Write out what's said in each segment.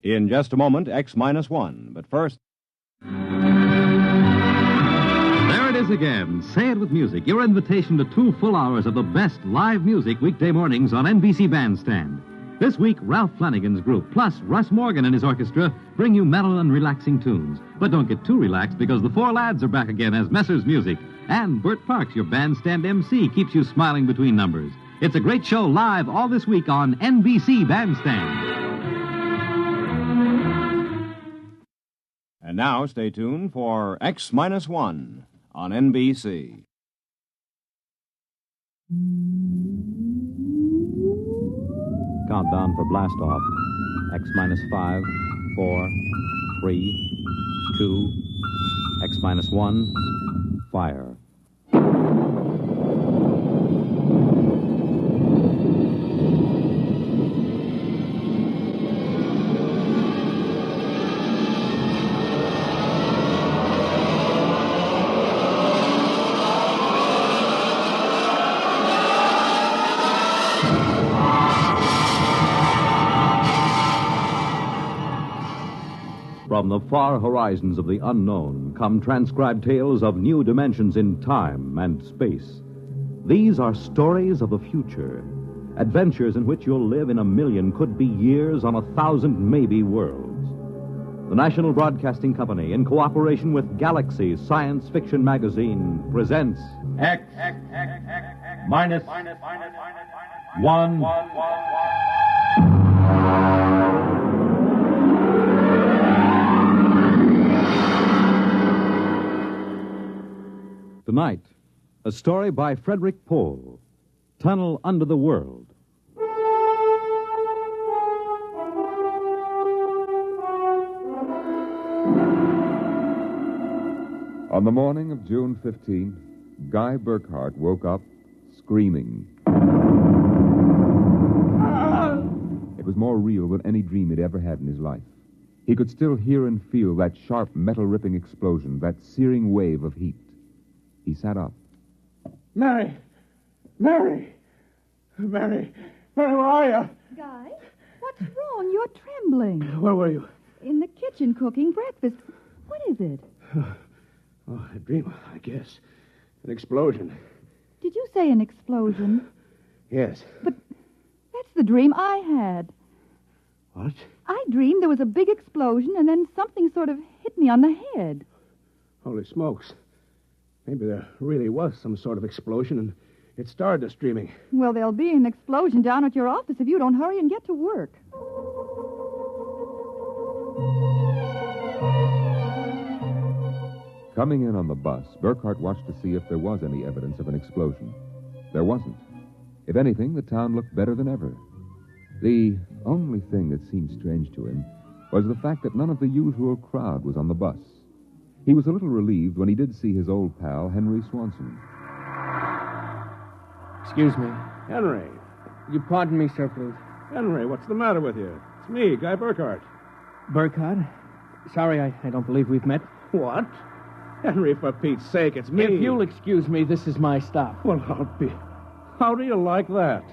In just a moment, X-1. But first... There it is again. Say it with music. Your invitation to 2 full hours of the best live music weekday mornings on NBC Bandstand. This week, Ralph Flanagan's group, plus Russ Morgan and his orchestra, bring you mellow and relaxing tunes. But don't get too relaxed, because the 4 lads are back again as Messer's Music. And Bert Parks, your bandstand MC, keeps you smiling between numbers. It's a great show live all this week on NBC Bandstand. And now, stay tuned for X-1 on NBC. Countdown for blast off. X-5, 4, 3, 2, X-1, fire. From the far horizons of the unknown come transcribed tales of new dimensions in time and space. These are stories of the future, adventures in which you'll live in a million, could be years, on 1,000 maybe worlds. The National Broadcasting Company, in cooperation with Galaxy Science Fiction Magazine, presents X-1. Tonight, a story by Frederik Pohl, Tunnel Under the World. On the morning of June 15th, Guy Burckhardt woke up screaming. It was more real than any dream he'd ever had in his life. He could still hear and feel that sharp, metal-ripping explosion, that searing wave of heat. He sat up. Mary, where are you? Guy, what's wrong? You're trembling. Where were you? In the kitchen cooking breakfast. What is it? Oh, a dream, I guess. An explosion. Did you say an explosion? Yes. But that's the dream I had. What? I dreamed there was a big explosion and then something sort of hit me on the head. Holy smokes. Maybe there really was some sort of explosion, and it started us dreaming. Well, there'll be an explosion down at your office if you don't hurry and get to work. Coming in on the bus, Burckhardt watched to see if there was any evidence of an explosion. There wasn't. If anything, the town looked better than ever. The only thing that seemed strange to him was the fact that none of the usual crowd was on the bus. He was a little relieved when he did see his old pal, Henry Swanson. Excuse me. Henry. You pardon me, sir, please. Henry, what's the matter with you? It's me, Guy Burckhardt. Burckhardt? Sorry, I don't believe we've met. What? Henry, for Pete's sake, it's me. If you'll excuse me, this is my stop. Well, how do you like that?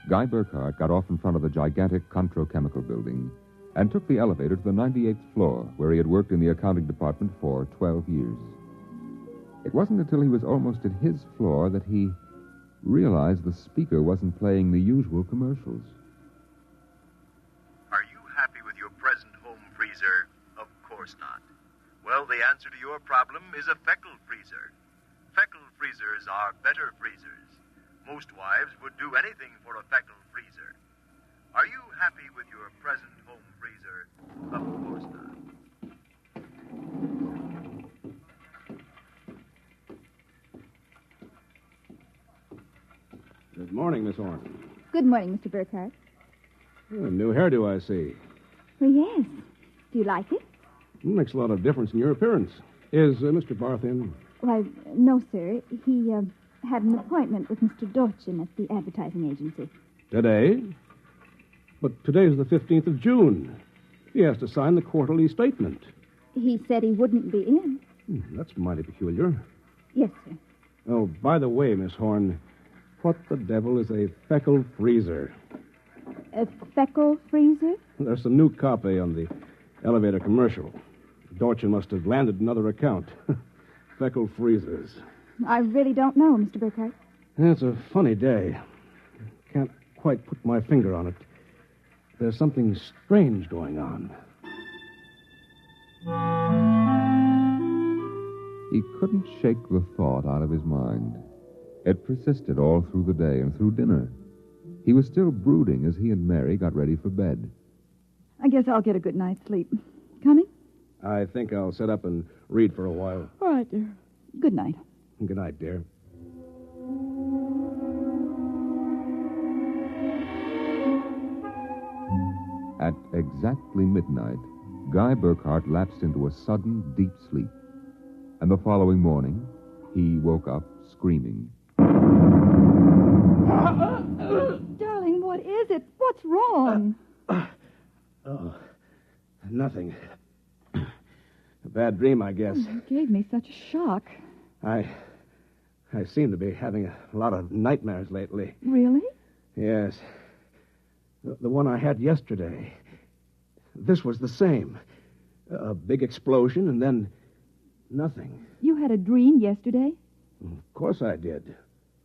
Guy Burckhardt got off in front of the gigantic Controchemical building and took the elevator to the 98th floor, where he had worked in the accounting department for 12 years. It wasn't until he was almost at his floor that he realized the speaker wasn't playing the usual commercials. Are you happy with your present home freezer? Of course not. Well, the answer to your problem is a Feckle freezer. Feckle freezers are better freezers. Most wives would do anything for a Feckle freezer. Are you happy with your present home freezer? Of course not. Good morning, Miss Horn. Good morning, Mr. Burckhardt. A new hairdo, I see. Well, yes. Do you like it? Makes a lot of difference in your appearance. Is Mr. Barth in? Why, no, sir. He had an appointment with Mr. Dorchin at the advertising agency. Today? But today's the 15th of June. He has to sign the quarterly statement. He said he wouldn't be in. That's mighty peculiar. Yes, sir. Oh, by the way, Miss Horn, What the devil is a feckle freezer? A feckle freezer? There's some new copy on the elevator commercial. Dorchin must have landed another account. Feckle freezers. I really don't know, Mr. Burckhardt. It's a funny day. Can't quite put my finger on it. There's something strange going on. He couldn't shake the thought out of his mind. It persisted all through the day and through dinner. He was still brooding as he and Mary got ready for bed. I guess I'll get a good night's sleep. Coming? I think I'll sit up and read for a while. All right, dear. Good night. Good night, dear. At exactly midnight, Guy Burckhardt lapsed into a sudden, deep sleep. And the following morning, he woke up screaming. Darling, what is it? What's wrong? Oh, nothing. A bad dream, I guess. You gave me such a shock. I seem to be having a lot of nightmares lately. Really? Yes. The one I had yesterday. This was the same. A big explosion and then nothing. You had a dream yesterday? Of course I did.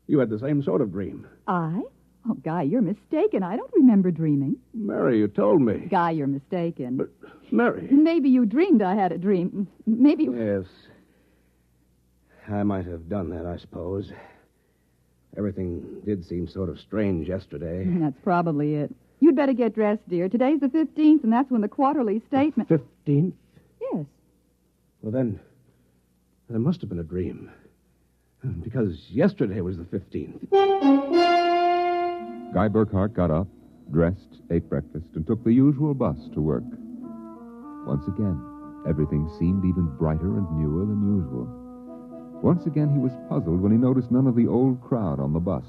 You had the same sort of dream. I? Oh, Guy, you're mistaken. I don't remember dreaming. Mary, you told me. Guy, you're mistaken. But, Mary... Maybe you dreamed I had a dream. Maybe... Yes. I might have done that, I suppose. Everything did seem sort of strange yesterday. That's probably it. You'd better get dressed, dear. Today's the 15th, and that's when the quarterly statement... 15th? Yes. Well, then, there must have been a dream. Because yesterday was the 15th. Guy Burckhardt got up, dressed, ate breakfast, and took the usual bus to work. Once again, everything seemed even brighter and newer than usual. Once again, he was puzzled when he noticed none of the old crowd on the bus.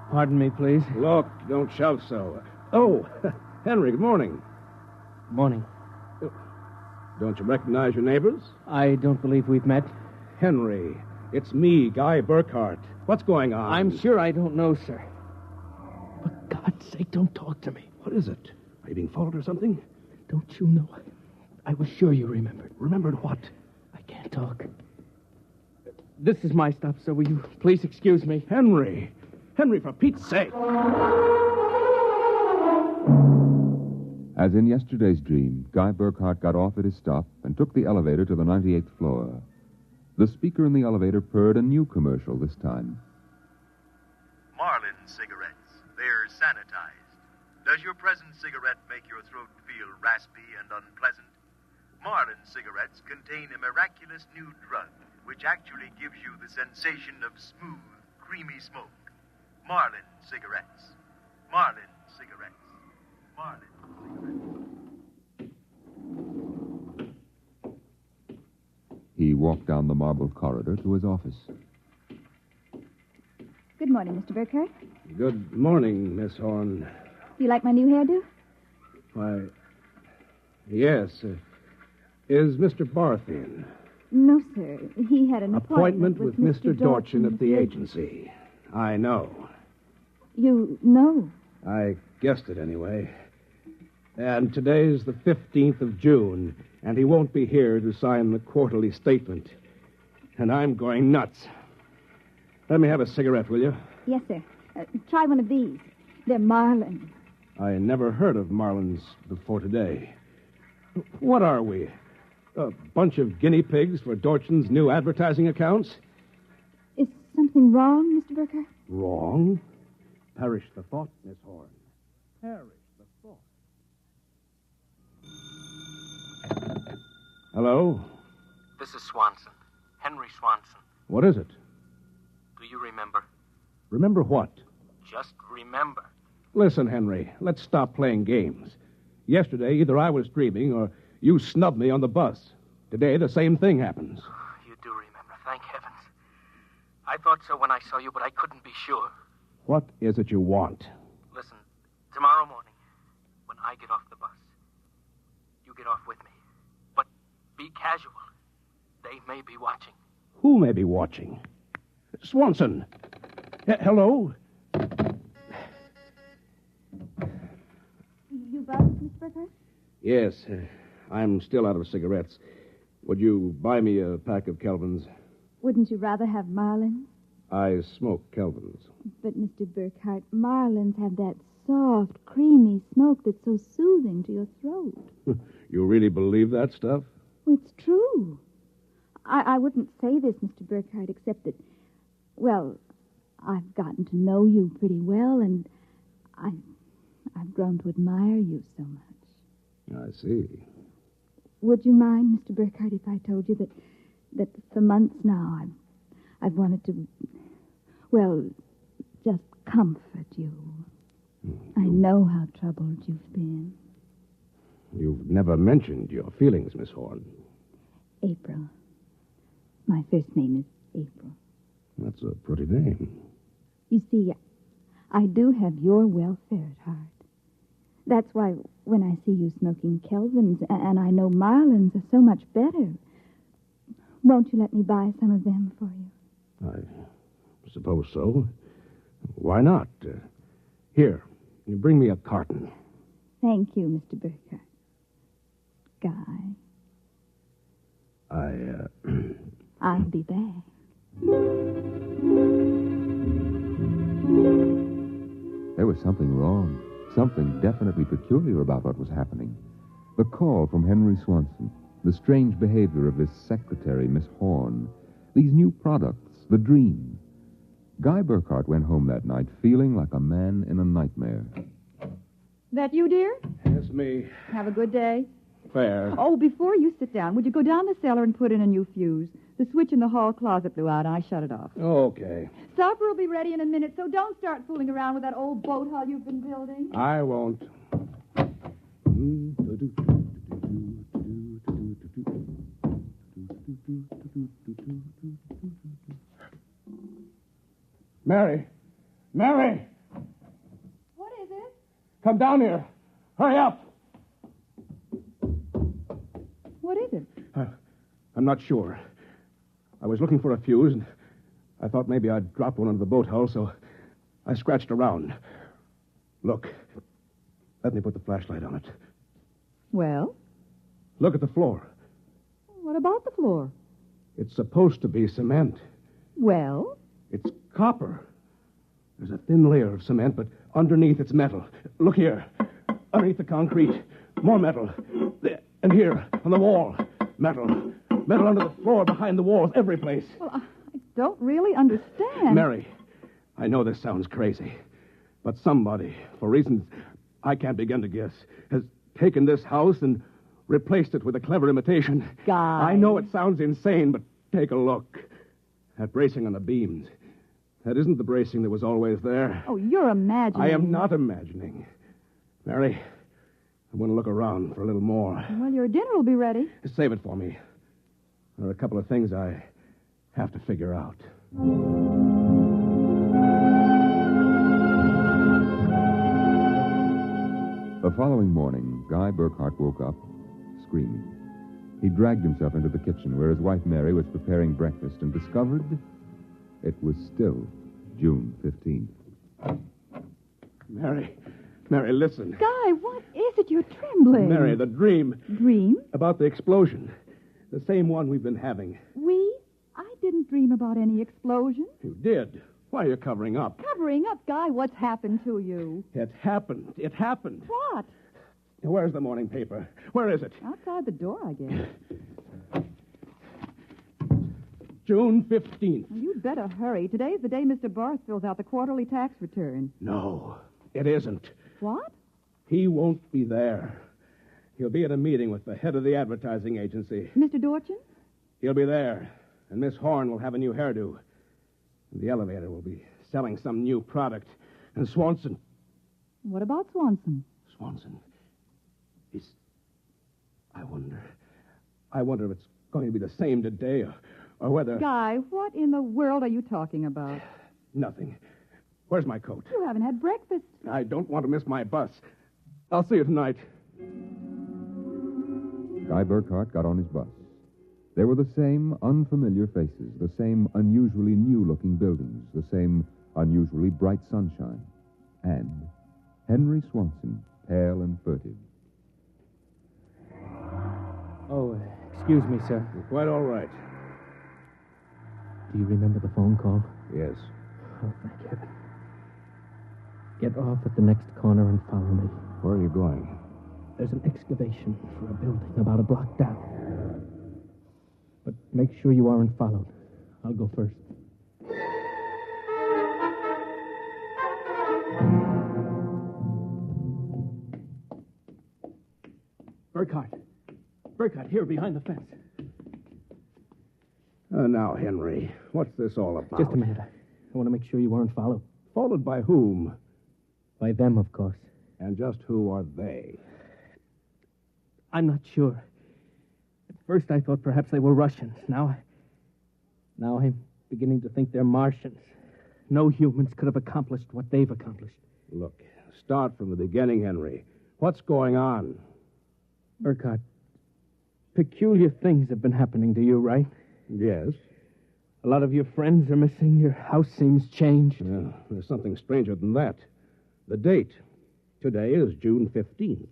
Pardon me, please. Look, don't shout so. Oh, Henry, good morning. Morning. Don't you recognize your neighbors? I don't believe we've met. Henry, it's me, Guy Burckhardt. What's going on? I'm sure I don't know, sir. For God's sake, don't talk to me. What is it? Are you being followed or something? Don't you know? I was sure you remembered. Remembered what? I can't talk. This is my stop, so will you please excuse me? Henry! Henry, for Pete's sake! As in yesterday's dream, Guy Burckhardt got off at his stop and took the elevator to the 98th floor. The speaker in the elevator purred a new commercial this time. Marlin cigarettes. They're sanitized. Does your present cigarette make your throat feel raspy and unpleasant? Marlin cigarettes contain a miraculous new drug which actually gives you the sensation of smooth, creamy smoke. Marlin cigarettes. Marlin cigarettes. Marlin cigarettes. He walked down the marble corridor to his office. Good morning, Mr. Burckhardt. Good morning, Miss Horn. Do you like my new hairdo? Why, yes. Is Mr. Barth in? No, sir. He had an Appointment with Mr. Dorchin at the agency. I know. You know? I guessed it anyway. And today's the 15th of June, and he won't be here to sign the quarterly statement. And I'm going nuts. Let me have a cigarette, will you? Yes, sir. Try one of these. They're Marlin. I never heard of Marlins before today. What are we? A bunch of guinea pigs for Dorchin's new advertising accounts? Is something wrong, Mr. Burckhardt? Wrong? Perish the thought, Miss Horn. Perish the thought. Hello? This is Swanson. Henry Swanson. What is it? Do you remember? Remember what? Just remember. Listen, Henry, let's stop playing games. Yesterday, either I was dreaming or you snubbed me on the bus. Today, the same thing happens. You do remember, thank heavens. I thought so when I saw you, but I couldn't be sure. What is it you want? Listen, tomorrow morning, when I get off the bus, you get off with me. But be casual. They may be watching. Who may be watching? Swanson. Hello? You bought Miss Burckhardt? Yes, I'm still out of cigarettes. Would you buy me a pack of Kelvins? Wouldn't you rather have Marlins? I smoke Kelvins. But, Mr. Burckhardt, Marlins have that soft, creamy smoke that's so soothing to your throat. You really believe that stuff? It's true. I wouldn't say this, Mr. Burckhardt, except that, well, I've gotten to know you pretty well, and I've grown to admire you so much. I see. Would you mind, Mr. Burckhardt, if I told you that for months now I've wanted to, well, just comfort you. I know how troubled you've been. You've never mentioned your feelings, Miss Horn. April. My first name is April. That's a pretty name. You see, I do have your welfare at heart. That's why when I see you smoking Kelvins, and I know Marlins are so much better, won't you let me buy some of them for you? I suppose so. Why not? Here, you bring me a carton. Thank you, Mr. Burckhardt. Guy. I'll be back. There was something wrong, something definitely peculiar about what was happening. The call from Henry Swanson, the strange behavior of his secretary, Miss Horn, these new products, the dream. Guy Burckhardt went home that night feeling like a man in a nightmare. That you, dear? It's me. Have a good day. Fair. Oh, before you sit down, would you go down the cellar and put in a new fuse? The switch in the hall closet blew out, and I shut it off. Okay. Supper will be ready in a minute, so don't start fooling around with that old boat hull you've been building. I won't. Mary! Mary! What is it? Come down here. Hurry up. What is it? I'm not sure. I was looking for a fuse, and I thought maybe I'd dropped one under the boat hull, so I scratched around. Look. Let me put the flashlight on it. Well? Look at the floor. What about the floor? It's supposed to be cement. Well? It's copper. There's a thin layer of cement, but underneath it's metal. Look here. Underneath the concrete, more metal. And here, on the wall, metal. Metal under the floor, behind the walls, every place. Well, I don't really understand. Mary, I know this sounds crazy, but somebody, for reasons I can't begin to guess, has taken this house and replaced it with a clever imitation. Guy. I know it sounds insane, but take a look. That bracing on the beams. That isn't the bracing that was always there. Oh, you're imagining. I am not imagining. Mary, I'm going to look around for a little more. Well, your dinner will be ready. Save it for me. There are a couple of things I have to figure out. The following morning, Guy Burckhardt woke up screaming. He dragged himself into the kitchen where his wife Mary was preparing breakfast and discovered it was still June 15th. Mary, listen. Guy, what is it? You're trembling. Mary, the dream. Dream? About the explosion. The same one we've been having. We? I didn't dream about any explosion. You did. Why are you covering up? Covering up, Guy? What's happened to you? It happened. It happened. What? Where's the morning paper? Where is it? Outside the door, I guess. June 15th. Well, you'd better hurry. Today's the day Mr. Barth fills out the quarterly tax return. No, it isn't. What? He won't be there. He'll be at a meeting with the head of the advertising agency. Mr. Dorchin? He'll be there, and Miss Horn will have a new hairdo. And the elevator will be selling some new product. And Swanson... What about Swanson? Swanson. I wonder if it's going to be the same today or whether... Guy, what in the world are you talking about? Nothing. Where's my coat? You haven't had breakfast. I don't want to miss my bus. I'll see you tonight. Guy Burckhardt got on his bus. There were the same unfamiliar faces, the same unusually new-looking buildings, the same unusually bright sunshine, and Henry Swanson, pale and furtive. Oh, excuse me, sir. You're quite all right. Do you remember the phone call? Yes. Oh, thank heaven. Get off at the next corner and follow me. Where are you going? There's an excavation for a building about a block down. But make sure you aren't followed. I'll go first. Burckhardt, here behind the fence. Now, Henry, what's this all about? Just a minute. I want to make sure you aren't followed. Followed by whom? By them, of course. And just who are they? I'm not sure. At first I thought perhaps they were Russians. Now I'm beginning to think they're Martians. No humans could have accomplished what they've accomplished. Look, start from the beginning, Henry. What's going on? Burckhardt, peculiar things have been happening to you, right? Yes. A lot of your friends are missing. Your house seems changed. Yeah, there's something stranger than that. The date. Today is June 15th.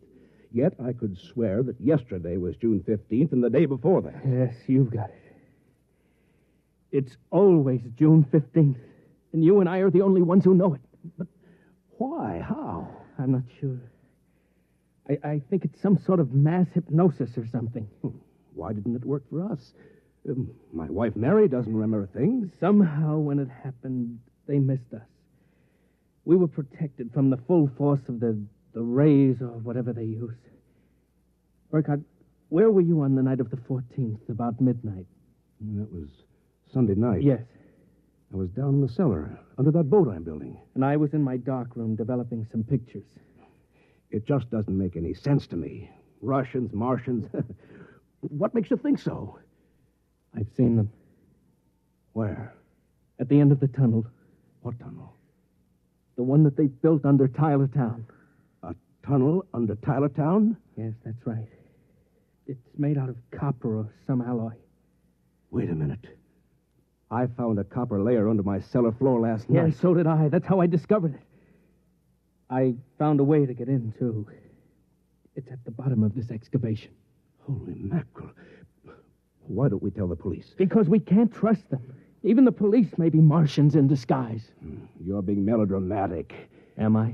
Yet I could swear that yesterday was June 15th and the day before that. Yes, you've got it. It's always June 15th. And you and I are the only ones who know it. But why? How? I'm not sure. I think it's some sort of mass hypnosis or something. Why didn't it work for us? My wife Mary doesn't remember things. Somehow, when it happened, they missed us. We were protected from the full force of the rays or whatever they use. Burckhardt, where were you on the night of the 14th, about midnight? That was Sunday night. Yes. I was down in the cellar, under that boat I'm building. And I was in my darkroom developing some pictures. It just doesn't make any sense to me. Russians, Martians. What makes you think so? I've seen them. Where? At the end of the tunnel. What tunnel? The one that they built under Tylerton. A tunnel under Tylerton? Yes, that's right. It's made out of copper or some alloy. Wait a minute. I found a copper layer under my cellar floor last night. Yes, so did I. That's how I discovered it. I found a way to get in, too. It's at the bottom of this excavation. Holy mackerel. Why don't we tell the police? Because we can't trust them. Even the police may be Martians in disguise. You're being melodramatic. Am I?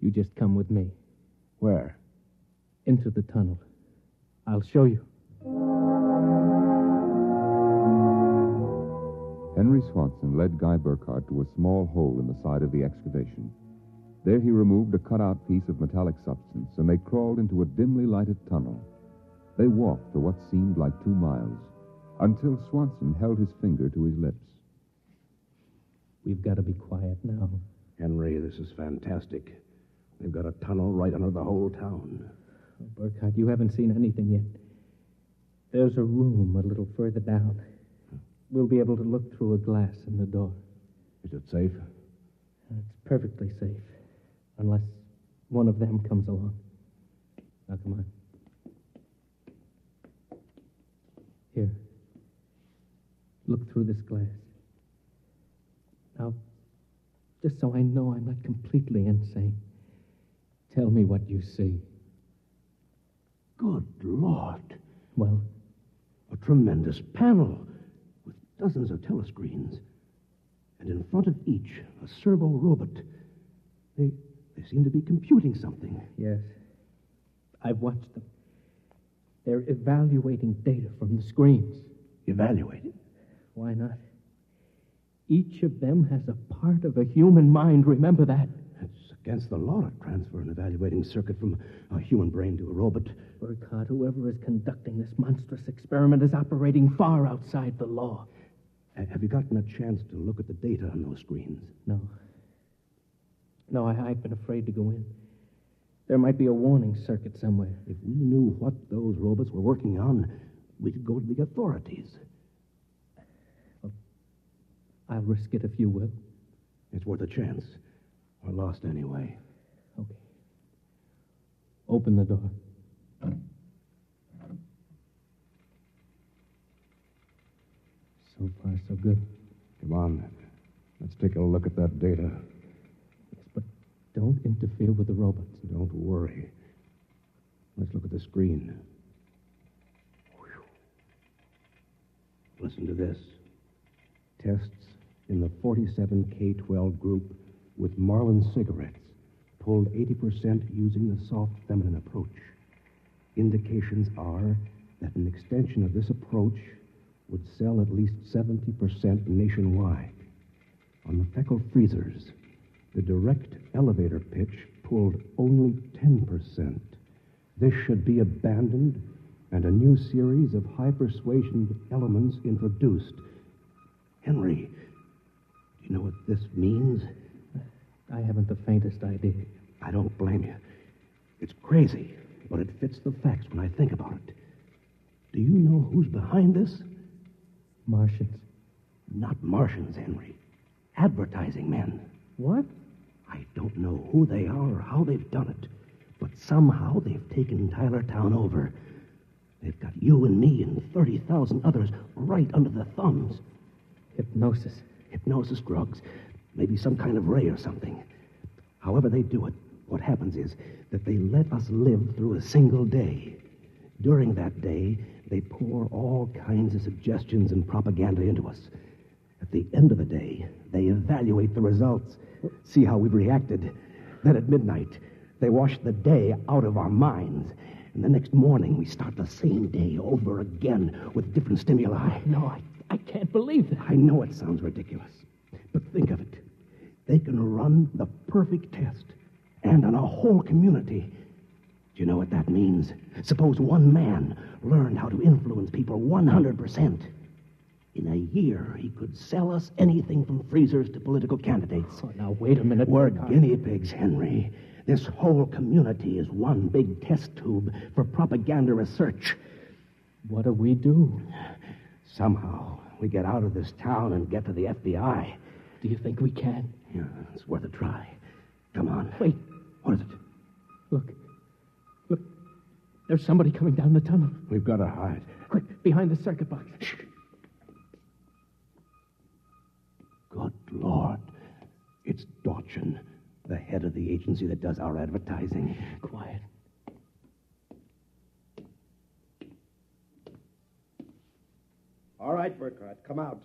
You just come with me. Where? Into the tunnel. I'll show you. Henry Swanson led Guy Burckhardt to a small hole in the side of the excavation. There he removed a cut-out piece of metallic substance, and they crawled into a dimly lighted tunnel. They walked for what seemed like 2 miles, until Swanson held his finger to his lips. We've got to be quiet now. Henry, this is fantastic. They've got a tunnel right under the whole town. Oh, Burckhardt, you haven't seen anything yet. There's a room a little further down. We'll be able to look through a glass in the door. Is it safe? It's perfectly safe, unless one of them comes along. Now, come on. Here. Look through this glass. Now, just so I know I'm not completely insane, tell me what you see. Good Lord. Well? A tremendous panel with dozens of telescreens. And in front of each, a servo robot. They seem to be computing something. Yes. I've watched them. They're evaluating data from the screens. Evaluating? Why not? Each of them has a part of a human mind, remember that. It's against the law to transfer an evaluating circuit from a human brain to a robot. Burckhardt, whoever is conducting this monstrous experiment is operating far outside the law. Have you gotten a chance to look at the data on those screens? No. No, I've been afraid to go in. There might be a warning circuit somewhere. If we knew what those robots were working on, we could go to the authorities. Well, I'll risk it if you will. It's worth a chance. We're lost anyway. Okay. Open the door. So far, so good. Come on. Let's take a look at that data. Yes, but don't interfere with the robots. Don't worry. Let's look at the screen. Listen to this. Tests in the 47 K-12 group with Marlin cigarettes pulled 80% using the soft feminine approach. Indications are that an extension of this approach would sell at least 70% nationwide. On the Feckle freezers, the direct elevator pitch pulled only 10%. This should be abandoned and a new series of high persuasion elements introduced. Henry, do you know what this means? I haven't the faintest idea. I don't blame you. It's crazy, but it fits the facts when I think about it. Do you know who's behind this? Martians. Not Martians, Henry. Advertising men. What? I don't know who they are or how they've done it, but somehow they've taken Tylerton over. They've got you and me and 30,000 others right under their thumbs. Hypnosis. Hypnosis drugs. Maybe some kind of ray or something. However they do it, what happens is that they let us live through a single day. During that day, they pour all kinds of suggestions and propaganda into us. At the end of the day, they evaluate the results, see how we've reacted. Then at midnight, they wash the day out of our minds. And the next morning, we start the same day over again with different stimuli. No, I can't believe that. I know it sounds ridiculous, but think of it. They can run the perfect test, and on a whole community. Do you know what that means? Suppose one man learned how to influence people 100%. In a year, he could sell us anything from freezers to political candidates. Oh, now, wait a minute. We're guinea pigs, Henry. This whole community is one big test tube for propaganda research. What do we do? Somehow, we get out of this town and get to the FBI. Do you think we can? Yeah, it's worth a try. Come on. Wait. What is it? Look. There's somebody coming down the tunnel. We've got to hide. Quick, behind the circuit box. Shh. Good Lord. It's Dorchin, the head of the agency that does our advertising. Quiet. All right, Burckhardt, come out.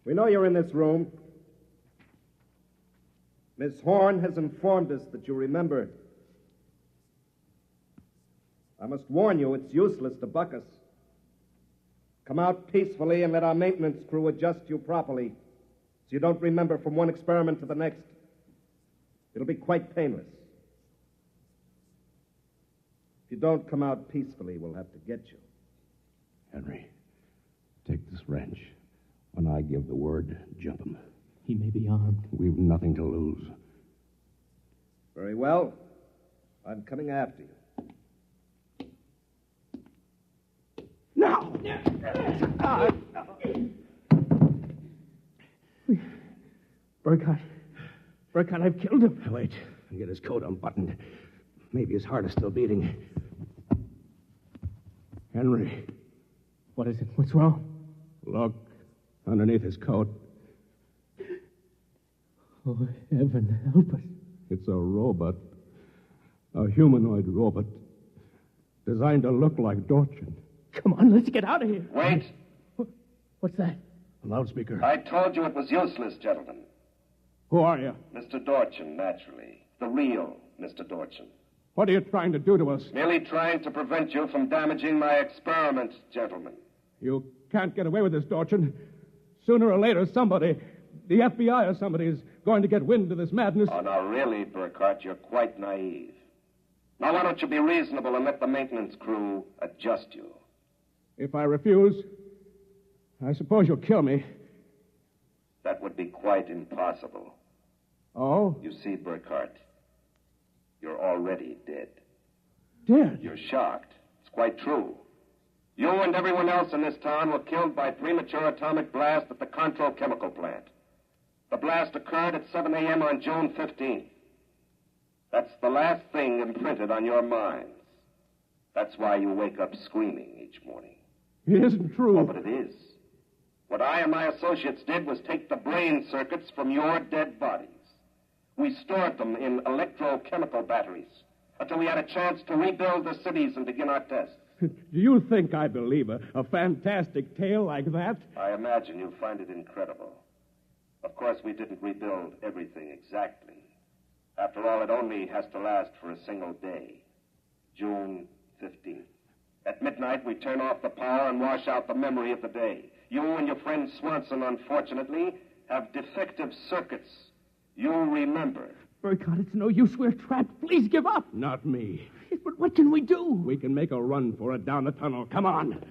We know you're in this room. Miss Horn has informed us that you remember. I must warn you, it's useless to buck us. Come out peacefully and let our maintenance crew adjust you properly so you don't remember from one experiment to the next. It'll be quite painless. If you don't come out peacefully, we'll have to get you. Henry, take this wrench. When I give the word, jump him. He may be armed. We've nothing to lose. Very well. I'm coming after you. Now! Burckhardt, I've killed him. Wait, I'll get his coat unbuttoned. Maybe his heart is still beating. Henry. What is it? What's wrong? Look, underneath his coat. Oh, heaven help us. It's a robot. A humanoid robot. Designed to look like Dorchin. Come on, let's get out of here. Wait. What's that? A loudspeaker. I told you it was useless, gentlemen. Who are you? Mr. Dorchin, naturally. The real Mr. Dorchin. What are you trying to do to us? Merely trying to prevent you from damaging my experiment, gentlemen. You can't get away with this, Dorchin. Sooner or later, somebody, the FBI or somebody, is going to get wind of this madness. Oh, now, really, Burckhardt, you're quite naive. Now, why don't you be reasonable and let the maintenance crew adjust you? If I refuse, I suppose you'll kill me. That would be quite impossible. Oh? You see, Burckhardt, you're already dead. Dead? You're shocked. It's quite true. You and everyone else in this town were killed by premature atomic blast at the Control Chemical Plant. The blast occurred at 7 a.m. on June 15th. That's the last thing imprinted on your minds. That's why you wake up screaming each morning. It isn't true. Oh, but it is. What I and my associates did was take the brain circuits from your dead bodies. We stored them in electrochemical batteries until we had a chance to rebuild the cities and begin our tests. Do you think I believe a fantastic tale like that? I imagine you find it incredible. Of course, we didn't rebuild everything exactly. After all, it only has to last for a single day. June 15th. At midnight, we turn off the power and wash out the memory of the day. You and your friend Swanson, unfortunately, have defective circuits. You'll remember. Burckhardt, it's no use. We're trapped. Please give up. Not me. But what can we do? We can make a run for it down the tunnel. Come on.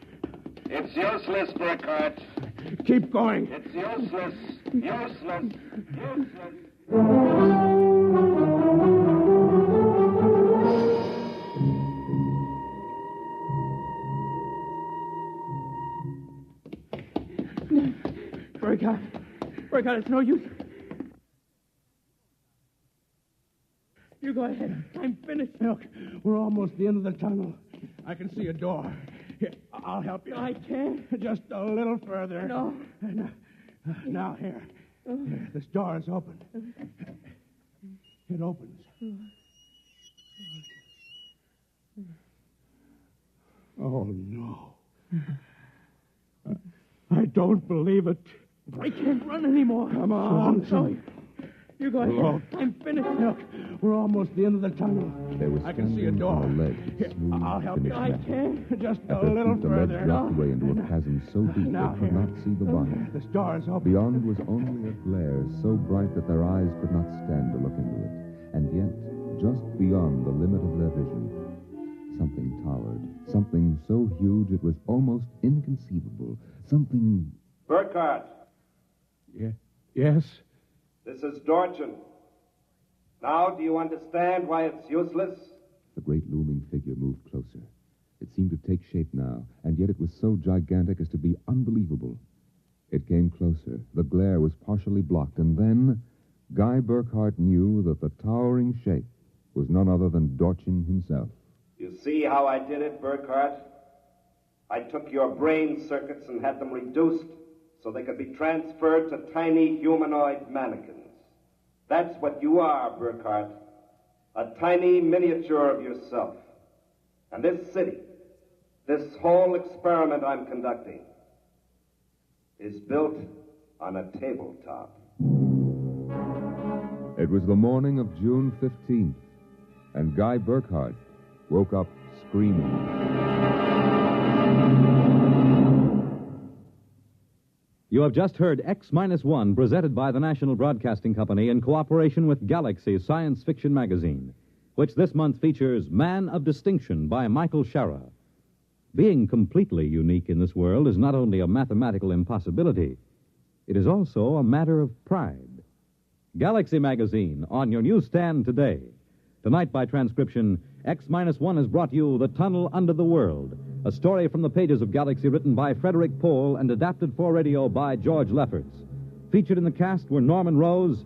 It's useless, Burckhardt. Keep going. It's useless. Useless. Burckhardt, it's no use. You go ahead. I'm finished. Look, we're almost at the end of the tunnel. I can see a door. Here, I'll help you. I can't. Just a little further. No. Now, here. Here, this door is open. It opens. Oh, no. I don't believe it. I can't run anymore. Come on. So, you go ahead. Look. I'm finished. Look, we're almost at the end of the tunnel. They were I can see a standing door. on a ledge, Here, smooth, I'll help you. finished I metal. can't. Just At a their little feet, the ledge further. dropped away into a chasm so deep Now, they could here. not see the bottom. This door is open. Beyond was only a glare so bright that their eyes could not stand to look into it. And yet, just beyond the limit of their vision, something towered. Something so huge it was almost inconceivable. Something... Burckhardt, Yes? this is Dorchin. Now, do you understand why it's useless? The great looming figure moved closer. It seemed to take shape now, and yet it was so gigantic as to be unbelievable. It came closer. The glare was partially blocked, and then Guy Burckhardt knew that the towering shape was none other than Dorchin himself. You see how I did it, Burckhardt? I took your brain circuits and had them reduced so they could be transferred to tiny humanoid mannequins. That's what you are, Burckhardt. A tiny miniature of yourself. And this city, this whole experiment I'm conducting, is built on a tabletop. It was the morning of June 15th, and Guy Burckhardt woke up screaming. You have just heard X-1, presented by the National Broadcasting Company in cooperation with Galaxy Science Fiction Magazine, which this month features Man of Distinction by Michael Shara. Being completely unique in this world is not only a mathematical impossibility, it is also a matter of pride. Galaxy Magazine, on your newsstand today. Tonight, by transcription, X-1 has brought you The Tunnel Under the World, a story from the pages of Galaxy written by Frederik Pohl and adapted for radio by George Lefferts. Featured in the cast were Norman Rose,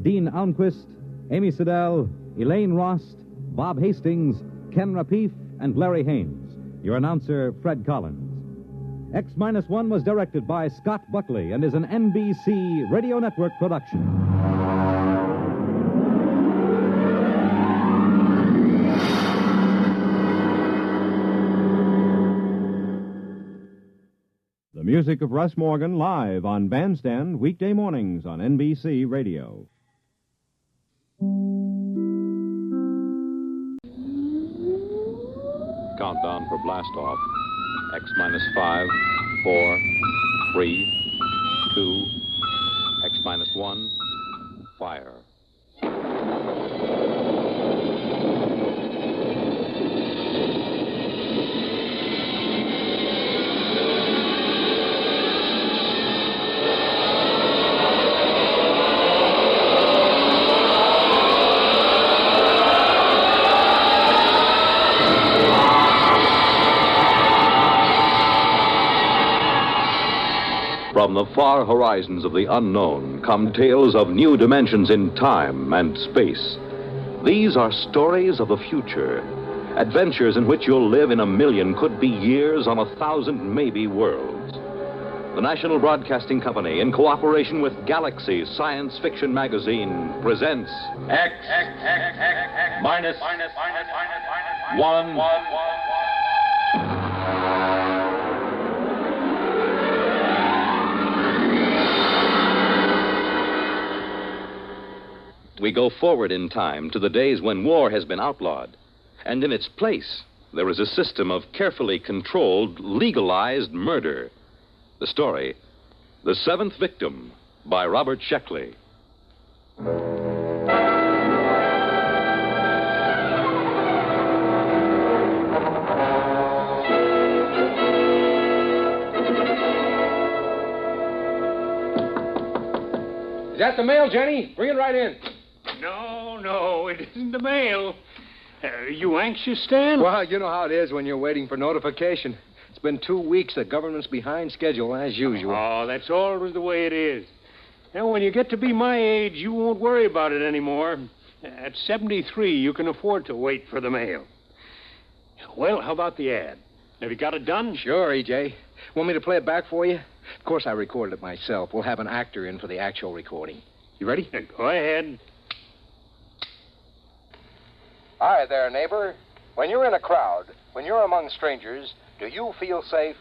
Dean Almquist, Amy Siddell, Elaine Rost, Bob Hastings, Ken Rapif, and Larry Haynes. Your announcer, Fred Collins. X-1 was directed by Scott Buckley and is an NBC Radio Network production. The music of Russ Morgan live on Bandstand weekday mornings on NBC Radio. Countdown for blast off. X-5, 4, 3, 2, X-1, fire. From the far horizons of the unknown come tales of new dimensions in time and space. These are stories of the future, Adventures in which you'll live in a million, could be years on 1,000, maybe worlds. The National Broadcasting Company, in cooperation with Galaxy Science Fiction Magazine, presents X minus 1. We go forward in time to the days when war has been outlawed, and in its place, there is a system of carefully controlled, legalized murder. The story, The Seventh Victim, by Robert Sheckley. Is that the mail, Jenny? Bring it right in. No, it isn't the mail. Are you anxious, Stan? Well, you know how it is when you're waiting for notification. It's been 2 weeks. The government's behind schedule, as usual. Oh, that's always the way it is. Now, when you get to be my age, you won't worry about it anymore. At 73, you can afford to wait for the mail. Well, how about the ad? Have you got it done? Sure, E.J. Want me to play it back for you? Of course, I recorded it myself. We'll have an actor in for the actual recording. You ready? Go ahead. Hi there, neighbor. When you're in a crowd, when you're among strangers, do you feel safe?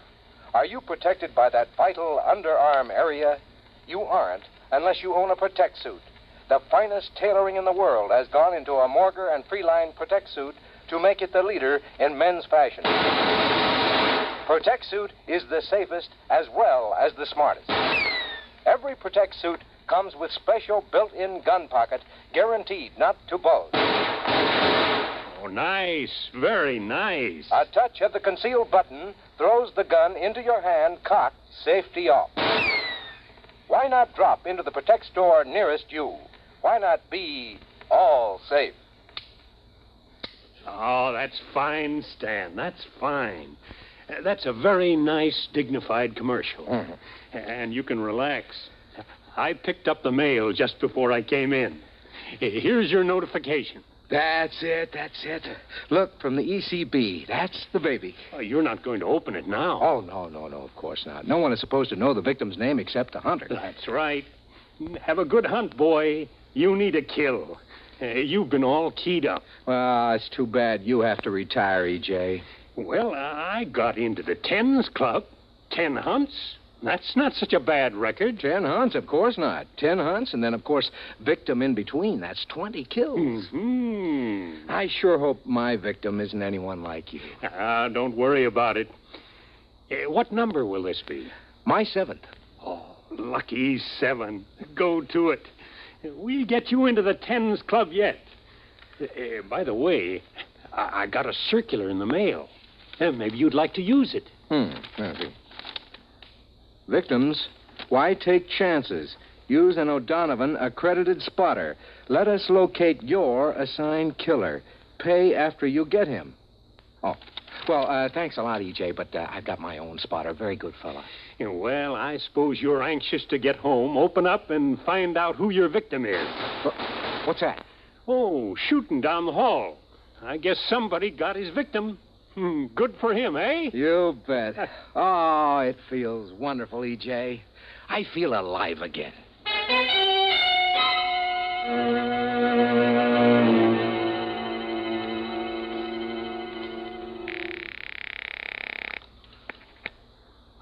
Are you protected by that vital underarm area? You aren't unless you own a Protect suit. The finest tailoring in the world has gone into a Morger and Freeline Protect suit to make it the leader in men's fashion. Protect suit is the safest as well as the smartest. Every Protect suit comes with special built-in gun pocket, guaranteed not to bulge. Oh, nice. Very nice. A touch of the concealed button throws the gun into your hand, cocked, safety off. Why not drop into the Protect store nearest you? Why not be all safe? Oh, that's fine, Stan. That's fine. That's a very nice, dignified commercial. Mm-hmm. And you can relax. I picked up the mail just before I came in. Here's your notification. That's it. Look, from the ECB. That's the baby. Oh, you're not going to open it now. Oh, no, of course not. No one is supposed to know the victim's name except the hunter. That's right. Have a good hunt, boy. You need a kill. You've been all keyed up. Well, it's too bad you have to retire, E.J. Well, I got into the 10s club. 10 hunts. That's not such a bad record. 10 hunts? Of course not. 10 hunts, and then, of course, victim in between. That's 20 kills. Mm-hmm. I sure hope my victim isn't anyone like you. Don't worry about it. What number will this be? My 7th. Oh, lucky 7. Go to it. We'll get you into the 10s club yet. By the way, I got a circular in the mail. Maybe you'd like to use it. Okay. Victims, why take chances? Use an O'Donovan accredited spotter. Let us locate your assigned killer. Pay after you get him. Oh, well, thanks a lot, E.J., but I've got my own spotter. Very good fella. Well, I suppose you're anxious to get home, open up, and find out who your victim is. What's that? Oh, shooting down the hall. I guess somebody got his victim. Good for him, eh? You bet. Oh, it feels wonderful, E.J. I feel alive again.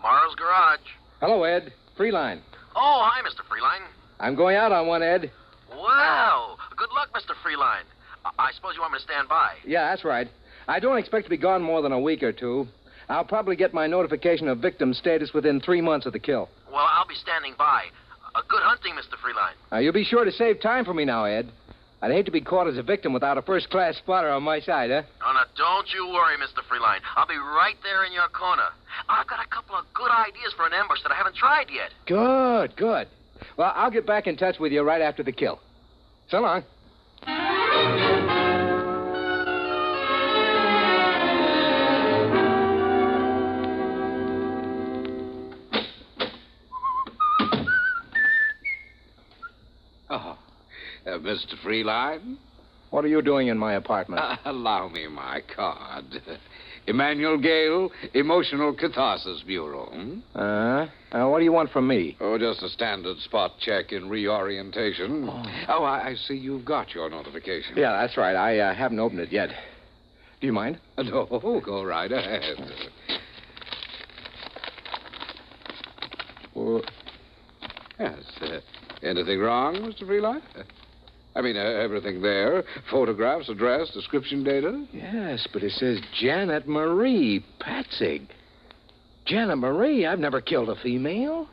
Morrow's Garage. Hello, Ed. Freeline. Oh, hi, Mr. Freeline. I'm going out on one, Ed. Wow. Good luck, Mr. Freeline. I suppose you want me to stand by. Yeah, that's right. I don't expect to be gone more than a week or two. I'll probably get my notification of victim status within 3 months of the kill. Well, I'll be standing by. Good hunting, Mr. Freeline. You'll be sure to save time for me now, Ed. I'd hate to be caught as a victim without a first-class spotter on my side, huh? Oh, now, don't you worry, Mr. Freeline. I'll be right there in your corner. I've got a couple of good ideas for an ambush that I haven't tried yet. Good. Well, I'll get back in touch with you right after the kill. So long. Mr. Freeline? What are you doing in my apartment? Allow me my card. Emmanuel Gale, Emotional Catharsis Bureau. What do you want from me? Oh, just a standard spot check in reorientation. Oh, I see you've got your notification. Yeah, that's right. I haven't opened it yet. Do you mind? No, go right ahead. Well, yes. Anything wrong, Mr. Freeline? I mean, everything there. Photographs, address, description data. Yes, but it says Janet Marie Patzig. Janet Marie? I've never killed a female.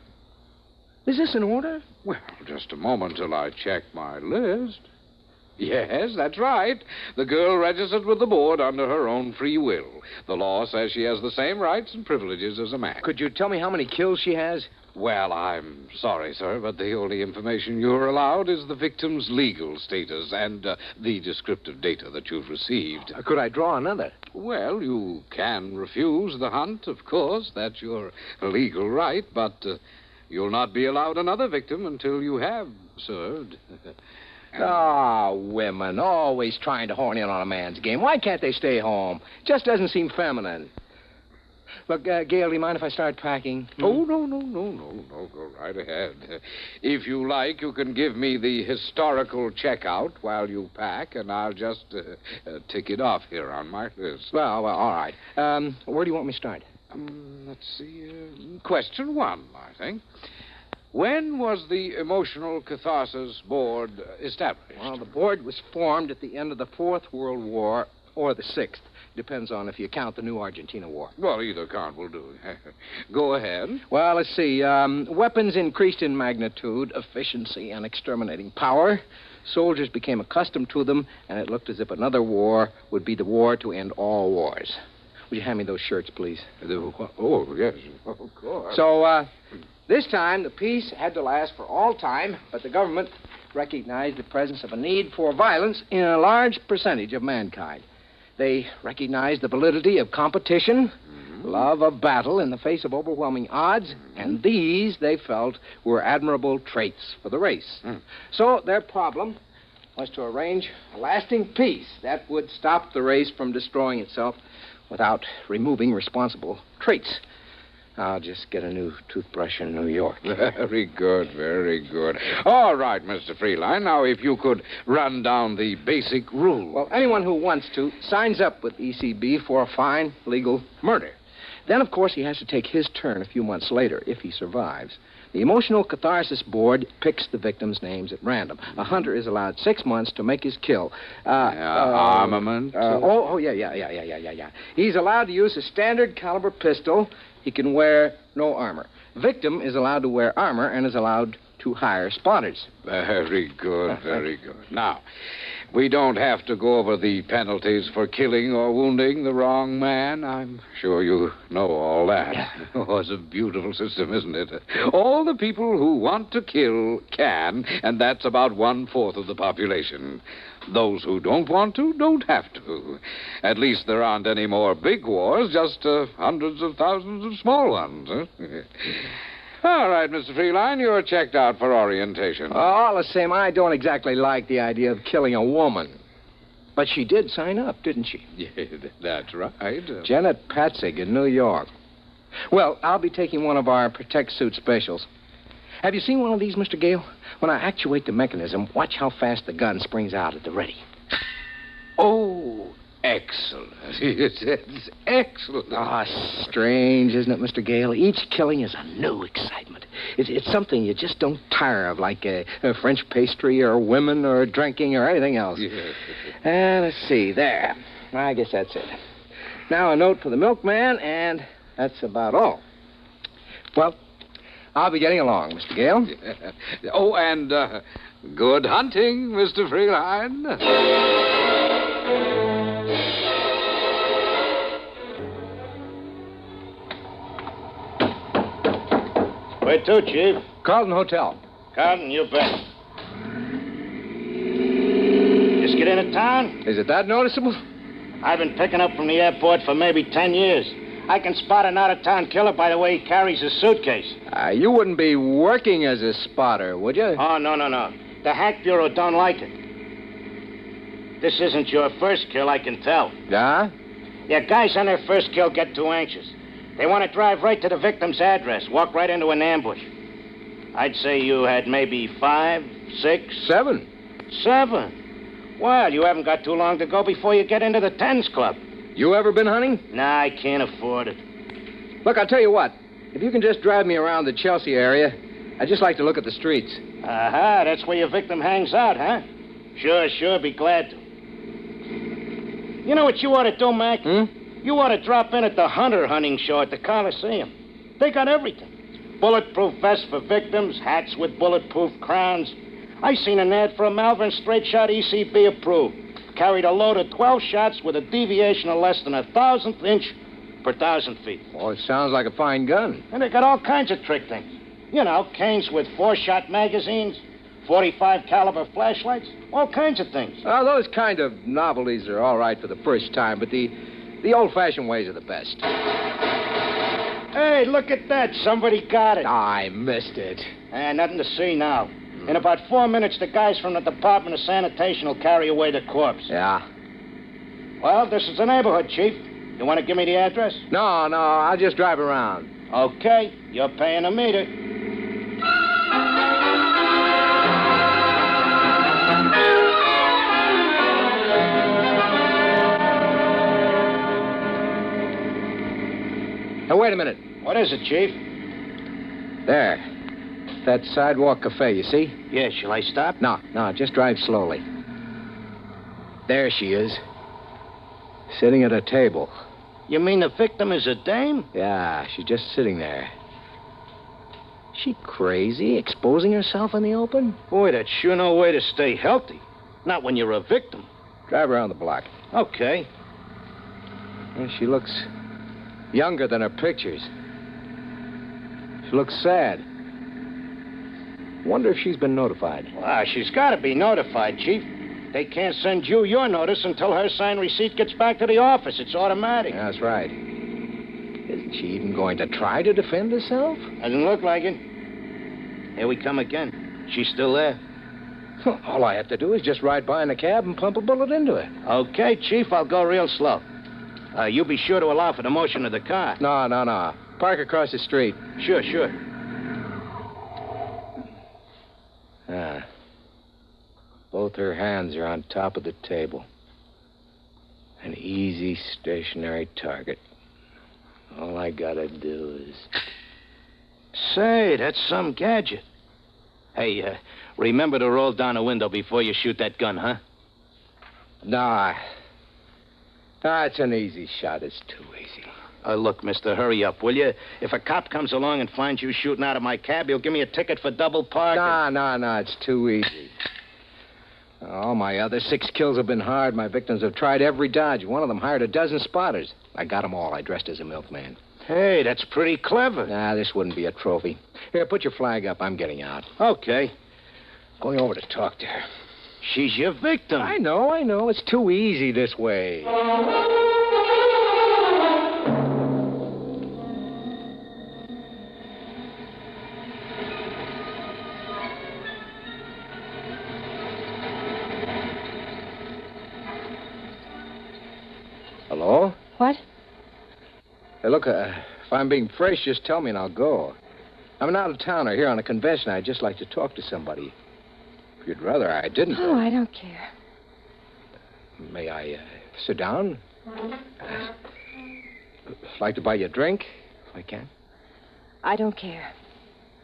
Is this in order? Well, just a moment till I check my list. Yes, that's right. The girl registered with the board under her own free will. The law says she has the same rights and privileges as a man. Could you tell me how many kills she has? Well, I'm sorry, sir, but the only information you're allowed is the victim's legal status and the descriptive data that you've received. Could I draw another? Well, you can refuse the hunt, of course. That's your legal right, but you'll not be allowed another victim until you have served. Women, always trying to horn in on a man's game. Why can't they stay home? Just doesn't seem feminine. Look, Gail, do you mind if I start packing? Oh, no. Go right ahead. If you like, you can give me the historical checkout while you pack, and I'll just tick it off here on my list. Well, all right. Where do you want me to start? Let's see. Question 1, I think. When was the Emotional Catharsis Board established? Well, the board was formed at the end of the Fourth World War or the Sixth. Depends on if you count the new Argentina War. Well, either count will do. Go ahead. Well, let's see. Weapons increased in magnitude, efficiency, and exterminating power. Soldiers became accustomed to them, and it looked as if another war would be the war to end all wars. Would you hand me those shirts, please? Oh, yes, of course. So, this time, the peace had to last for all time, but the government recognized the presence of a need for violence in a large percentage of mankind. They recognized the validity of competition, love of battle in the face of overwhelming odds, and these, they felt, were admirable traits for the race. So their problem was to arrange a lasting peace that would stop the race from destroying itself without removing responsible traits. I'll just get a new toothbrush in New York. Very good, very good. All right, Mr. Freeline. Now, if you could run down the basic rule. Well, anyone who wants to signs up with ECB for a fine legal murder. Then, of course, he has to take his turn a few months later, if he survives. The Emotional Catharsis Board picks the victims' names at random. A hunter is allowed 6 months to make his kill. Armament? Yeah. He's allowed to use a standard caliber pistol. He can wear no armor. Victim is allowed to wear armor and is allowed to hire spotters. Very good, very good. Now, we don't have to go over the penalties for killing or wounding the wrong man. I'm sure you know all that. Oh, it's a beautiful system, isn't it? All the people who want to kill can, and that's about 1/4 of the population. Those who don't want to don't have to. At least there aren't any more big wars, just hundreds of thousands of small ones. All right, Mr. Freeline, you're checked out for orientation. All the same, I don't exactly like the idea of killing a woman. But she did sign up, didn't she? Yeah, that's right. Janet Patzig in New York. Well, I'll be taking one of our Protect Suit specials. Have you seen one of these, Mr. Gale? When I actuate the mechanism, watch how fast the gun springs out at the ready. Oh, excellent. It's excellent. Strange, isn't it, Mr. Gale? Each killing is a new excitement. It's something you just don't tire of, like a French pastry or women or drinking or anything else. Yes. Let's see, there. I guess that's it. Now a note for the milkman, and that's about all. Well, I'll be getting along, Mr. Gale. Yeah. Oh, and good hunting, Mr. Freeline. Where to, Chief? Carlton Hotel. Carlton, you bet. Just get into town? Is it that noticeable? I've been picking up from the airport for maybe 10 years. I can spot an out-of-town killer by the way he carries his suitcase. You wouldn't be working as a spotter, would you? Oh, no. The Hack Bureau don't like it. This isn't your first kill, I can tell. Yeah? Yeah, guys on their first kill get too anxious. They want to drive right to the victim's address, walk right into an ambush. I'd say you had maybe 5, 6... 7. 7? Well, you haven't got too long to go before you get into the Tens Club. You ever been hunting? Nah, I can't afford it. Look, I'll tell you what. If you can just drive me around the Chelsea area, I'd just like to look at the streets. Aha, that's where your victim hangs out, huh? Sure, be glad to. You know what you ought to do, Mac? You ought to drop in at the Hunter hunting show at the Coliseum. They got everything. Bulletproof vests for victims, hats with bulletproof crowns. I seen an ad for a Malvern straight shot ECB approved. Carried a load of 12 shots with a deviation of less than 1,000th inch per 1,000 feet. Oh, it sounds like a fine gun. And they got all kinds of trick things. You know, canes with 4-shot magazines, 45 caliber flashlights, all kinds of things. Oh, those kind of novelties are all right for the first time, but the old-fashioned ways are the best. Hey, look at that. Somebody got it. I missed it. Nothing to see now. In about 4 minutes, the guys from the Department of Sanitation will carry away the corpse. Yeah? Well, this is the neighborhood, Chief. You want to give me the address? No, I'll just drive around. Okay, you're paying a meter. Hey, wait a minute. What is it, Chief? There. That sidewalk cafe, you see? Yeah, shall I stop? No, just drive slowly. There she is. Sitting at a table. You mean the victim is a dame? Yeah, she's just sitting there. She crazy, exposing herself in the open? Boy, that's sure no way to stay healthy. Not when you're a victim. Drive around the block. Okay. Yeah, she looks younger than her pictures. She looks sad. Wonder if she's been notified. Well, she's got to be notified, Chief. They can't send you your notice until her signed receipt gets back to the office. It's automatic. Yeah, that's right. Isn't she even going to try to defend herself? Doesn't look like it. Here we come again. She's still there. All I have to do is just ride by in a cab and pump a bullet into her. Okay, Chief, I'll go real slow. You be sure to allow for the motion of the car. No. Park across the street. Sure. Both her hands are on top of the table. An easy, stationary target. All I gotta do is... Say, that's some gadget. Hey, remember to roll down the window before you shoot that gun, huh? Nah, it's an easy shot. It's too easy. Look, mister, hurry up, will you? If a cop comes along and finds you shooting out of my cab, he'll give me a ticket for double parking. No, it's too easy. All my other 6 kills have been hard. My victims have tried every dodge. One of them hired a dozen spotters. I got them all. I dressed as a milkman. Hey, that's pretty clever. Nah, this wouldn't be a trophy. Here, put your flag up. I'm getting out. Okay. Going over to talk to her. She's your victim. I know. It's too easy this way. Hello? What? Hey, look, if I'm being fresh, just tell me and I'll go. I'm an out-of-towner here on a convention. I'd just like to talk to somebody. If you'd rather I didn't. Oh, I don't care. May I sit down? Like to buy you a drink, if I can? I don't care.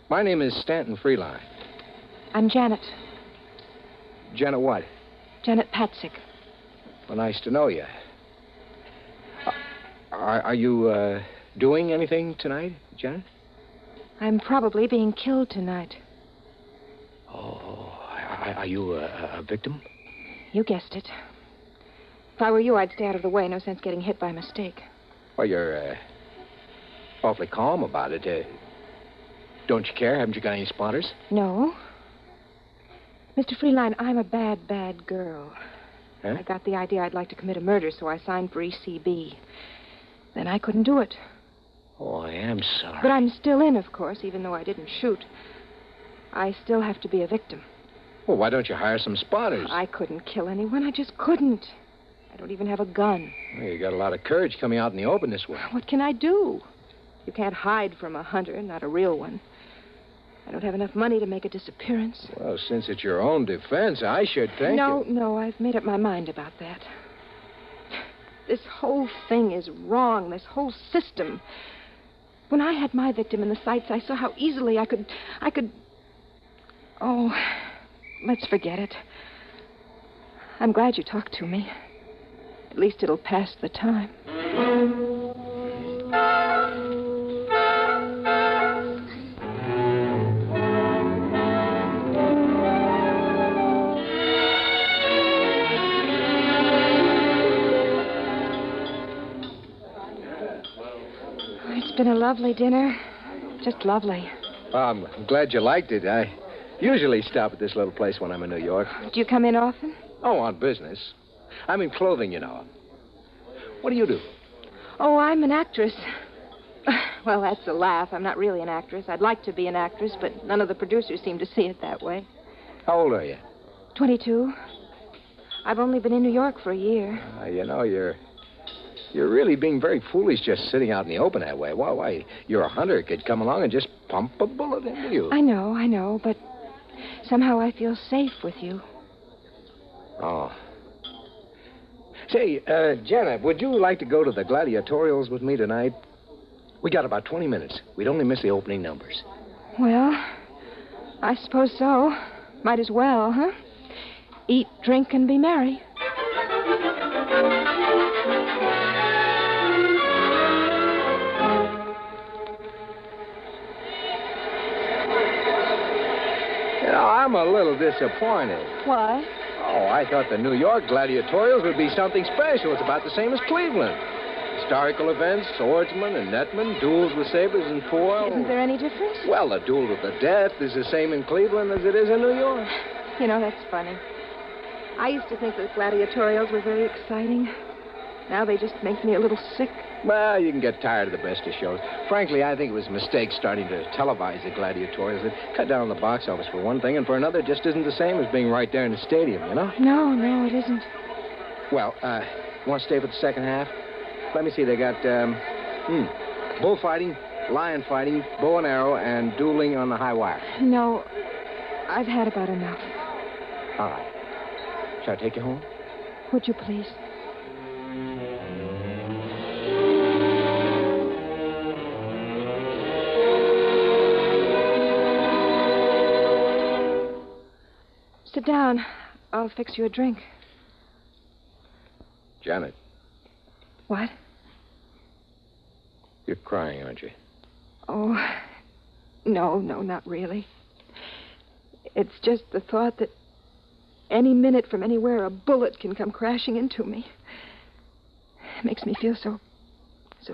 My name is Stanton Freeline. I'm Janet. Janet what? Janet Patzik. Well, nice to know you. Are you doing anything tonight, Janet? I'm probably being killed tonight. Oh, are you a victim? You guessed it. If I were you, I'd stay out of the way. No sense getting hit by mistake. Well, you're awfully calm about it. Don't you care? Haven't you got any spotters? No. Mr. Freeline, I'm a bad, bad girl. Huh? I got the idea I'd like to commit a murder, so I signed for ECB. Then I couldn't do it. Oh, I am sorry. But I'm still in, of course, even though I didn't shoot. I still have to be a victim. Well, why don't you hire some spotters? I couldn't kill anyone. I just couldn't. I don't even have a gun. Well, you got a lot of courage coming out in the open this way. What can I do? You can't hide from a hunter, not a real one. I don't have enough money to make a disappearance. Well, since it's your own defense, I should think... No, I've made up my mind about that. This whole thing is wrong, this whole system. When I had my victim in the sights, I saw how easily I could... Oh, let's forget it. I'm glad you talked to me. At least it'll pass the time. It's been a lovely dinner. Just lovely. I'm glad you liked it. I usually stop at this little place when I'm in New York. Do you come in often? Oh, on business. I'm in clothing, you know. What do you do? Oh, I'm an actress. Well, that's a laugh. I'm not really an actress. I'd like to be an actress, but none of the producers seem to see it that way. How old are you? 22. I've only been in New York for a year. You know, you're really being very foolish just sitting out in the open that way. Why, you're a hunter. Could come along and just pump a bullet into you. I know, but somehow I feel safe with you. Oh. Say, Janet, would you like to go to the gladiatorials with me tonight? We got about 20 minutes. We'd only miss the opening numbers. Well, I suppose so. Might as well, huh? Eat, drink, and be merry. You know, I'm a little disappointed. Why? Oh, I thought the New York gladiatorials would be something special. It's about the same as Cleveland. Historical events, swordsmen and netmen, duels with sabers and foil. Isn't there any difference? Well, the duel to the death is the same in Cleveland as it is in New York. You know, that's funny. I used to think that gladiatorials were very exciting. Now they just make me a little sick. Well, you can get tired of the best of shows. Frankly, I think it was a mistake starting to televise the gladiatorials. It cut down on the box office for one thing, and for another, it just isn't the same as being right there in the stadium, you know? No, it isn't. Well, want to stay for the second half? Let me see. They got bullfighting, lion fighting, bow and arrow, and dueling on the high wire. No, I've had about enough. All right. Shall I take you home? Would you please? Sit down. I'll fix you a drink. Janet. What? You're crying, aren't you? Oh, no, not really. It's just the thought that any minute from anywhere a bullet can come crashing into me. It makes me feel so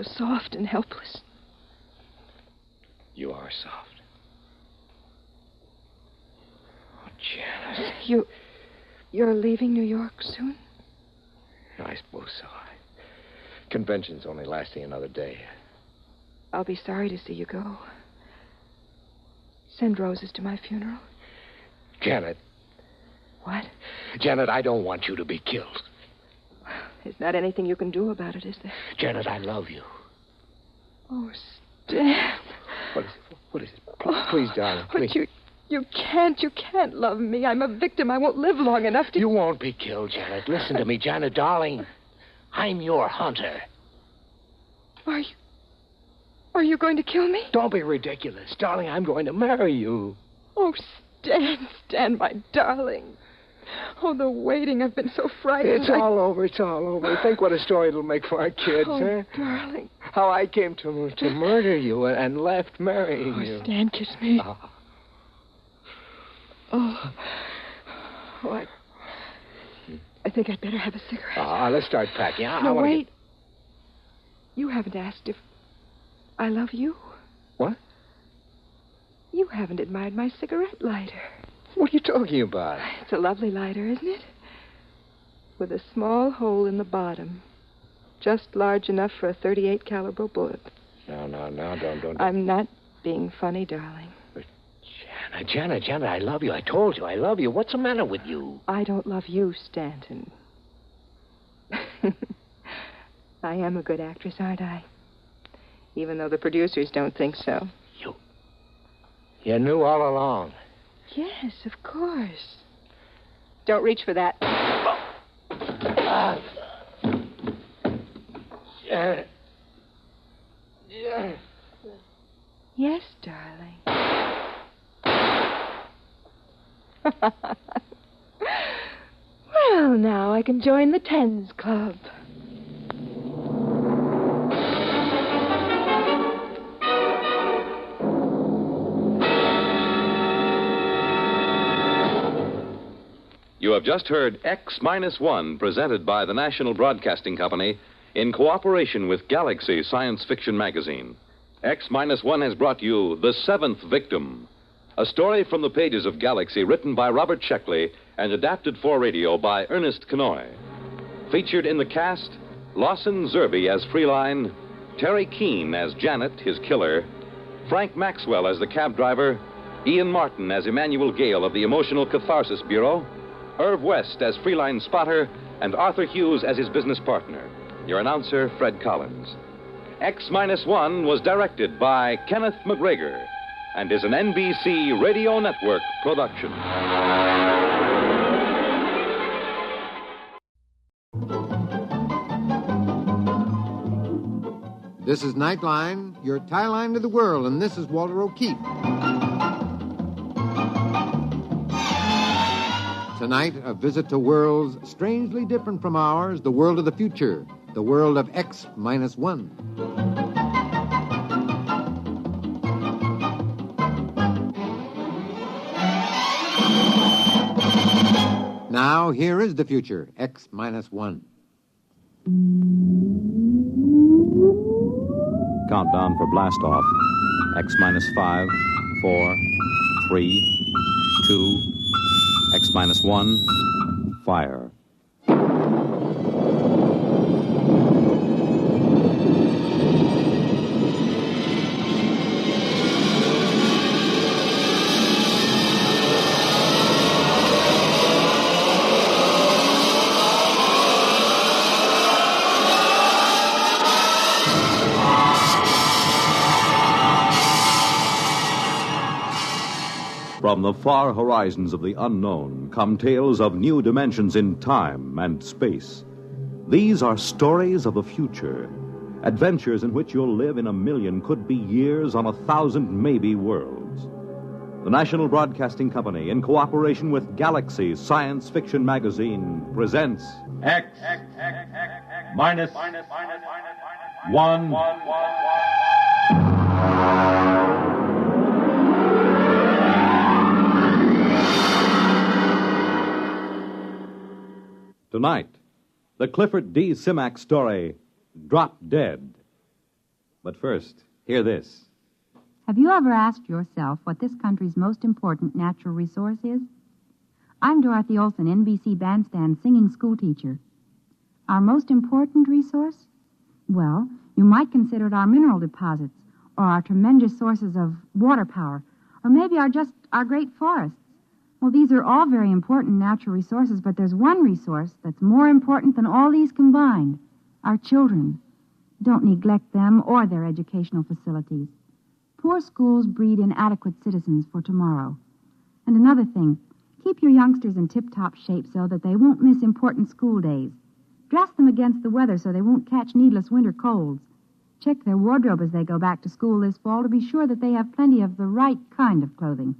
soft and helpless. You are soft. Oh, Janet. You're leaving New York soon? I suppose so. Convention's only lasting another day. I'll be sorry to see you go. Send roses to my funeral. Janet. What? Janet, I don't want you to be killed. There's not anything you can do about it, is there? Janet, I love you. Oh, Stan. What is it? Please, darling, please. But you can't love me. I'm a victim. I won't live long enough to... You won't be killed, Janet. Listen to me, Janet, darling. I'm your hunter. Are you going to kill me? Don't be ridiculous. Darling, I'm going to marry you. Oh, Stan, my darling. Oh, the waiting. I've been so frightened. It's all over. Think what a story it'll make for our kids, huh? Darling. How I came to murder you and left marrying you. Oh, Stan, kiss me. I think I'd better have a cigarette. Let's start packing. No, wait. You haven't asked if I love you. What? You haven't admired my cigarette lighter. What are you talking about? It's a lovely lighter, isn't it? With a small hole in the bottom. Just large enough for a .38 caliber bullet. No, don't. I'm not being funny, darling. But, Now, Janet, I love you. I told you I love you. What's the matter with you? I don't love you, Stanton. I am a good actress, aren't I? Even though the producers don't think so. You knew all along. Yes, of course. Don't reach for that. Yes, darling. Well, now I can join the Tens Club. You have just heard X-1, presented by the National Broadcasting Company in cooperation with Galaxy Science Fiction Magazine. X-1 has brought you The Seventh Victim, a story from the pages of Galaxy written by Robert Sheckley and adapted for radio by Ernest Kenoy. Featured in the cast, Lawson Zerbe as Freeline, Terry Keane as Janet, his killer, Frank Maxwell as the cab driver, Ian Martin as Emmanuel Gale of the Emotional Catharsis Bureau, Irv West as Freeline spotter, and Arthur Hughes as his business partner. Your announcer, Fred Collins. X-1 was directed by Kenneth McGregor and is an NBC Radio Network production. This is Nightline, your tie line to the world, and this is Walter O'Keefe. Tonight, a visit to worlds strangely different from ours, the world of the future, the world of X-1. Now, here is the future, X-1. Countdown for blast off. X-5, 4, 3, 2, X-1, fire. From the far horizons of the unknown come tales of new dimensions in time and space. These are stories of the future, adventures in which you'll live in a million, could be years, on 1,000 maybe worlds. The National Broadcasting Company, in cooperation with Galaxy Science Fiction Magazine, presents X-1. Tonight, the Clifford D. Simak story, Drop Dead. But first, hear this. Have you ever asked yourself what this country's most important natural resource is? I'm Dorothy Olson, NBC Bandstand singing schoolteacher. Our most important resource? Well, you might consider it our mineral deposits, or our tremendous sources of water power, or maybe our great forests. Well, these are all very important natural resources, but there's one resource that's more important than all these combined: our children. Don't neglect them or their educational facilities. Poor schools breed inadequate citizens for tomorrow. And another thing, keep your youngsters in tip-top shape so that they won't miss important school days. Dress them against the weather so they won't catch needless winter colds. Check their wardrobe as they go back to school this fall to be sure that they have plenty of the right kind of clothing.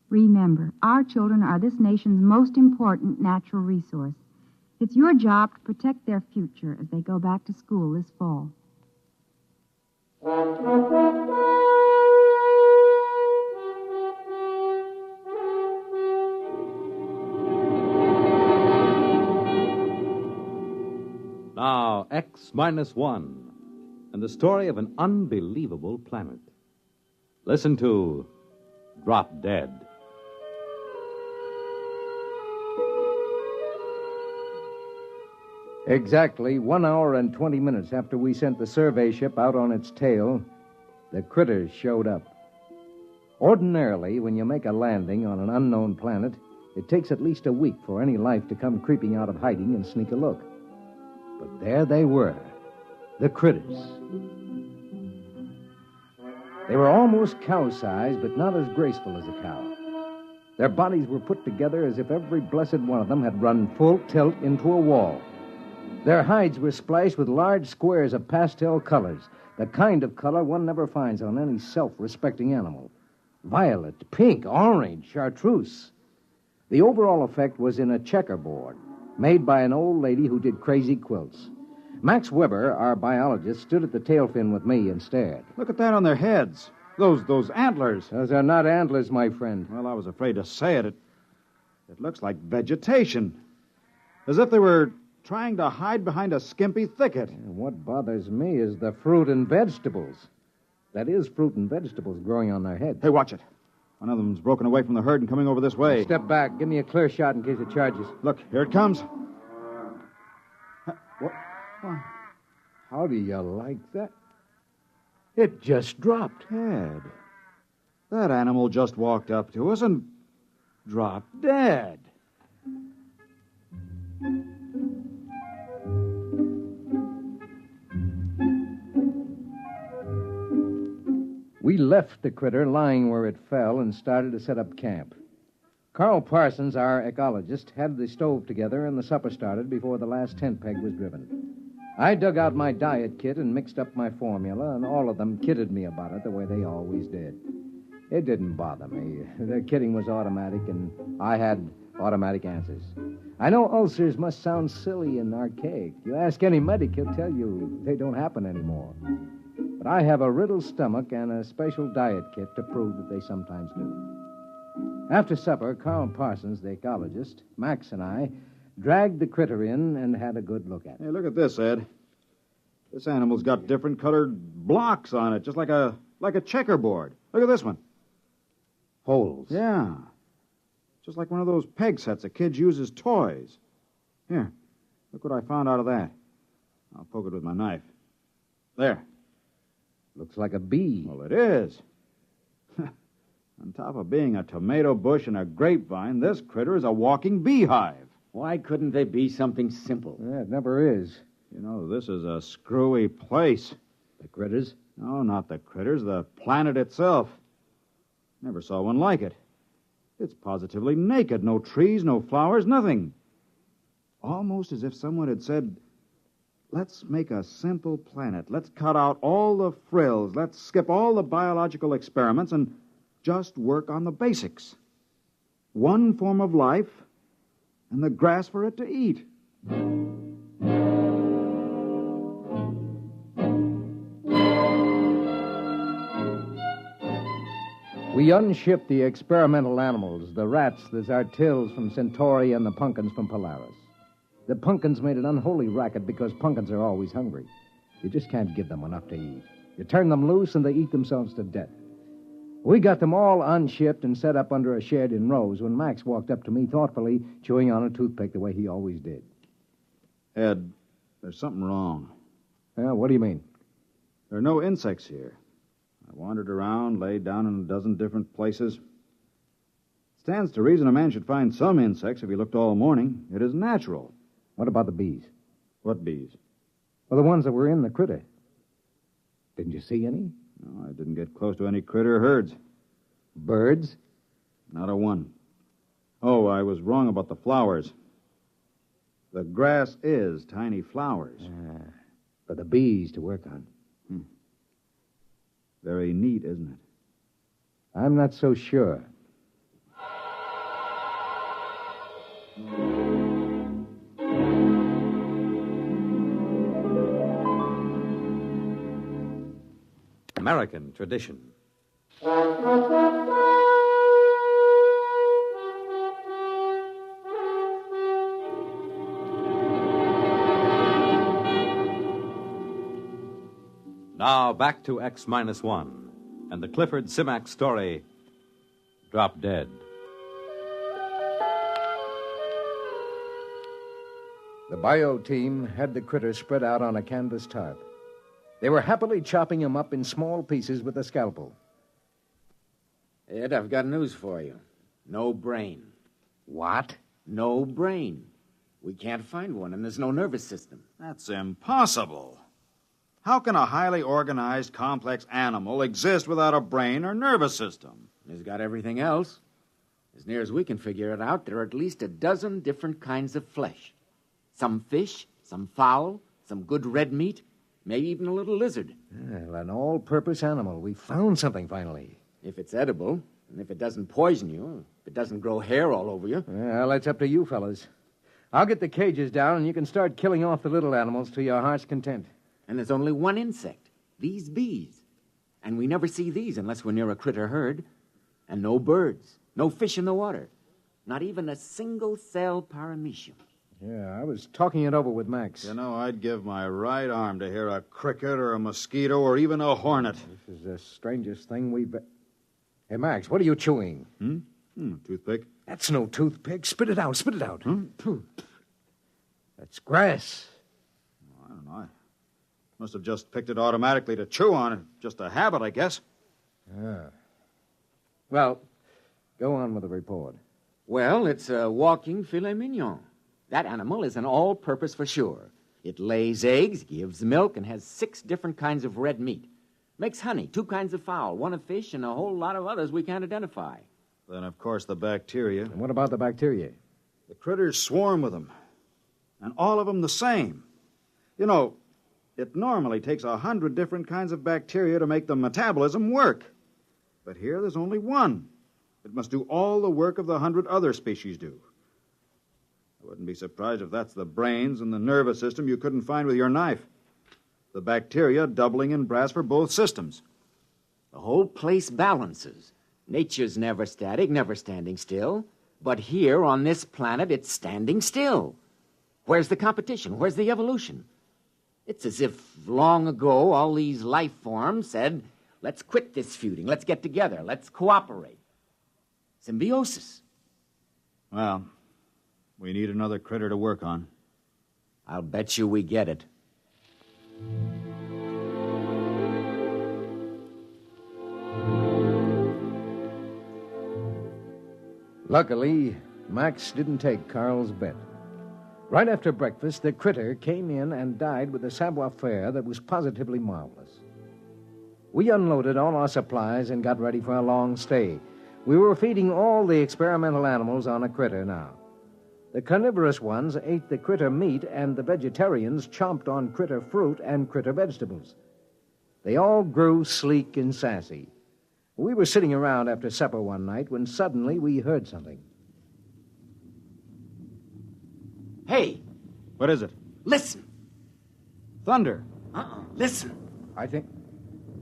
Remember, our children are this nation's most important natural resource. It's your job to protect their future as they go back to school this fall. Now, X-1, and the story of an unbelievable planet. Listen to Drop Dead. Exactly 1 hour and 20 minutes after we sent the survey ship out on its tail, the critters showed up. Ordinarily, when you make a landing on an unknown planet, it takes at least a week for any life to come creeping out of hiding and sneak a look. But there they were, the critters. They were almost cow-sized, but not as graceful as a cow. Their bodies were put together as if every blessed one of them had run full tilt into a wall. Their hides were splashed with large squares of pastel colors, the kind of color one never finds on any self-respecting animal. Violet, pink, orange, chartreuse. The overall effect was in a checkerboard, made by an old lady who did crazy quilts. Max Weber, our biologist, stood at the tail fin with me and stared. Look at that on their heads. Those antlers. Those are not antlers, my friend. Well, I was afraid to say it. It looks like vegetation. As if they were trying to hide behind a skimpy thicket. And what bothers me is the fruit and vegetables. That is, fruit and vegetables growing on their heads. Hey, watch it. One of them's broken away from the herd and coming over this way. Step back. Give me a clear shot in case it charges. Look, here it comes. What? How do you like that? It just dropped. Ted, that animal just walked up to us and dropped dead. We left the critter lying where it fell and started to set up camp. Carl Parsons, our ecologist, had the stove together and the supper started before the last tent peg was driven. I dug out my diet kit and mixed up my formula, and all of them kidded me about it the way they always did. It didn't bother me. Their kidding was automatic, and I had automatic answers. I know ulcers must sound silly and archaic. You ask any medic, he'll tell you they don't happen anymore. But I have a riddled stomach and a special diet kit to prove that they sometimes do. After supper, Carl Parsons, the ecologist, Max, and I dragged the critter in and had a good look at it. Hey, look at this, Ed. This animal's got different colored blocks on it, just like a checkerboard. Look at this one. Holes. Yeah. Just like one of those peg sets a kid uses toys. Here, look what I found out of that. I'll poke it with my knife. There. Looks like a bee. Well, it is. On top of being a tomato bush and a grapevine, this critter is a walking beehive. Why couldn't they be something simple? Yeah, it never is. You know, this is a screwy place. The critters? No, not the critters. The planet itself. Never saw one like it. It's positively naked. No trees, no flowers, nothing. Almost as if someone had said, let's make a simple planet. Let's cut out all the frills. Let's skip all the biological experiments and just work on the basics. One form of life and the grass for it to eat. We unshipped the experimental animals, the rats, the zartils from Centauri, and the pumpkins from Polaris. The pumpkins made an unholy racket because pumpkins are always hungry. You just can't give them enough to eat. You turn them loose and they eat themselves to death. We got them all unshipped and set up under a shed in rows when Max walked up to me thoughtfully, chewing on a toothpick the way he always did. Ed, there's something wrong. Yeah, what do you mean? There are no insects here. I wandered around, laid down in a dozen different places. It stands to reason a man should find some insects if he looked all morning. It is natural. What about the bees? What bees? Well, the ones that were in the critter. Didn't you see any? No, I didn't get close to any critter herds. Birds? Not a one. Oh, I was wrong about the flowers. The grass is tiny flowers. For the bees to work on. Very neat, isn't it? I'm not so sure. American tradition. Now back to X-1 and the Clifford Simac story, Drop Dead. The bio team had the critters spread out on a canvas tarp. They were happily chopping him up in small pieces with a scalpel. Ed, I've got news for you. No brain. What? No brain. We can't find one, and there's no nervous system. That's impossible. How can a highly organized, complex animal exist without a brain or nervous system? It's got everything else. As near as we can figure it out, there are at least a dozen different kinds of flesh. Some fish, some fowl, some good red meat, maybe even a little lizard. Well, an all-purpose animal. We found something finally. If it's edible, and if it doesn't poison you, if it doesn't grow hair all over you. Well, that's up to you, fellas. I'll get the cages down, and you can start killing off the little animals to your heart's content. And there's only one insect, these bees. And we never see these unless we're near a critter herd. And no birds, no fish in the water. Not even a single-cell paramecium. Yeah, I was talking it over with Max. You know, I'd give my right arm to hear a cricket or a mosquito or even a hornet. This is the strangest thing we've... Hey, Max, what are you chewing? Toothpick. That's no toothpick. Spit it out, spit it out. That's grass. I don't know. I must have just picked it automatically to chew on. Just a habit, I guess. Ah. Well, go on with the report. Well, it's a walking filet mignon. That animal is an all-purpose for sure. It lays eggs, gives milk, and has 6 different kinds of red meat. Makes honey, 2 kinds of fowl, 1 of fish, and a whole lot of others we can't identify. Then, of course, the bacteria. And what about the bacteria? The critters swarm with them. And all of them the same. You know, it normally takes 100 different kinds of bacteria to make the metabolism work. But here there's only one. It must do all the work of the 100 other species do. I wouldn't be surprised if that's the brains and the nervous system you couldn't find with your knife. The bacteria doubling in brass for both systems. The whole place balances. Nature's never static, never standing still. But here on this planet, it's standing still. Where's the competition? Where's the evolution? It's as if long ago all these life forms said, let's quit this feuding, let's get together, let's cooperate. Symbiosis. Well, we need another critter to work on. I'll bet you we get it. Luckily, Max didn't take Carl's bet. Right after breakfast, the critter came in and died with a savoir-faire that was positively marvelous. We unloaded all our supplies and got ready for a long stay. We were feeding all the experimental animals on a critter now. The carnivorous ones ate the critter meat, and the vegetarians chomped on critter fruit and critter vegetables. They all grew sleek and sassy. We were sitting around after supper one night when suddenly we heard something. Hey! What is it? Listen! Thunder. Listen. I think...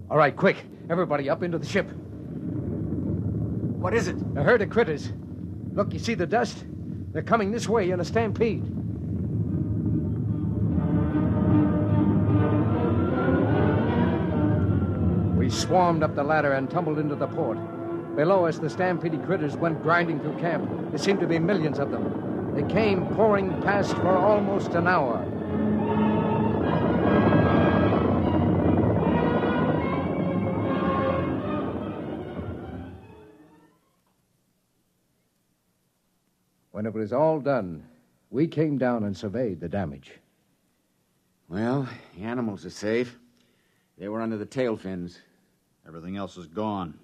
All right, quick. Everybody up into the ship. What is it? A herd of critters. Look, you see the dust? They're coming this way in a stampede. We swarmed up the ladder and tumbled into the port. Below us, the stampede critters went grinding through camp. There seemed to be millions of them. They came pouring past for almost an hour. When it was all done, we came down and surveyed the damage. Well, the animals are safe. They were under the tail fins. Everything else is gone.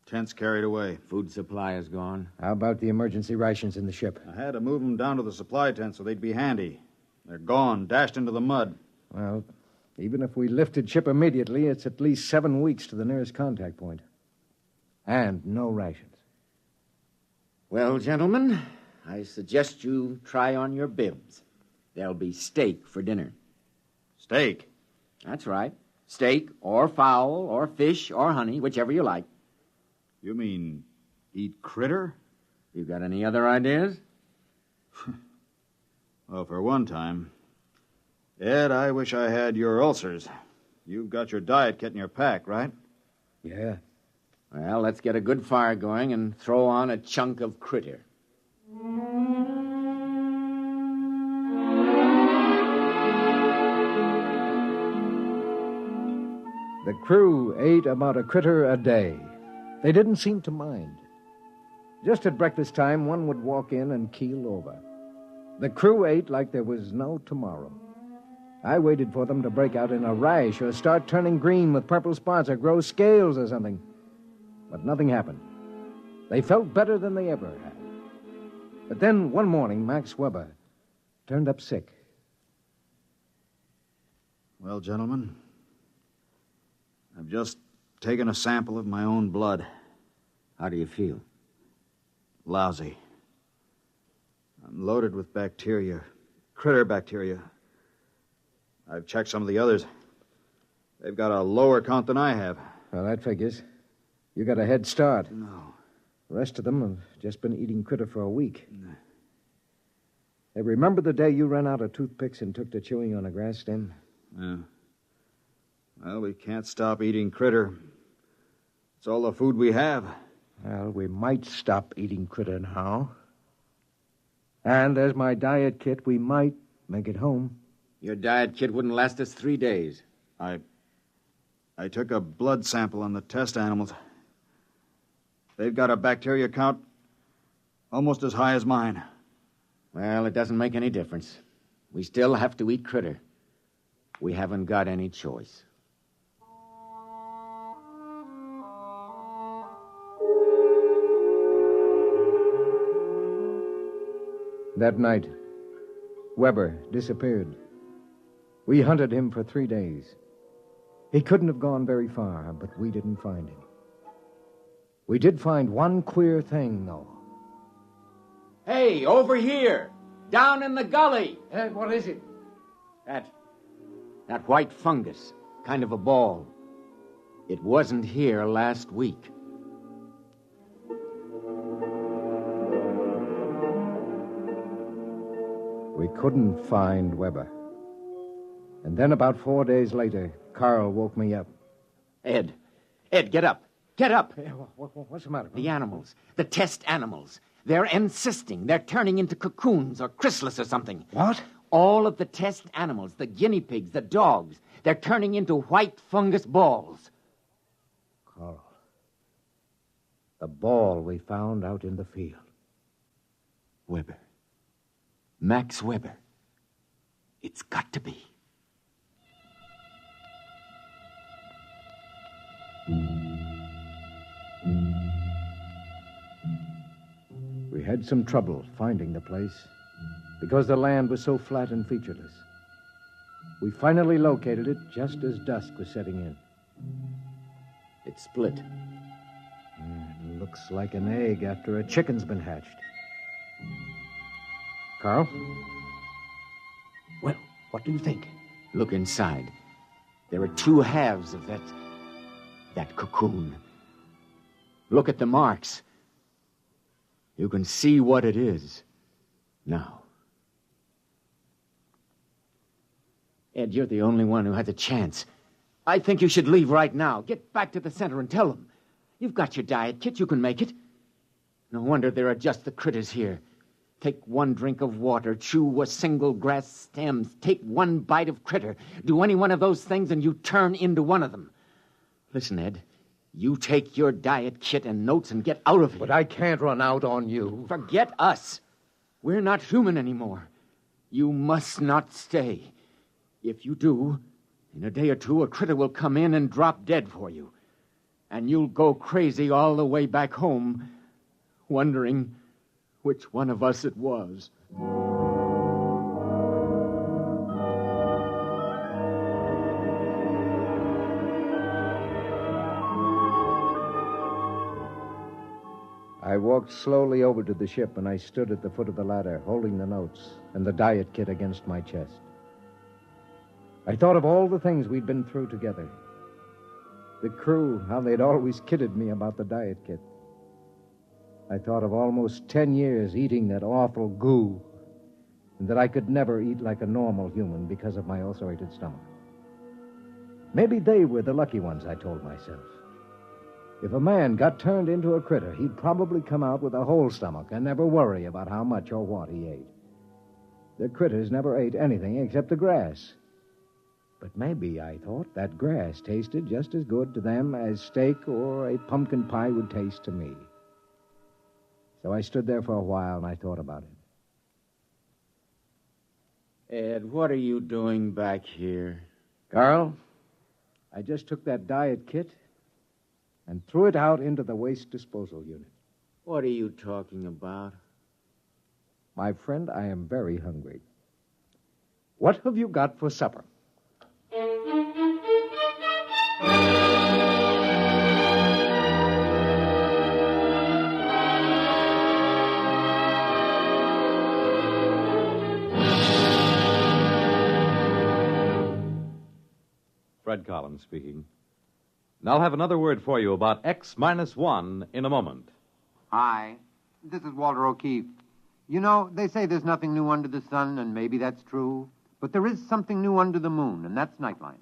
Tents carried away. Food supply is gone. How about the emergency rations in the ship? I had to move them down to the supply tent so they'd be handy. They're gone, dashed into the mud. Well, even if we lifted ship immediately, it's at least 7 weeks to the nearest contact point. And no rations. Well, gentlemen, I suggest you try on your bibs. There'll be steak for dinner. Steak? That's right. Steak or fowl or fish or honey, whichever you like. You mean eat critter? You got any other ideas? Well, for one time. Ed, I wish I had your ulcers. You've got your diet kit in your pack, right? Yeah. Well, let's get a good fire going and throw on a chunk of critter. The crew ate about a critter a day. They didn't seem to mind. Just at breakfast time, one would walk in and keel over. The crew ate like there was no tomorrow. I waited for them to break out in a rash or start turning green with purple spots or grow scales or something. But nothing happened. They felt better than they ever had. But then one morning, Max Weber turned up sick. Well, gentlemen, I've just taken a sample of my own blood. How do you feel? Lousy. I'm loaded with bacteria, critter bacteria. I've checked some of the others. They've got a lower count than I have. Well, that figures. You got a head start. No. The rest of them have just been eating critter for a week. Hey, remember the day you ran out of toothpicks and took to chewing on a grass stem? Yeah. Well, we can't stop eating critter. It's all the food we have. Well, we might stop eating critter now. And there's my diet kit. We might make it home. Your diet kit wouldn't last us 3 days. I took a blood sample on the test animals. They've got a bacteria count almost as high as mine. Well, it doesn't make any difference. We still have to eat critter. We haven't got any choice. That night, Weber disappeared. We hunted him for 3 days. He couldn't have gone very far, but we didn't find him. We did find one queer thing, though. Hey, over here! Down in the gully! What is it? That white fungus, kind of a ball. It wasn't here last week. We couldn't find Weber. And then about 4 days later, Carl woke me up. Ed, get up. Get up. What's the matter? The animals, the test animals. They're encysting. They're turning into cocoons or chrysalis or something. What? All of the test animals, the guinea pigs, the dogs, they're turning into white fungus balls. Carl, the ball we found out in the field. Weber. Max Weber. It's got to be. We had some trouble finding the place because the land was so flat and featureless. We finally located it just as dusk was setting in. It's split. It looks like an egg after a chicken's been hatched. Carl? Well, what do you think? Look inside. There are 2 halves of that cocoon. Look at the marks. You can see what it is now. Ed, you're the only one who has a chance. I think you should leave right now. Get back to the center and tell them. You've got your diet kit. You can make it. No wonder there are just the critters here. Take 1 drink of water. Chew a single grass stem. Take 1 bite of critter. Do any one of those things and you turn into one of them. Listen, Ed. You take your diet kit and notes and get out of here. But I can't run out on you. Forget us. We're not human anymore. You must not stay. If you do, in a day or 2, a critter will come in and drop dead for you. And you'll go crazy all the way back home, wondering which one of us it was. I walked slowly over to the ship, and I stood at the foot of the ladder, holding the notes and the diet kit against my chest. I thought of all the things we'd been through together. The crew, how they'd always kidded me about the diet kit. I thought of almost 10 years eating that awful goo, and that I could never eat like a normal human because of my ulcerated stomach. Maybe they were the lucky ones, I told myself. If a man got turned into a critter, he'd probably come out with a whole stomach and never worry about how much or what he ate. The critters never ate anything except the grass. But maybe, I thought, that grass tasted just as good to them as steak or a pumpkin pie would taste to me. So I stood there for a while and I thought about it. Ed, what are you doing back here? Carl, I just took that diet kit and threw it out into the waste disposal unit. What are you talking about? My friend, I am very hungry. What have you got for supper? Fred Collins speaking. And I'll have another word for you about X-1 in a moment. Hi, this is Walter O'Keefe. You know, they say there's nothing new under the sun, and maybe that's true. But there is something new under the moon, and that's Nightline.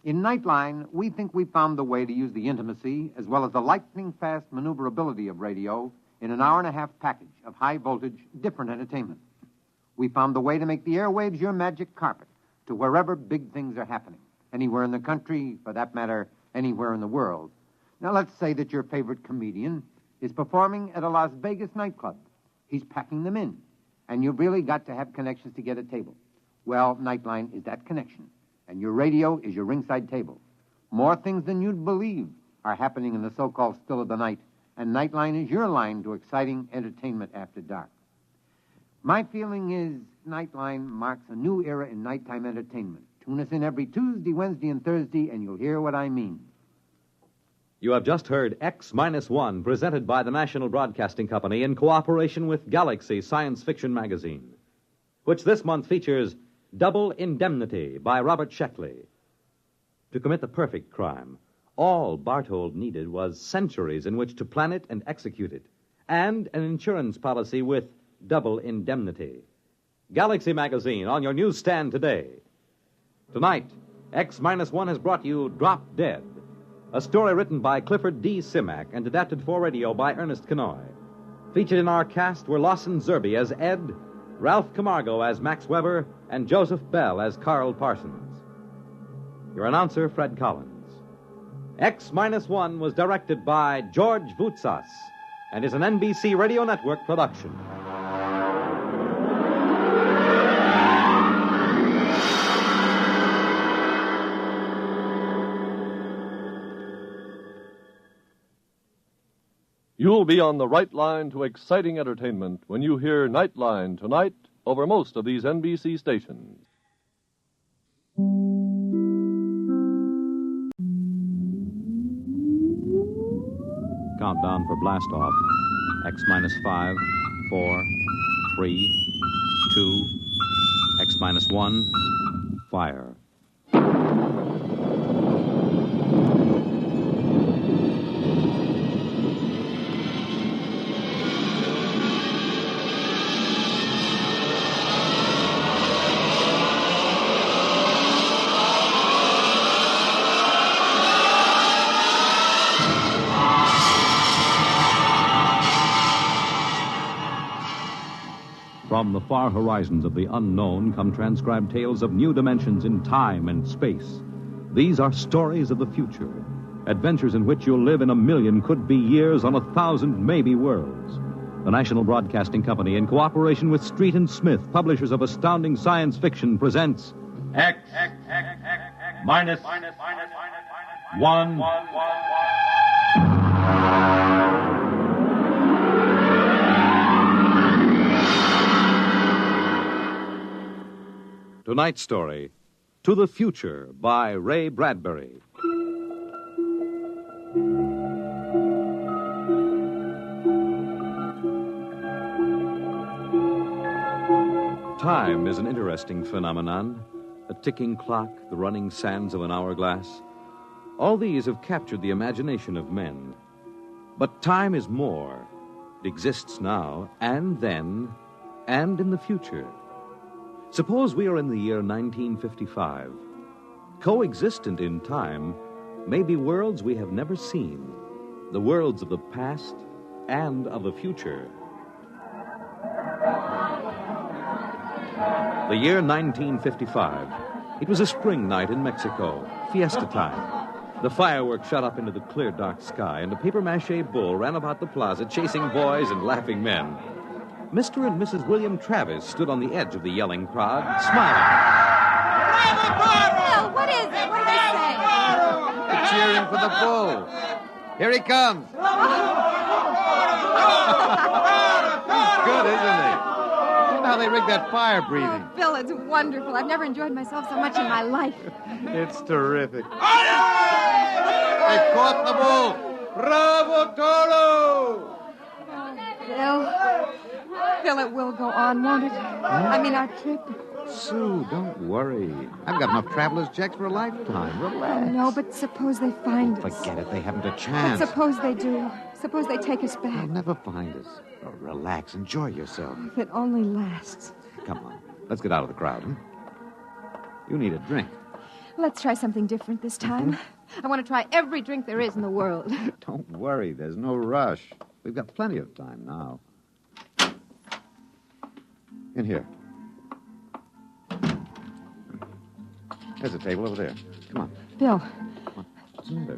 In Nightline, we think we found the way to use the intimacy as well as the lightning-fast maneuverability of radio in an hour-and-a-half package of high-voltage, different entertainment. We found the way to make the airwaves your magic carpet to wherever big things are happening. Anywhere in the country, for that matter, anywhere in the world. Now, let's say that your favorite comedian is performing at a Las Vegas nightclub. He's packing them in, and you've really got to have connections to get a table. Well, Nightline is that connection, and your radio is your ringside table. More things than you'd believe are happening in the so-called still of the night, and Nightline is your line to exciting entertainment after dark. My feeling is Nightline marks a new era in nighttime entertainment. Tune us in every Tuesday, Wednesday, and Thursday, and you'll hear what I mean. You have just heard X-1, presented by the National Broadcasting Company in cooperation with Galaxy Science Fiction Magazine, which this month features Double Indemnity by Robert Sheckley. To commit the perfect crime, all Barthold needed was centuries in which to plan it and execute it, and an insurance policy with Double Indemnity. Galaxy Magazine on your newsstand today. Tonight, X-1 has brought you Drop Dead, a story written by Clifford D. Simak and adapted for radio by Ernest Kenoy. Featured in our cast were Lawson Zerbe as Ed, Ralph Camargo as Max Weber, and Joseph Bell as Carl Parsons. Your announcer, Fred Collins. X-1 was directed by George Voutsas and is an NBC Radio Network production. You'll be on the right line to exciting entertainment when you hear Nightline tonight over most of these NBC stations. Countdown for blast off. X-5, 4, 3, 2, X-1, fire. From the far horizons of the unknown come transcribed tales of new dimensions in time and space. These are stories of the future, adventures in which you'll live in a million could-be years on 1,000 maybe worlds. The National Broadcasting Company, in cooperation with Street and Smith, publishers of astounding science fiction, presents X-1. Tonight's story, To the Future, by Ray Bradbury. Time is an interesting phenomenon. A ticking clock, the running sands of an hourglass. All these have captured the imagination of men. But time is more. It exists now, and then, and in the future. Suppose we are in the year 1955. Coexistent in time may be worlds we have never seen, the worlds of the past and of the future. The year 1955. It was a spring night in Mexico, fiesta time. The fireworks shot up into the clear, dark sky, and a papier-mâché bull ran about the plaza chasing boys and laughing men. Mr. and Mrs. William Travis stood on the edge of the yelling crowd, smiling. Bill, what is it? What did they say? They're cheering for the bull. Here he comes. He's good, isn't he? Look how they rigged that fire breathing. Bill, it's wonderful. I've never enjoyed myself so much in my life. It's terrific. They caught the bull. Bravo, Toro! Bill, it will go on, won't it? I mean, our trip. Sue, don't worry. I've got enough traveler's checks for a lifetime. Relax. No, but suppose they find us. Forget it. They haven't a chance. But suppose they do. Suppose they take us back. They'll never find us. Oh, relax. Enjoy yourself. If it only lasts. Come on. Let's get out of the crowd, huh? You need a drink. Let's try something different this time. I want to try every drink there is in the world. Don't worry. There's no rush. We've got plenty of time now. In here. There's a table over there. Come on. Bill. What's the matter?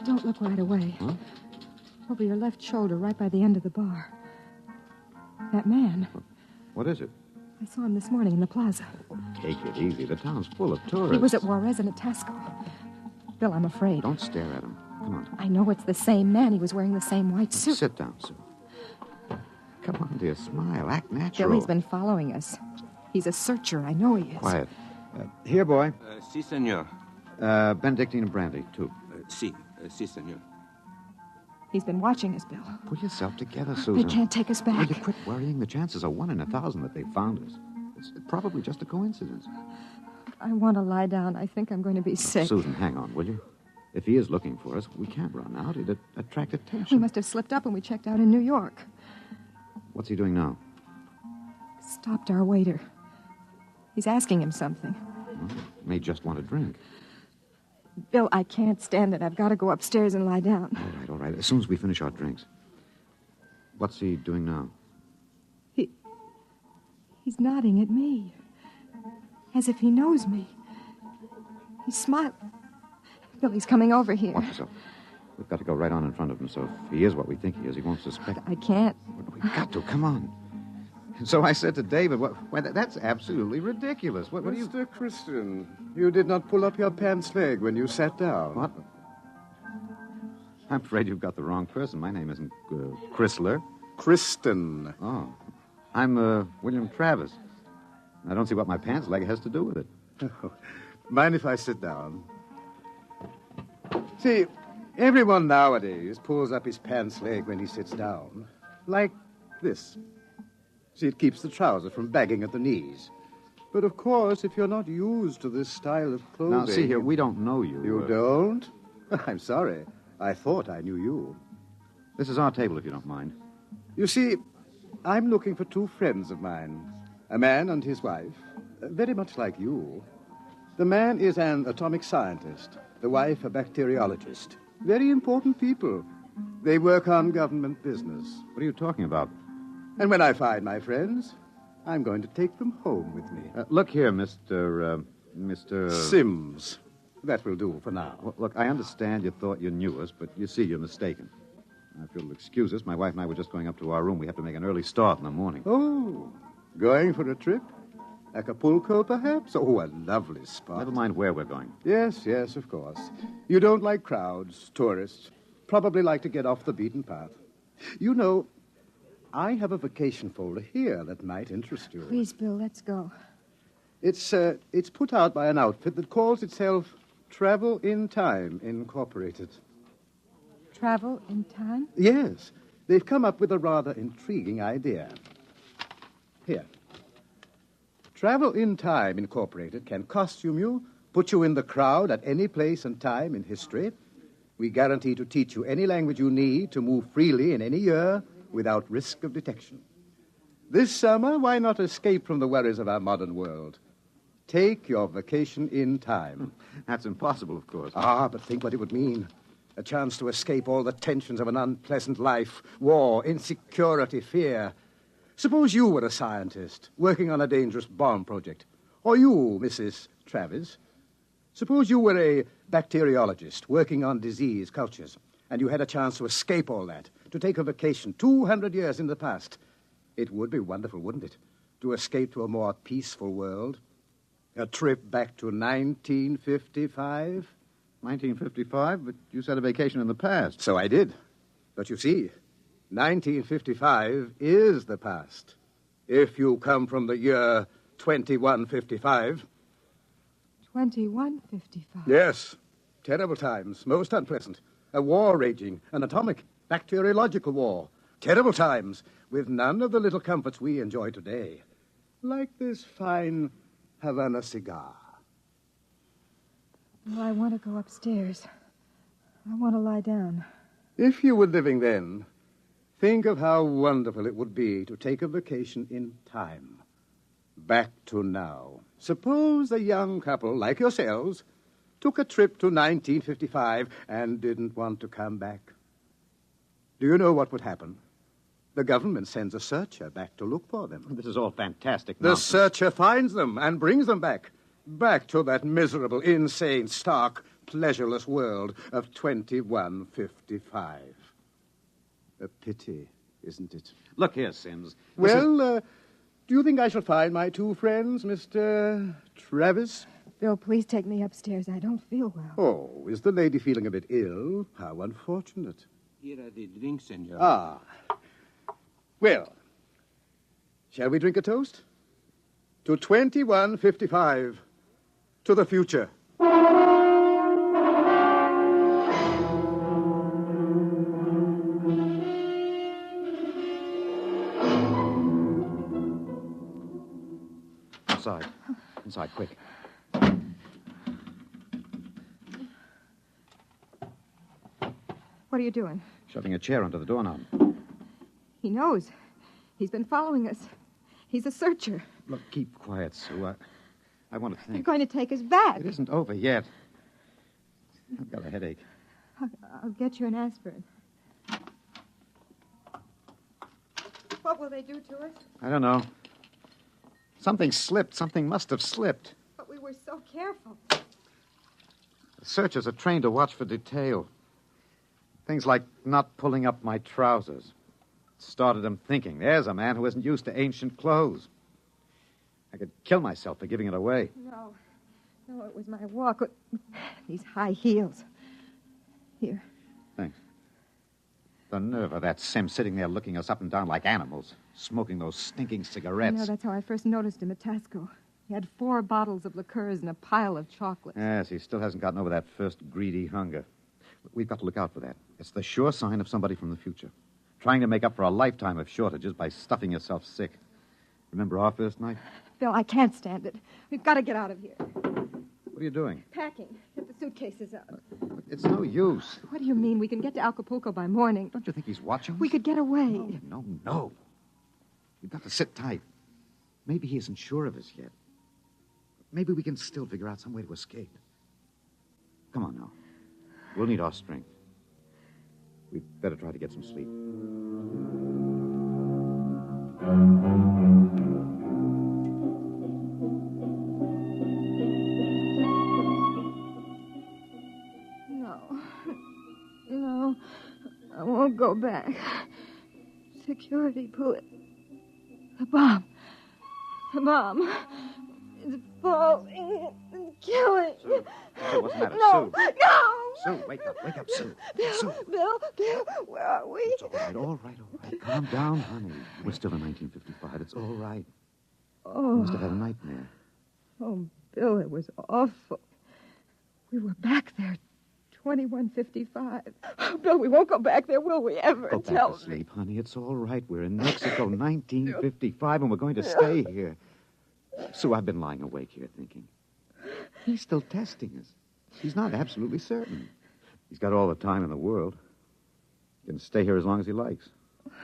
Don't look right away. Huh? Over your left shoulder, right by the end of the bar. That man. What is it? I saw him this morning in the plaza. Take it easy. The town's full of tourists. He was at Juarez and at Tasco. Bill, I'm afraid. Don't stare at him. Come on. I know it's the same man. He was wearing the same white suit. Sit down, Sue. Come on, dear. Smile. Act natural. Bill, he's been following us. He's a searcher. I know he is. Quiet. Here, boy. Si, senor. Benedictine and brandy, too. Si, senor. He's been watching us, Bill. Pull yourself together, Susan. They can't take us back. Will you quit worrying? The chances are 1 in 1,000 that they found us. It's probably just a coincidence. I want to lie down. I think I'm going to be sick. Susan, hang on, will you? If he is looking for us, we can't run out. It'd attract attention. We must have slipped up when we checked out in New York. What's he doing now? Stopped our waiter. He's asking him something. Well, may just want a drink. Bill, I can't stand it. I've got to go upstairs and lie down. All right. As soon as we finish our drinks. What's he doing now? He's nodding at me. As if he knows me. He's smiling. Bill, he's coming over here. Watch yourself. We've got to go right on in front of him, so if he is what we think he is, he won't suspect. I can't. We've got to. Come on. So I said to David, that's absolutely ridiculous. What do you... Mr. Christian, you did not pull up your pants leg when you sat down. What? I'm afraid you've got the wrong person. My name isn't Chrysler. Kristen. Oh. I'm William Travis. I don't see what my pants leg has to do with it. Oh, mind if I sit down? See, everyone nowadays pulls up his pants leg when he sits down. Like this. See, it keeps the trouser from bagging at the knees. But, of course, if you're not used to this style of clothing... Now, see here, we don't know you. You don't? I'm sorry. I thought I knew you. This is our table, if you don't mind. You see, I'm looking for 2 friends of mine. A man and his wife. Very much like you. The man is an atomic scientist. The wife, a bacteriologist. Very important people. They work on government business. What are you talking about? And when I find my friends, I'm going to take them home with me. Look here, Mr. Sims. That will do for now. Well, look, I understand you thought you knew us, but you see you're mistaken. If you'll excuse us, my wife and I were just going up to our room. We have to make an early start in the morning. Oh, going for a trip? Acapulco, perhaps? Oh, a lovely spot. Never mind where we're going. Yes, of course. You don't like crowds, tourists. Probably like to get off the beaten path. You know, I have a vacation folder here that might interest you. Please, Bill, let's go. It's put out by an outfit that calls itself Travel in Time, Incorporated. Travel in time? Yes. They've come up with a rather intriguing idea. Here. Travel in Time, Incorporated can costume you, put you in the crowd at any place and time in history. We guarantee to teach you any language you need to move freely in any year without risk of detection. This summer, why not escape from the worries of our modern world? Take your vacation in time. That's impossible, of course. But think what it would mean. A chance to escape all the tensions of an unpleasant life. War, insecurity, fear. Suppose you were a scientist working on a dangerous bomb project. Or you, Mrs. Travis. Suppose you were a bacteriologist working on disease cultures, and you had a chance to escape all that, to take a vacation 200 years in the past. It would be wonderful, wouldn't it, to escape to a more peaceful world? A trip back to 1955? 1955? But you said a vacation in the past. So I did. But you see, 1955 is the past. If you come from the year 2155. 2155? Yes. Terrible times, most unpleasant. A war raging, an atomic, bacteriological war. Terrible times, with none of the little comforts we enjoy today. Like this fine Havana cigar. Well, I want to go upstairs. I want to lie down. If you were living then, think of how wonderful it would be to take a vacation in time. Back to now. Suppose a young couple like yourselves took a trip to 1955 and didn't want to come back. Do you know what would happen? The government sends a searcher back to look for them. This is all fantastic The nonsense. searcher finds them and brings them back. Back to that miserable, insane, stark, pleasureless world of 2155. A pity, isn't it? Look here, Sims. Well, do you think I shall find my two friends, Mr. Travis? Bill, please take me upstairs. I don't feel well. Oh, is the lady feeling a bit ill? How unfortunate. Here are the drinks, senor. Ah. Well, shall we drink a toast? To 2155. To the future. Inside. Inside, quick. What are you doing? Shoving a chair under the doorknob. He knows. He's been following us. He's a searcher. Look, keep quiet, Sue. I want to They're think. going to take us back. It isn't over yet. I've got a headache. I'll get you an aspirin. What will they do to us? I don't know. Something slipped. Something must have slipped. But we were so careful. The searchers are trained to watch for detail. Things like not pulling up my trousers. Started them thinking, there's a man who isn't used to ancient clothes. I could kill myself for giving it away. No, it was my walk. These high heels. Here. Thanks. The nerve of that Sim sitting there looking us up and down like animals, smoking those stinking cigarettes. I know, that's how I first noticed him at Tasco. He had 4 bottles of liqueurs and a pile of chocolates. Yes, he still hasn't gotten over that first greedy hunger. We've got to look out for that. It's the sure sign of somebody from the future. Trying to make up for a lifetime of shortages by stuffing yourself sick. Remember our first night? Bill, I can't stand it. We've got to get out of here. What are you doing? Packing. Get the suitcases out. It's no use. What do you mean? We can get to Acapulco by morning. Don't you think he's watching us? We could get away. No. We've got to sit tight. Maybe he isn't sure of us yet. Maybe we can still figure out some way to escape. Come on now. We'll need our strength. We'd better try to get some sleep. No, I won't go back. Security, pull it. The bomb. It's falling and killing. Sue, what's the matter? No, Sue. no. Sue, wake up, Sue. Sue. Bill, where are we? It's all right. Calm down, honey. We're still in 1955. It's all right. Oh. You must have had a nightmare. Oh, Bill, it was awful. We were back there, 2155. Oh, Bill, we won't go back there, will we ever? Go back Tell to sleep, honey. It's all right. We're in Mexico, 1955, and we're going to stay here. Sue, I've been lying awake here thinking. He's still testing us. He's not absolutely certain. He's got all the time in the world. He can stay here as long as he likes.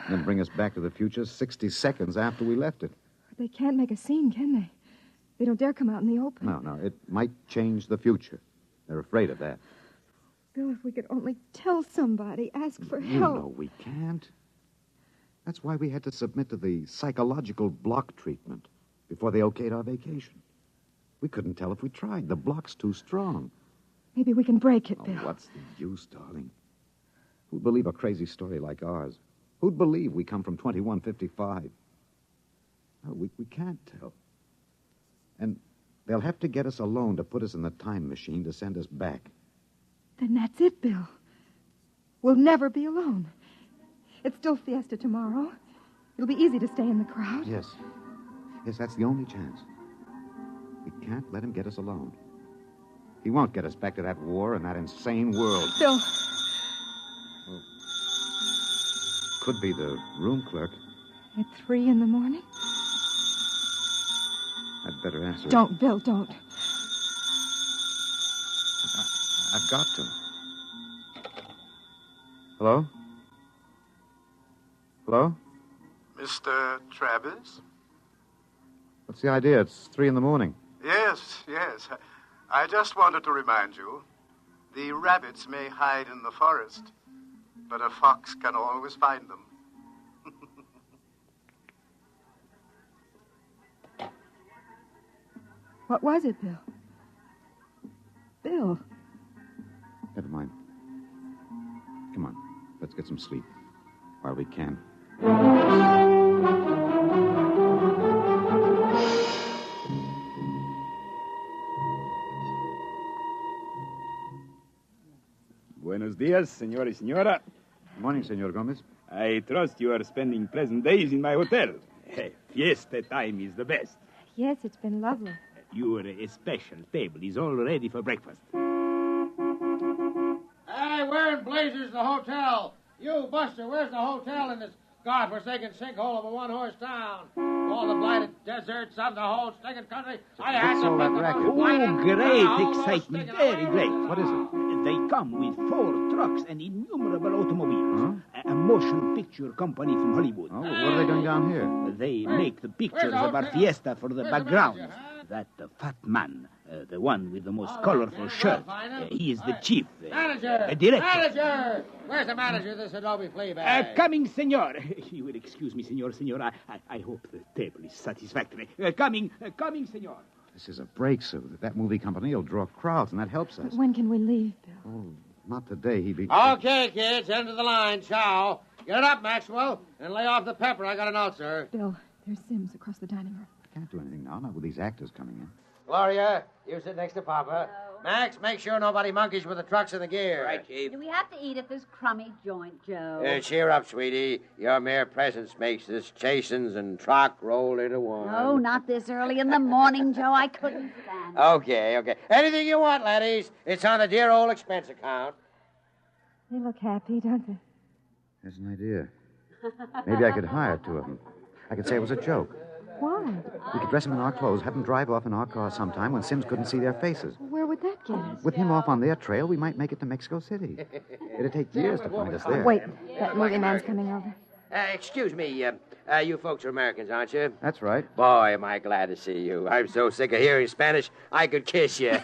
And then bring us back to the future 60 seconds after we left it. They can't make a scene, can they? They don't dare come out in the open. No. It might change the future. They're afraid of that. Bill, if we could only tell somebody, ask for You help. know we can't. That's why we had to submit to the psychological block treatment before they okayed our vacation. We couldn't tell if we tried. The block's too strong. Maybe we can break it, Bill. What's the use, darling? Who'd believe a crazy story like ours? Who'd believe we come from 2155? No, we can't tell. And they'll have to get us a loan to put us in the time machine to send us back. Then that's it, Bill. We'll never be alone. It's still fiesta tomorrow. It'll be easy to stay in the crowd. Yes. Yes, that's the only chance. We can't let him get us alone. He won't get us back to that war and that insane world. Bill. Well, could be the room clerk. At 3 in the morning? I'd better answer. Don't, Bill, don't. I've got to. Hello? Hello? Mr. Travis? What's the idea? It's 3 in the morning. Yes. I just wanted to remind you, the rabbits may hide in the forest, but a fox can always find them. What was it, Bill? Bill. Never mind. Come on. Let's get some sleep while we can. Buenos dias, senor y señora. Good morning, Senor Gomez. I trust you are spending pleasant days in my hotel. Fiesta time is the best. Yes, it's been lovely. Your special table is all ready for breakfast. Hey, where in blazes the hotel? You, Buster, where's the hotel in this godforsaken sinkhole of a one-horse town? All the blighted deserts of the whole stinking country. I had to that racket? Oh, great excitement. Very great. What is it? They come with 4 trucks and innumerable automobiles. A motion picture company from Hollywood. Oh, what are they doing down here? They make the pictures of our fiesta for the background. That fat man, the one with the most colorful shirt, he is the chief. Manager! Director. Manager! Where's the manager of this Adobe Fleabag? Coming, senor. You will excuse me, senor. I hope the table is satisfactory. Coming, senor. This is a break, Sue. That movie company will draw crowds, and that helps us. When can we leave, Bill? Oh, not today. He'd be... Okay, kids, end of the line. Ciao. Get it up, Maxwell, and lay off the pepper. I got an ulcer. Bill, there's Sims across the dining room. Can't do anything now, not with these actors coming in. Gloria, you sit next to Papa. Max, make sure nobody monkeys with the trucks and the gear. Right, Chief. Do we have to eat at this crummy joint, Joe? Cheer up, sweetie. Your mere presence makes this chastens and truck roll into one. No, not this early in the morning, Joe. I couldn't stand it. Okay. Anything you want, laddies. It's on the dear old expense account. They look happy, don't they? There's an idea. Maybe I could hire 2 of them. I could say it was a joke. Why? We could dress them in our clothes, have them drive off in our car sometime when Sims couldn't see their faces. Where would that get us? With him off on their trail, we might make it to Mexico City. It'd take years to find us there. Wait, that movie man's coming over. Excuse me, you folks are Americans, aren't you? That's right. Boy, am I glad to see you. I'm so sick of hearing Spanish, I could kiss you.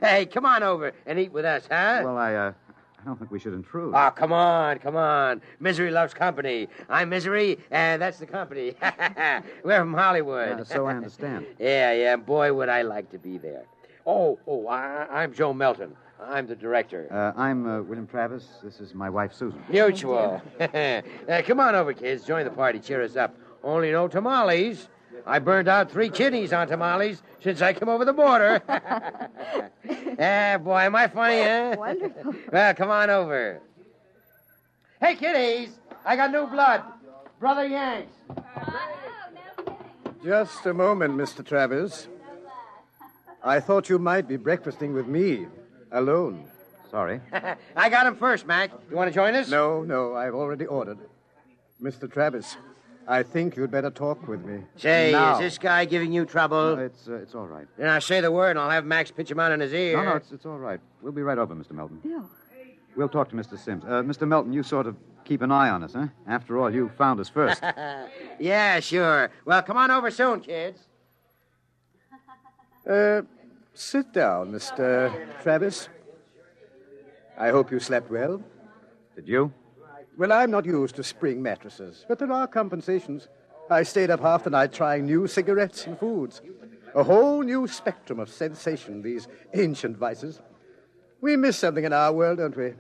Hey, come on over and eat with us, huh? Well, I don't think we should intrude. Oh, come on. Misery loves company. I'm Misery, and that's the company. We're from Hollywood. So I understand. Yeah. Boy, would I like to be there. I'm Joe Melton. I'm the director. I'm William Travis. This is my wife, Susan. Mutual. Come on over, kids. Join the party. Cheer us up. Only no tamales. I burned out 3 kidneys on tamales since I came over the border. Boy, am I funny, huh? Wonderful. Well, come on over. Hey, kiddies, I got new blood. Brother Yanks. Just a moment, Mr. Travis. I thought you might be breakfasting with me, alone. Sorry. I got him first, Mac. You want to join us? No, I've already ordered. Mr. Travis, I think you'd better talk with me. Say, now. Is this guy giving you trouble? No, it's all right. Then I say the word, and I'll have Max pitch him out in his ear. No, it's all right. We'll be right over, Mr. Melton. Bill. We'll talk to Mr. Sims. Mr. Melton, you sort of keep an eye on us, huh? After all, you found us first. Yeah, sure. Well, come on over soon, kids. Sit down, Mr. Travis. I hope you slept well. Did you? Well, I'm not used to spring mattresses, but there are compensations. I stayed up half the night trying new cigarettes and foods. A whole new spectrum of sensation, these ancient vices. We miss something in our world, don't we?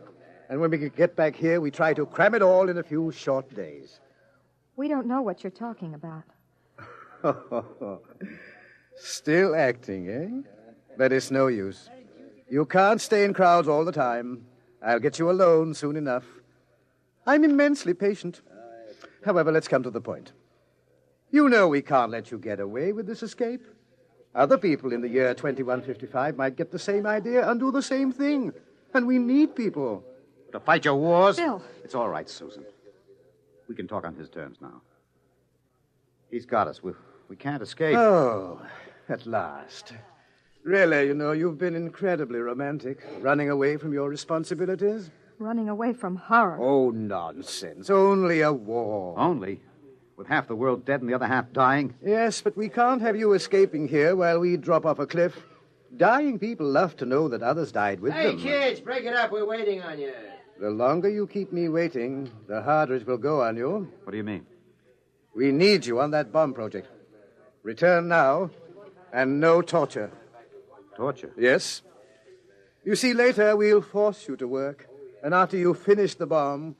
And when we get back here, we try to cram it all in a few short days. We don't know what you're talking about. Still acting, eh? But it's no use. You can't stay in crowds all the time. I'll get you alone soon enough. I'm immensely patient. However, let's come to the point. You know we can't let you get away with this escape. Other people in the year 2155 might get the same idea and do the same thing. And we need people. To fight your wars? Bill. It's all right, Susan. We can talk on his terms now. He's got us. We can't escape. Oh, at last. Really, you've been incredibly romantic, running away from your responsibilities. Running away from horror. Oh, nonsense. Only a war. Only? With half the world dead and the other half dying? Yes, but we can't have you escaping here while we drop off a cliff. Dying people love to know that others died with them. Hey, kids, break it up. We're waiting on you. The longer you keep me waiting, the harder it will go on you. What do you mean? We need you on that bomb project. Return now, and no torture. Torture? Yes. You see, later we'll force you to work, and after you finish the bomb,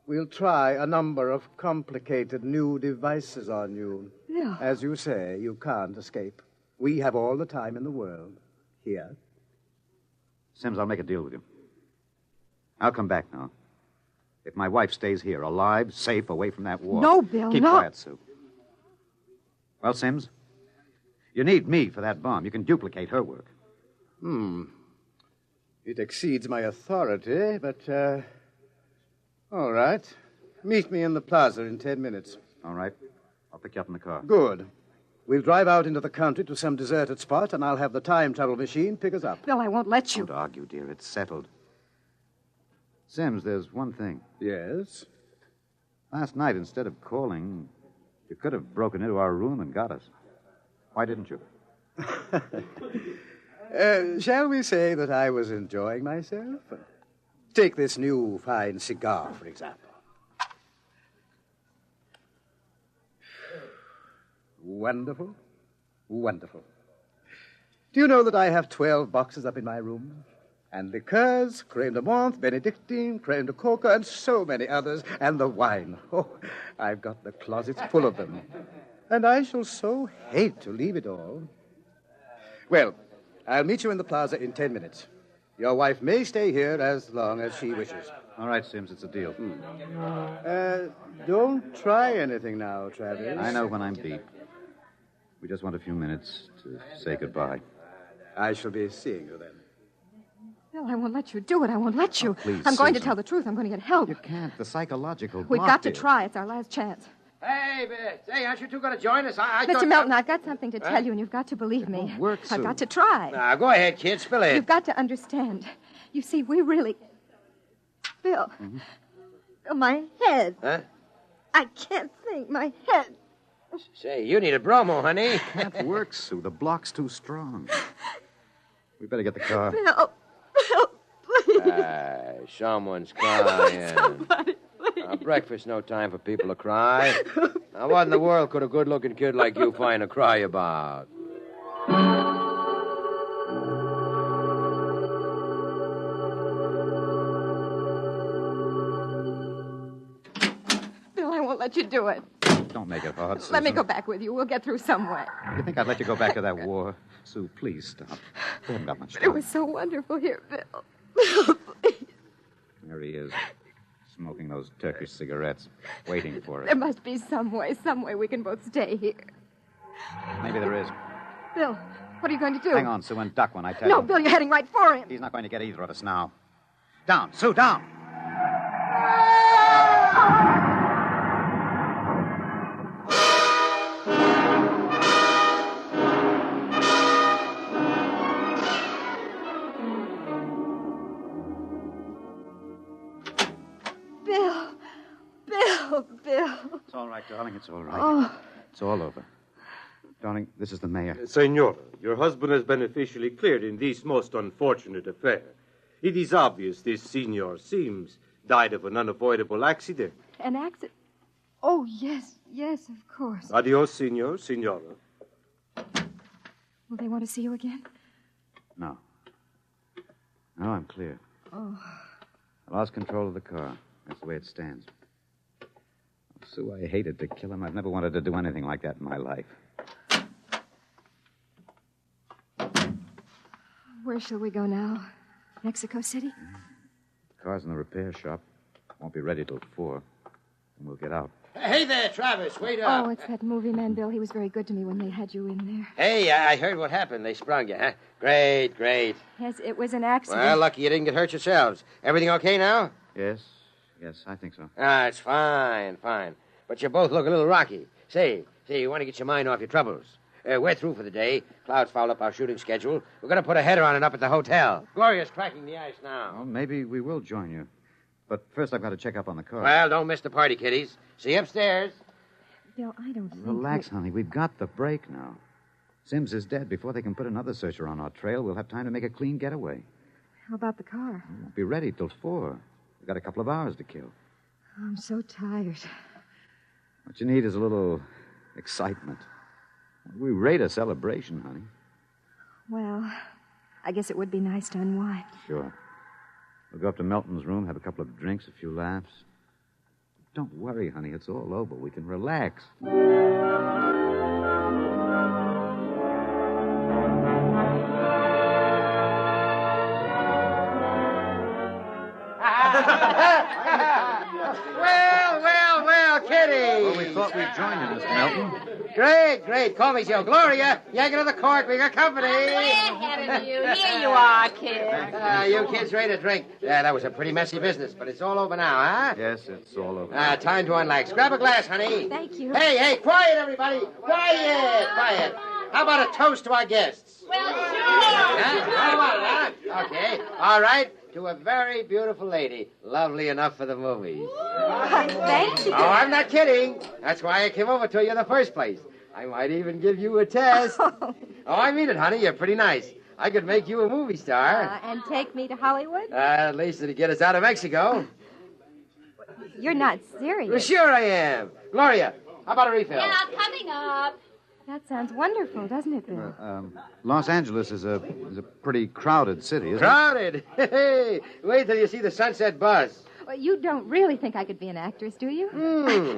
we'll try a number of complicated new devices on you. Yeah. As you say, you can't escape. We have all the time in the world. Here. Sims, I'll make a deal with you. I'll come back now. If my wife stays here, alive, safe, away from that war. No, Bill, Keep no. quiet, Sue. Well, Sims, you need me for that bomb. You can duplicate her work. It exceeds my authority, but, all right. Meet me in the plaza in 10 minutes. All right. I'll pick you up in the car. Good. We'll drive out into the country to some deserted spot, and I'll have the time travel machine pick us up. Bill, I won't let you. Don't argue, dear. It's settled. Sims, there's one thing. Yes? Last night, instead of calling, you could have broken into our room and got us. Why didn't you? Shall we say that I was enjoying myself? Take this new fine cigar, for example. Wonderful. Wonderful. Do you know that I have 12 boxes up in my room? And liqueurs, creme de menthe, Benedictine, creme de coca, and so many others. And the wine. Oh, I've got the closets full of them. And I shall so hate to leave it all. Well, I'll meet you in the plaza in 10 minutes. Your wife may stay here as long as she wishes. All right, Sims, it's a deal. Don't try anything now, Travis. I know when I'm beat. We just want a few minutes to say goodbye. I shall be seeing you then. Bill, I won't let you do it. I won't let you. Please, I'm going to Susan. tell the truth. I'm going to get help. You can't. The psychological We've block got to there. try. It's our last chance. Hey, aren't you two going to join us? I Mr. thought... Melton, I've got something to tell you, and you've got to believe me. Work, I've Sue. got to try. Now, go ahead, kid. Spill it. You've got to understand. You see, we really... Bill. Bill, my head. Huh? I can't think. My head. Say, you need a bromo, honey. Can't work, Sue. The block's too strong. We better get the car. Bill. Bill, please. Someone's crying. Somebody, please. Breakfast, no time for people to cry. Now, what in the world could a good-looking kid like you find to cry about? Bill, I won't let you do it. Don't make it hard, Susan. Let me go back with you. We'll get through some way. You think I'd let you go back to that war? Sue, please stop. We haven't got much But time. it was so wonderful here, Bill. Bill, please. There he is, smoking those Turkish cigarettes, waiting for There it. must be some way we can both stay here. Maybe there is. Bill, what are you going to do? Hang on, Sue, and duck when I tell No, you. Bill, you're heading right for him. He's not going to get either of us now. Down, Sue, down. Bill. It's all right, darling. It's all right. Oh. It's all over. Darling, this is the mayor. Senora, your husband has been officially cleared in this most unfortunate affair. It is obvious this Senor seems Died of an unavoidable accident. An accident? Oh, yes, of course. Adios, senor, senora. Will they want to see you again? No. No, I'm clear. Oh. I lost control of the car. That's the way it stands. Oh, Sue, I hated to kill him. I've never wanted to do anything like that in my life. Where shall we go now? Mexico City? The car's in the repair shop. Won't be ready till 4. And we'll get out. Hey there, Travis. Wait up. Oh, it's that movie man, Bill. He was very good to me when they had you in there. Hey, I heard what happened. They sprung you, huh? Great. Yes, it was an accident. Well, lucky you didn't get hurt yourselves. Everything okay now? Yes, I think so. Ah, it's fine. But you both look a little rocky. Say, you want to get your mind off your troubles. We're through for the day. Clouds fouled up our shooting schedule. We're going to put a header on it up at the hotel. Gloria's cracking the ice now. Well, maybe we will join you. But first I've got to check up on the car. Well, don't miss the party, kiddies. See you upstairs. Bill, I don't think... Relax, honey. We've got the break now. Sims is dead. Before they can put another searcher on our trail, we'll have time to make a clean getaway. How about the car? We won't be ready till 4. We've got a couple of hours to kill. I'm so tired. What you need is a little excitement. We rate a celebration, honey. Well, I guess it would be nice to unwind. Sure. We'll go up to Melton's room, have a couple of drinks, a few laughs. Don't worry, honey. It's all over. We can relax. Well, Kitty. Well, we thought we'd join you, Mr. Melton. Great. Call me Joe. Gloria, yank another cork. We got company. I'm glad having you. Here you are, kid. You kids ready to drink? Yeah, that was a pretty messy business, but it's all over now, huh? Yes, it's all over. Time to unlax. Grab a glass, honey. Thank you. Hey, quiet, everybody. Quiet. How about a toast to our guests? Well, sure. Huh? Okay. All right. To a very beautiful lady. Lovely enough for the movies. Thank you. Oh, I'm not kidding. That's why I came over to you in the first place. I might even give you a test. Oh, I mean it, honey. You're pretty nice. I could make you a movie star. And take me to Hollywood? At least it'd get us out of Mexico. You're not serious. Well, sure I am. Gloria, how about a refill? Yeah, coming up. That sounds wonderful, doesn't it, Bill? Los Angeles is a pretty crowded city, isn't Crowded? Hey, wait till you see the sunset buzz. Well, you don't really think I could be an actress, do you?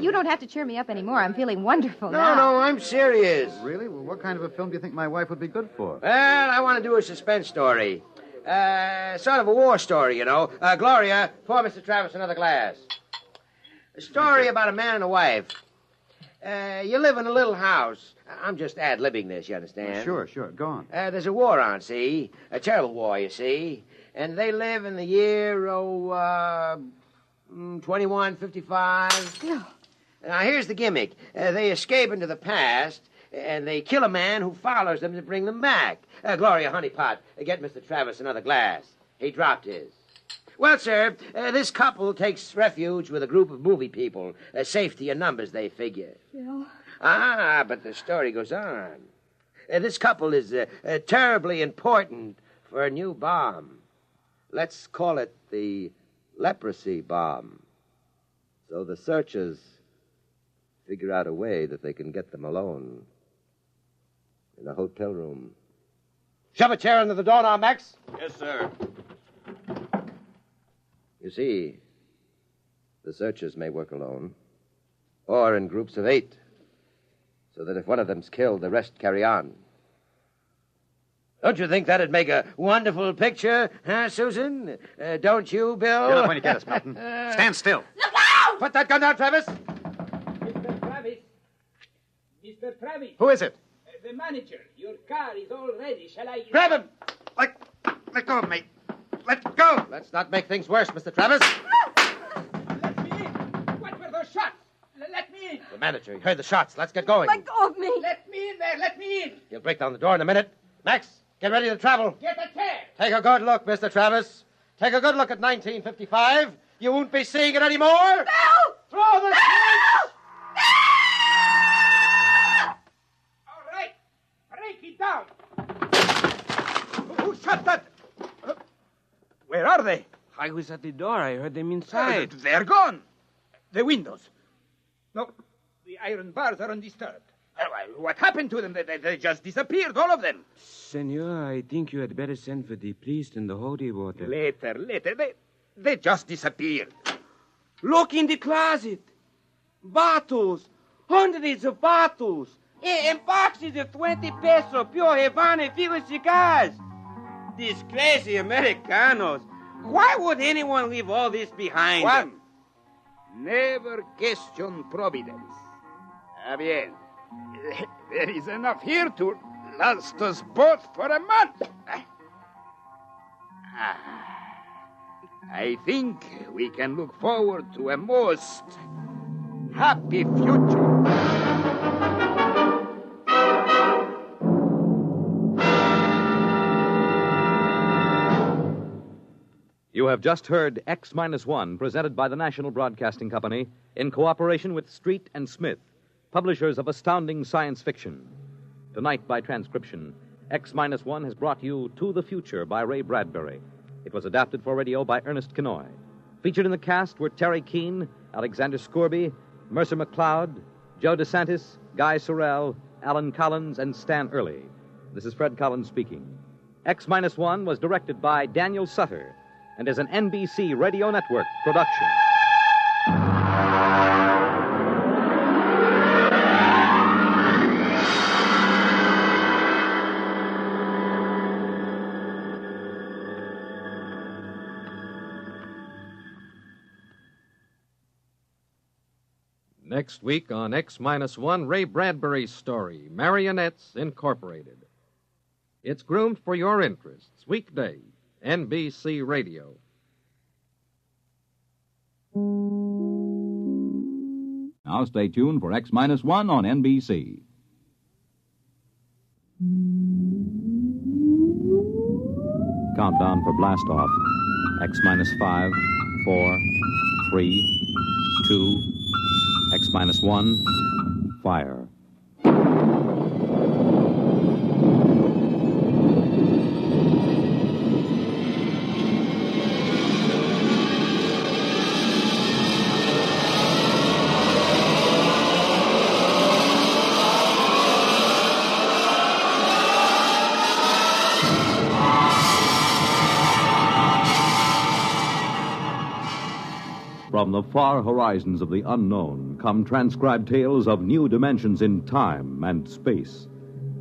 You don't have to cheer me up anymore. I'm feeling wonderful now. No, I'm serious. Really? Well, what kind of a film do you think my wife would be good for? Well, I want to do a suspense story. Sort of a war story, you know. Gloria, pour Mr. Travis another glass. A story about a man and a wife. You live in a little house. I'm just ad-libbing this, you understand? Sure. Go on. There's a war on, see? A terrible war, you see. And they live in the year, 2155. Bill. Now, here's the gimmick. They escape into the past, and they kill a man who follows them to bring them back. Gloria Honeypot, get Mr. Travis another glass. He dropped his. Well, sir, this couple takes refuge with a group of movie people. Safety in numbers, they figure. Bill? But the story goes on. This couple is terribly important for a new bomb. Let's call it the leprosy bomb. So the searchers figure out a way that they can get them alone in a hotel room. Shove a chair under the door now, Max. Yes, sir. You see, the searchers may work alone, or in groups of 8, so that if one of them's killed, the rest carry on. Don't you think that'd make a wonderful picture, huh, Susan? Don't you, Bill? You're not going to get us, Melton. Stand still. Look out! Put that gun down, Travis. Mr. Travis. Mr. Travis. Who is it? The manager. Your car is all ready. Shall I... Grab him! Let go of me. Let go! Let's not make things worse, Mr. Travis. Let me in. What were those shots? Let me in. The manager, he heard the shots. Let's get going. Let go of me. Let me in there. Let me in. He'll break down the door in a minute. Max, get ready to travel. Get a chair. Take a good look, Mr. Travis. Take a good look at 1955. You won't be seeing it anymore. Bill! Throw the switch! All right. Break it down. Who shot that? Where are they? I was at the door. I heard them inside. They're gone. The windows. No, the iron bars are undisturbed. What happened to them? They just disappeared, all of them. Senor, I think you had better send for the priest and the holy water. Later. They just disappeared. Look in the closet. Bottles. Hundreds of bottles. And boxes of 20 peso pure Havana filled cigars. These crazy Americanos. Why would anyone leave all this behind? Juan, never question providence. Bien. There is enough here to last us both for a month. I think we can look forward to a most happy future. You have just heard X-1, presented by the National Broadcasting Company in cooperation with Street and Smith, publishers of astounding science fiction. Tonight, by transcription, X-1 has brought you To the Future by Ray Bradbury. It was adapted for radio by Ernest Kenoy. Featured in the cast were Terry Keane, Alexander Scourby, Mercer McLeod, Joe DeSantis, Guy Sorrell, Alan Collins, and Stan Early. This is Fred Collins speaking. X-1 was directed by Daniel Sutter and is an NBC Radio Network production. Next week on X-1, Ray Bradbury's story, Marionettes Incorporated. It's groomed for your interests. Weekday, NBC Radio. Now stay tuned for X-1 on NBC. Countdown for blast off. X-5, 4, 3, 2, X-1, fire. From the far horizons of the unknown come transcribed tales of new dimensions in time and space.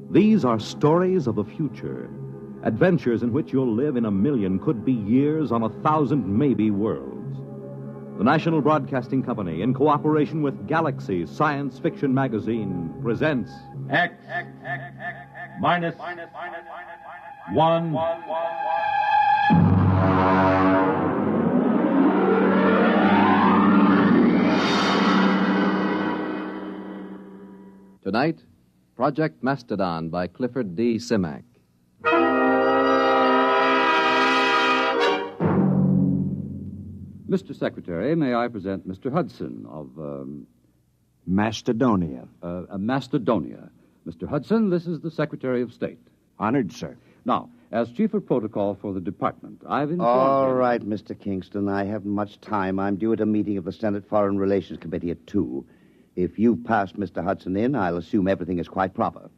These are stories of the future, adventures in which you'll live in a million, could be years, on 1,000 maybe worlds. The National Broadcasting Company, in cooperation with Galaxy Science Fiction Magazine, presents X minus 1. Tonight, Project Mastodon by Clifford D. Simak. Mr. Secretary, may I present Mr. Hudson of, Macedonia. Macedonia. Mr. Hudson, this is the Secretary of State. Honored, sir. Now, as Chief of Protocol for the Department, I've informed All him... right, Mr. Kingston, I haven't much time. I'm due at a meeting of the Senate Foreign Relations Committee at 2. If you pass Mr. Hudson in, I'll assume everything is quite proper.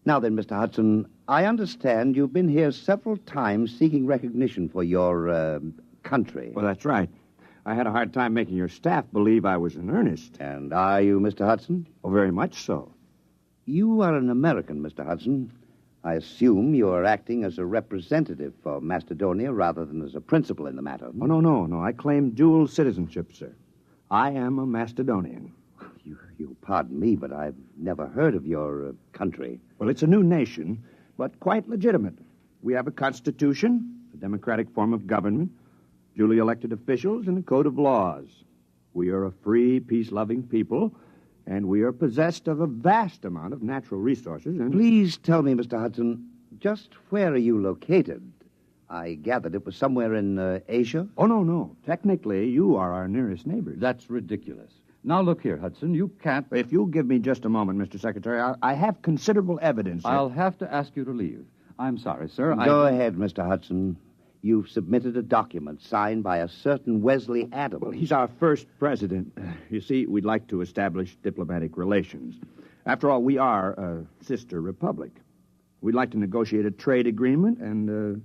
Now then, Mr. Hudson, I understand you've been here several times seeking recognition for your, country. Well, that's right. I had a hard time making your staff believe I was in earnest. And are you, Mr. Hudson? Oh, very much so. You are an American, Mr. Hudson. I assume you are acting as a representative for Macedonia rather than as a principal in the matter. Oh, no. I claim dual citizenship, sir. I am a Macedonian. You pardon me, but I've never heard of your country. Well, it's a new nation, but quite legitimate. We have a constitution, a democratic form of government, duly elected officials, and a code of laws. We are a free, peace-loving people, and we are possessed of a vast amount of natural resources. And Please tell me, Mr. Hudson, just where are you located? I gathered it was somewhere in Asia. Oh, no. Technically, you are our nearest neighbors. That's ridiculous. Now, look here, Hudson, you can't... If you'll give me just a moment, Mr. Secretary, I have considerable evidence. I'll have to ask you to leave. I'm sorry, sir. Go ahead, Mr. Hudson. you've submitted a document signed by a certain Wesley Adams. Well, he's our first president. You see, we'd like to establish diplomatic relations. After all, we are a sister republic. We'd like to negotiate a trade agreement, and,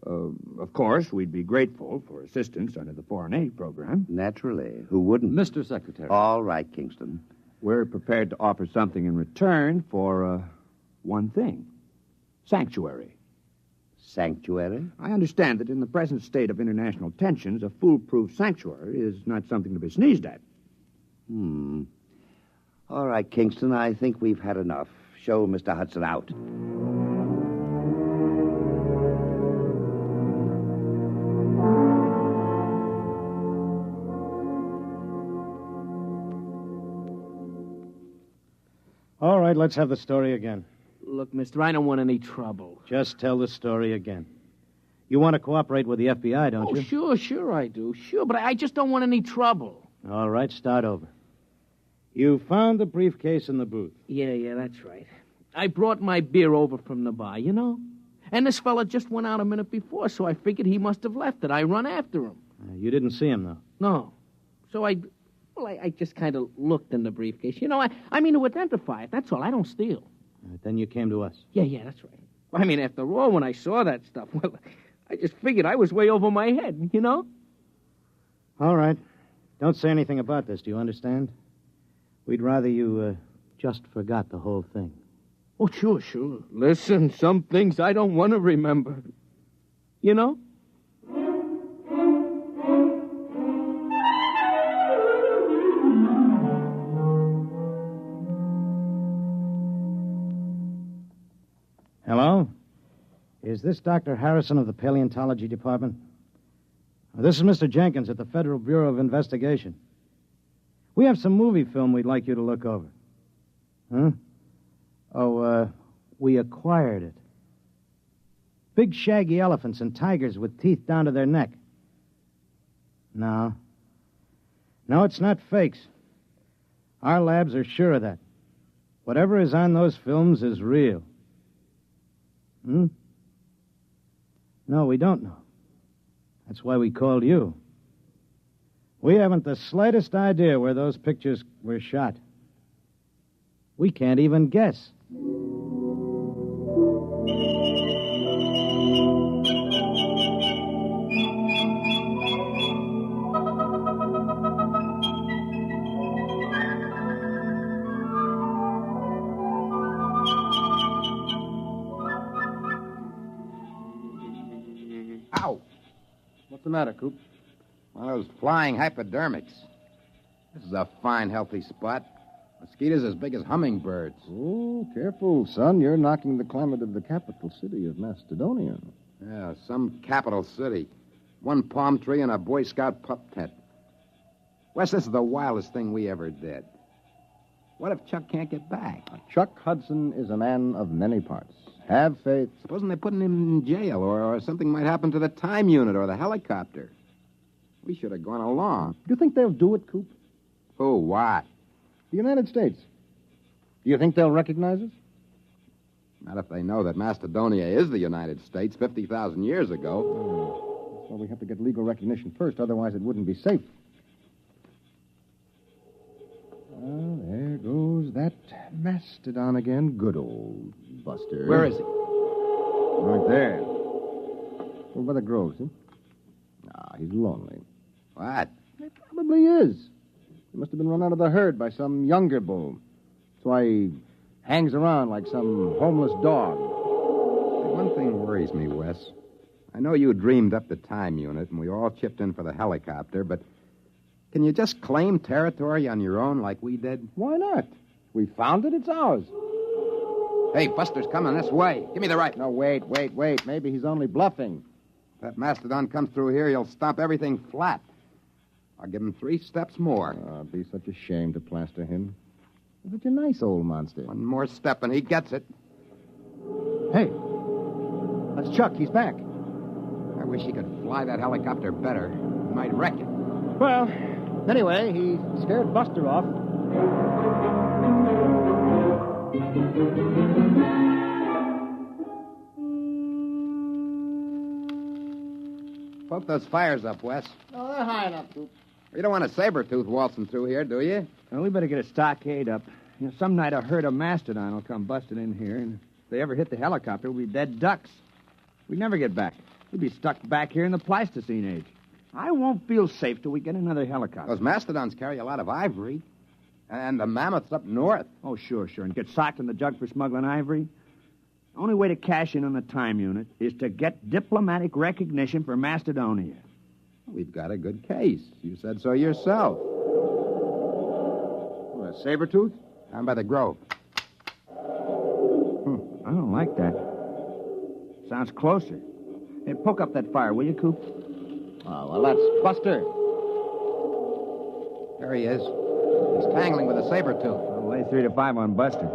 of course, we'd be grateful for assistance under the foreign aid program. Naturally. Who wouldn't? Mr. Secretary. All right, Kingston. We're prepared to offer something in return for, one thing. Sanctuary. Sanctuary? I understand that in the present state of international tensions, a foolproof sanctuary is not something to be sneezed at. All right, Kingston, I think we've had enough. Show Mr. Hudson out. All right, let's have the story again. Look, mister, I don't want any trouble. Just tell the story again. You want to cooperate with the FBI, don't you? Sure I do. Sure, but I just don't want any trouble. All right, start over. You found the briefcase in the booth. Yeah, that's right. I brought my beer over from the bar, you know? And this fella just went out a minute before, so I figured he must have left it. I run after him. You didn't see him, though? No. So I just kind of looked in the briefcase. You know, I mean to identify it. That's all. I don't steal. Then you came to us. Yeah, that's right. I mean, after all, when I saw that stuff, well, I just figured I was way over my head, you know? All right. Don't say anything about this, do you understand? We'd rather you just forgot the whole thing. Oh, sure. Listen, some things I don't want to remember. You know? Hello? Is this Dr. Harrison of the Paleontology Department? This is Mr. Jenkins at the Federal Bureau of Investigation. We have some movie film we'd like you to look over. Huh? We acquired it. Big shaggy elephants and tigers with teeth down to their neck. No, it's not fakes. Our labs are sure of that. Whatever is on those films is real. No, we don't know. That's why we called you. We haven't the slightest idea where those pictures were shot. We can't even guess. Ow! What's the matter, Coop? One of those flying hypodermics. This is a fine, healthy spot. Mosquitoes as big as hummingbirds. Oh, careful, son. You're knocking the climate of the capital city of Macedonia. Yeah, some capital city. One palm tree and a Boy Scout pup tent. Wes, this is the wildest thing we ever did. What if Chuck can't get back? Chuck Hudson is a man of many parts. Have faith. Supposing they're putting him in jail, or something might happen to the time unit or the helicopter. We should have gone along. Do you think they'll do it, Coop? Who, what? The United States. Do you think they'll recognize us? Not if they know that Macedonia is the United States 50,000 years ago. That's why we have to get legal recognition first, otherwise it wouldn't be safe. Well, there goes that mastodon again. Good old Buster. Where is he? Right there. Over by the grove, see? He's lonely. What? He probably is. He must have been run out of the herd by some younger bull. That's why he hangs around like some homeless dog. One thing worries me, Wes. I know you dreamed up the time unit, and we all chipped in for the helicopter, but can you just claim territory on your own like we did? Why not? We found it, it's ours. Hey, Buster's coming this way. Give me the rifle. No, wait. Maybe he's only bluffing. If that mastodon comes through here, he'll stomp everything flat. I'll give him 3 steps more. It'd be such a shame to plaster him. He's such a nice old monster. One more step and he gets it. Hey, that's Chuck. He's back. I wish he could fly that helicopter better. He might wreck it. Well, anyway, he scared Buster off. Poke those fires up, Wes. No, they're high enough, Coop. You don't want a saber-tooth waltzing through here, do you? Well, we better get a stockade up. You know, some night a herd of mastodon will come busting in here, and if they ever hit the helicopter, we'll be dead ducks. We'd never get back. We'd be stuck back here in the Pleistocene age. I won't feel safe till we get another helicopter. Those mastodons carry a lot of ivory. And the mammoths up north. Oh, sure. And get socked in the jug for smuggling ivory? The only way to cash in on the time unit is to get diplomatic recognition for Macedonia. We've got a good case. You said so yourself. A saber-tooth? Down by the Grove. I don't like that. Sounds closer. Hey, poke up that fire, will you, Coop? Oh, well, that's Buster. There he is. He's tangling with a saber-tooth. I'll lay 3 to 5 on Buster.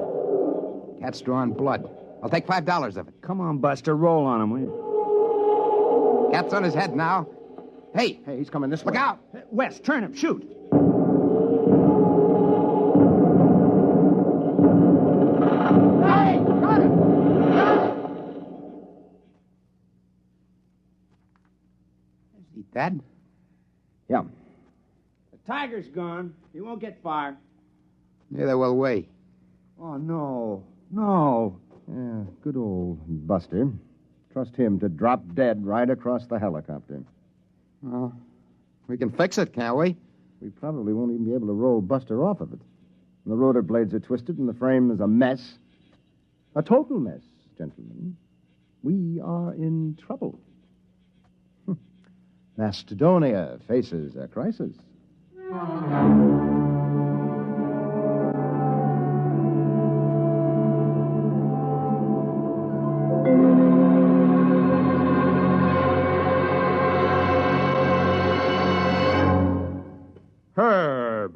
Cat's drawing blood. I'll take $5 of it. Come on, Buster. Roll on him, will you? Cat's on his head now. Hey, he's coming this way. Look out! Wes, turn him. Shoot. Hey! Got it! Is he dead? Yeah. The tiger's gone. He won't get far. Neither will we. Oh, no. No. Yeah, good old Buster. Trust him to drop dead right across the helicopter. Well, we can fix it, can't we? We probably won't even be able to roll Buster off of it. The rotor blades are twisted and the frame is a mess. A total mess, gentlemen. We are in trouble. Macedonia faces a crisis.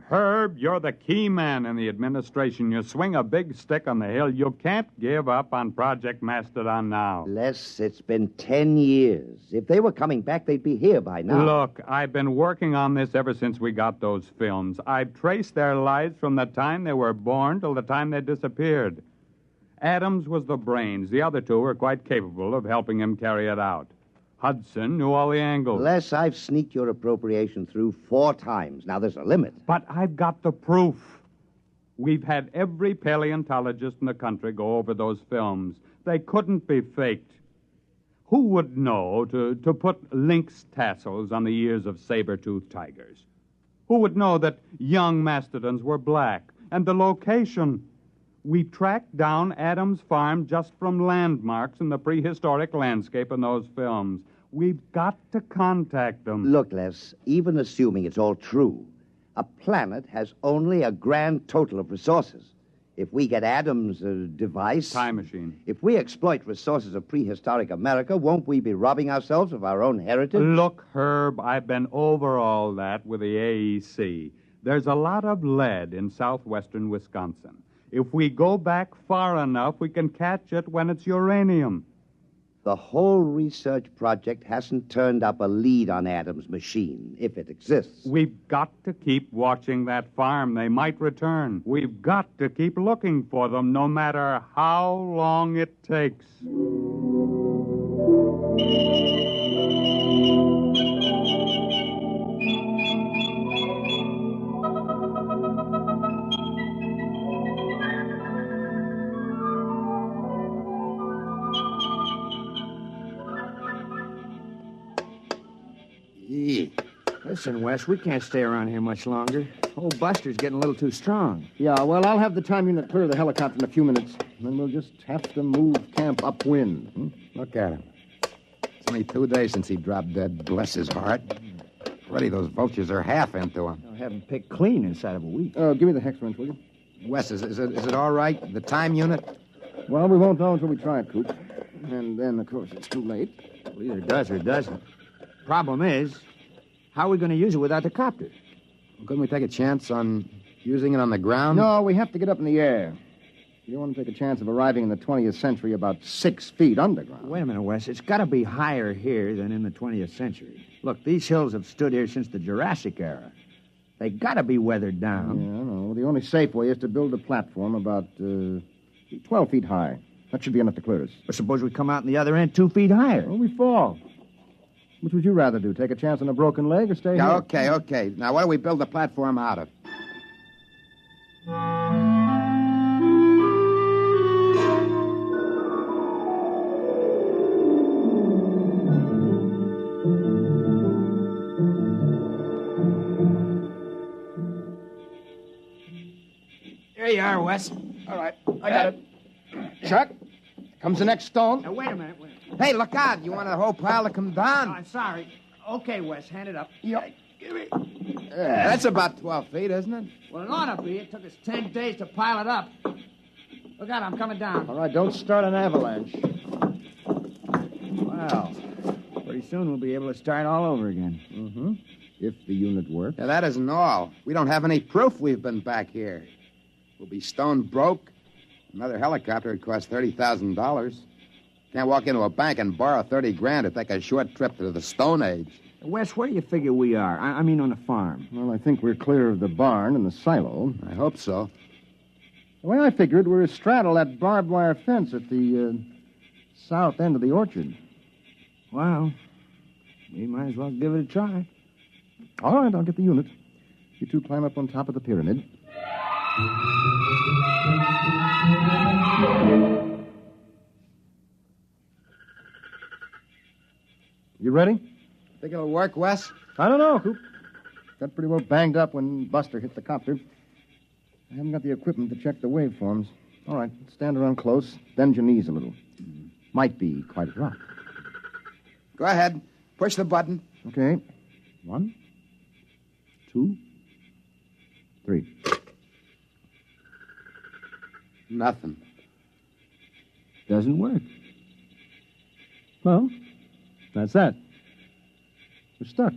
Herb, you're the key man in the administration. You swing a big stick on the hill. You can't give up on Project Mastodon now. Les, it's been 10 years. If they were coming back, they'd be here by now. Look, I've been working on this ever since we got those films. I've traced their lives from the time they were born till the time they disappeared. Adams was the brains. The other two were quite capable of helping him carry it out. Hudson knew all the angles. Les, I've sneaked your appropriation through 4 times. Now, there's a limit. But I've got the proof. We've had every paleontologist in the country go over those films. They couldn't be faked. Who would know to put lynx tassels on the ears of saber-toothed tigers? Who would know that young mastodons were black? And the location. We tracked down Adams' farm just from landmarks in the prehistoric landscape in those films. We've got to contact them. Look, Les, even assuming it's all true, a planet has only a grand total of resources. If we get Adams' device... Time machine. If we exploit resources of prehistoric America, won't we be robbing ourselves of our own heritage? Look, Herb, I've been over all that with the AEC. There's a lot of lead in southwestern Wisconsin. If we go back far enough, we can catch it when it's uranium. The whole research project hasn't turned up a lead on Adams' machine, if it exists. We've got to keep watching that farm. They might return. We've got to keep looking for them, no matter how long it takes. Listen, Wes, we can't stay around here much longer. Old Buster's getting a little too strong. Yeah, well, I'll have the time unit clear the helicopter in a few minutes. Then we'll just have to move camp upwind. Look at him. It's only 2 days since he dropped dead, bless his heart. Already those vultures are half into him. I'll have him picked clean inside of a week. Give me the hex wrench, will you? Wes, is it all right? The time unit? Well, we won't know until we try it, Coop. And then, of course, it's too late. Well, either does or doesn't. Problem is, how are we going to use it without the copter? Well, couldn't we take a chance on using it on the ground? No, we have to get up in the air. You don't want to take a chance of arriving in the 20th century about 6 feet underground. Wait a minute, Wes. It's got to be higher here than in the 20th century. Look, these hills have stood here since the Jurassic era. They got to be weathered down. Yeah, I know. The only safe way is to build a platform about 12 feet high. That should be enough to clear us. But suppose we come out on the other end 2 feet higher. Well, we fall. Which would you rather do? Take a chance on a broken leg or stay Yeah, here? okay. Now, what do we build the platform out of? There you are, Wes. All right, I got it. Chuck, comes the next stone. Now, wait a minute. Hey, look out. You want the whole pile to come down? I'm sorry. Okay, Wes, hand it up. Yep. Give me. That's about 12 feet, isn't it? Well, it ought to be. It took us 10 days to pile it up. Look out, I'm coming down. All right, don't start an avalanche. Well, pretty soon we'll be able to start all over again. Mm-hmm. If the unit works. Yeah, that isn't all. We don't have any proof we've been back here. We'll be stone broke. Another helicopter would cost $30,000. Can't walk into a bank and borrow $30,000 to take a short trip to the Stone Age. Wes, where do you figure we are? I mean on the farm. Well, I think we're clear of the barn and the silo. I hope so. The way I figured, we're astraddle that barbed wire fence at the south end of the orchard. Well, we might as well give it a try. All right, I'll get the unit. You two climb up on top of the pyramid. You ready? Think it'll work, Wes? I don't know, Coop. Got pretty well banged up when Buster hit the copter. I haven't got the equipment to check the waveforms. All right, stand around close, bend your knees a little. Might be quite a drop. Go ahead. Push the button. Okay. 1, 2, 3. Nothing. Doesn't work. Well, that's that. We're stuck.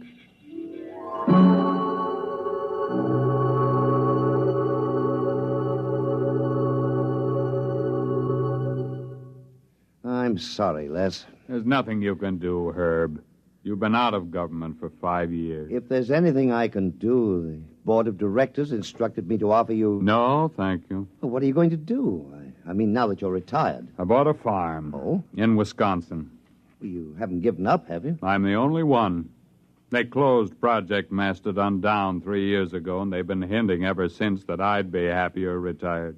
I'm sorry, Les. There's nothing you can do, Herb. You've been out of government for 5 years. If there's anything I can do, the board of directors instructed me to offer you... No, thank you. Well, what are you going to do? I mean, now that you're retired. I bought a farm. Oh? In Wisconsin. Well, you haven't given up, have you? I'm the only one. They closed Project Mastodon down 3 years ago, and they've been hinting ever since that I'd be happier retired.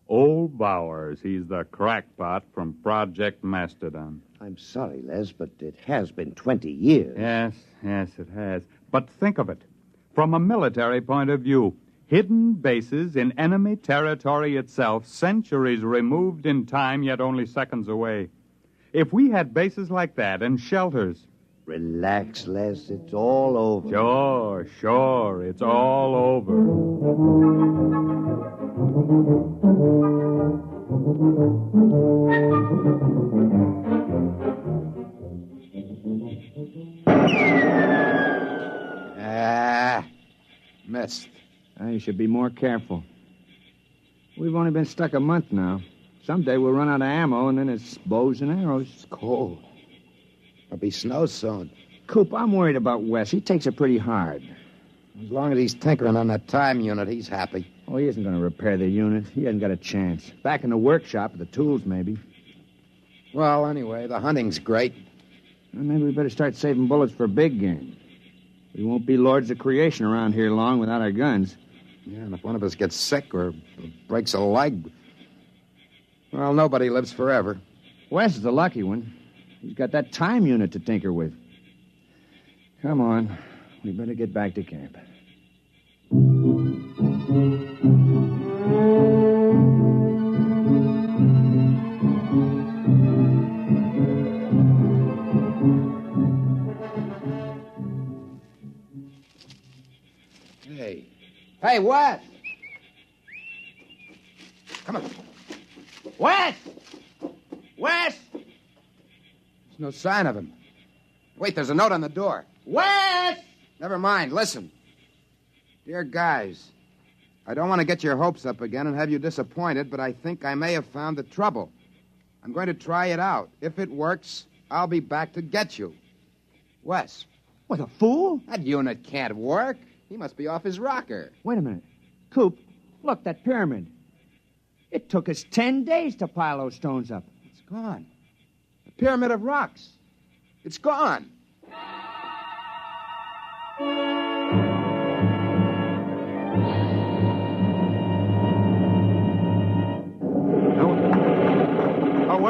Old Bowers, he's the crackpot from Project Mastodon. I'm sorry, Les, but it has been 20 years. Yes, it has. But think of it. From a military point of view, hidden bases in enemy territory itself, centuries removed in time, yet only seconds away. If we had bases like that and shelters... Relax, Les. It's all over. Sure. It's all over. Missed. You should be more careful. We've only been stuck a month now. Someday we'll run out of ammo, and then it's bows and arrows. It's cold. There'll be snow soon. Coop, I'm worried about Wes. He takes it pretty hard. As long as he's tinkering on that time unit, he's happy. Oh, he isn't going to repair the unit. He hasn't got a chance. Back in the workshop with the tools, maybe. Well, anyway, the hunting's great. Well, maybe we better start saving bullets for big game. We won't be lords of creation around here long without our guns. Yeah, and if one of us gets sick or breaks a leg, well, nobody lives forever. Wes is the lucky one. He's got that time unit to tinker with. Come on. We better get back to camp. Hey, Wes! Come on. Wes! Wes! There's no sign of him. Wait, there's a note on the door. Wes! Never mind, listen. Dear guys, I don't want to get your hopes up again and have you disappointed, but I think I may have found the trouble. I'm going to try it out. If it works, I'll be back to get you. Wes. What, a fool? That unit can't work. He must be off his rocker. Wait a minute. Coop, look, that pyramid. It took us 10 days to pile those stones up. It's gone. The pyramid of rocks. It's gone.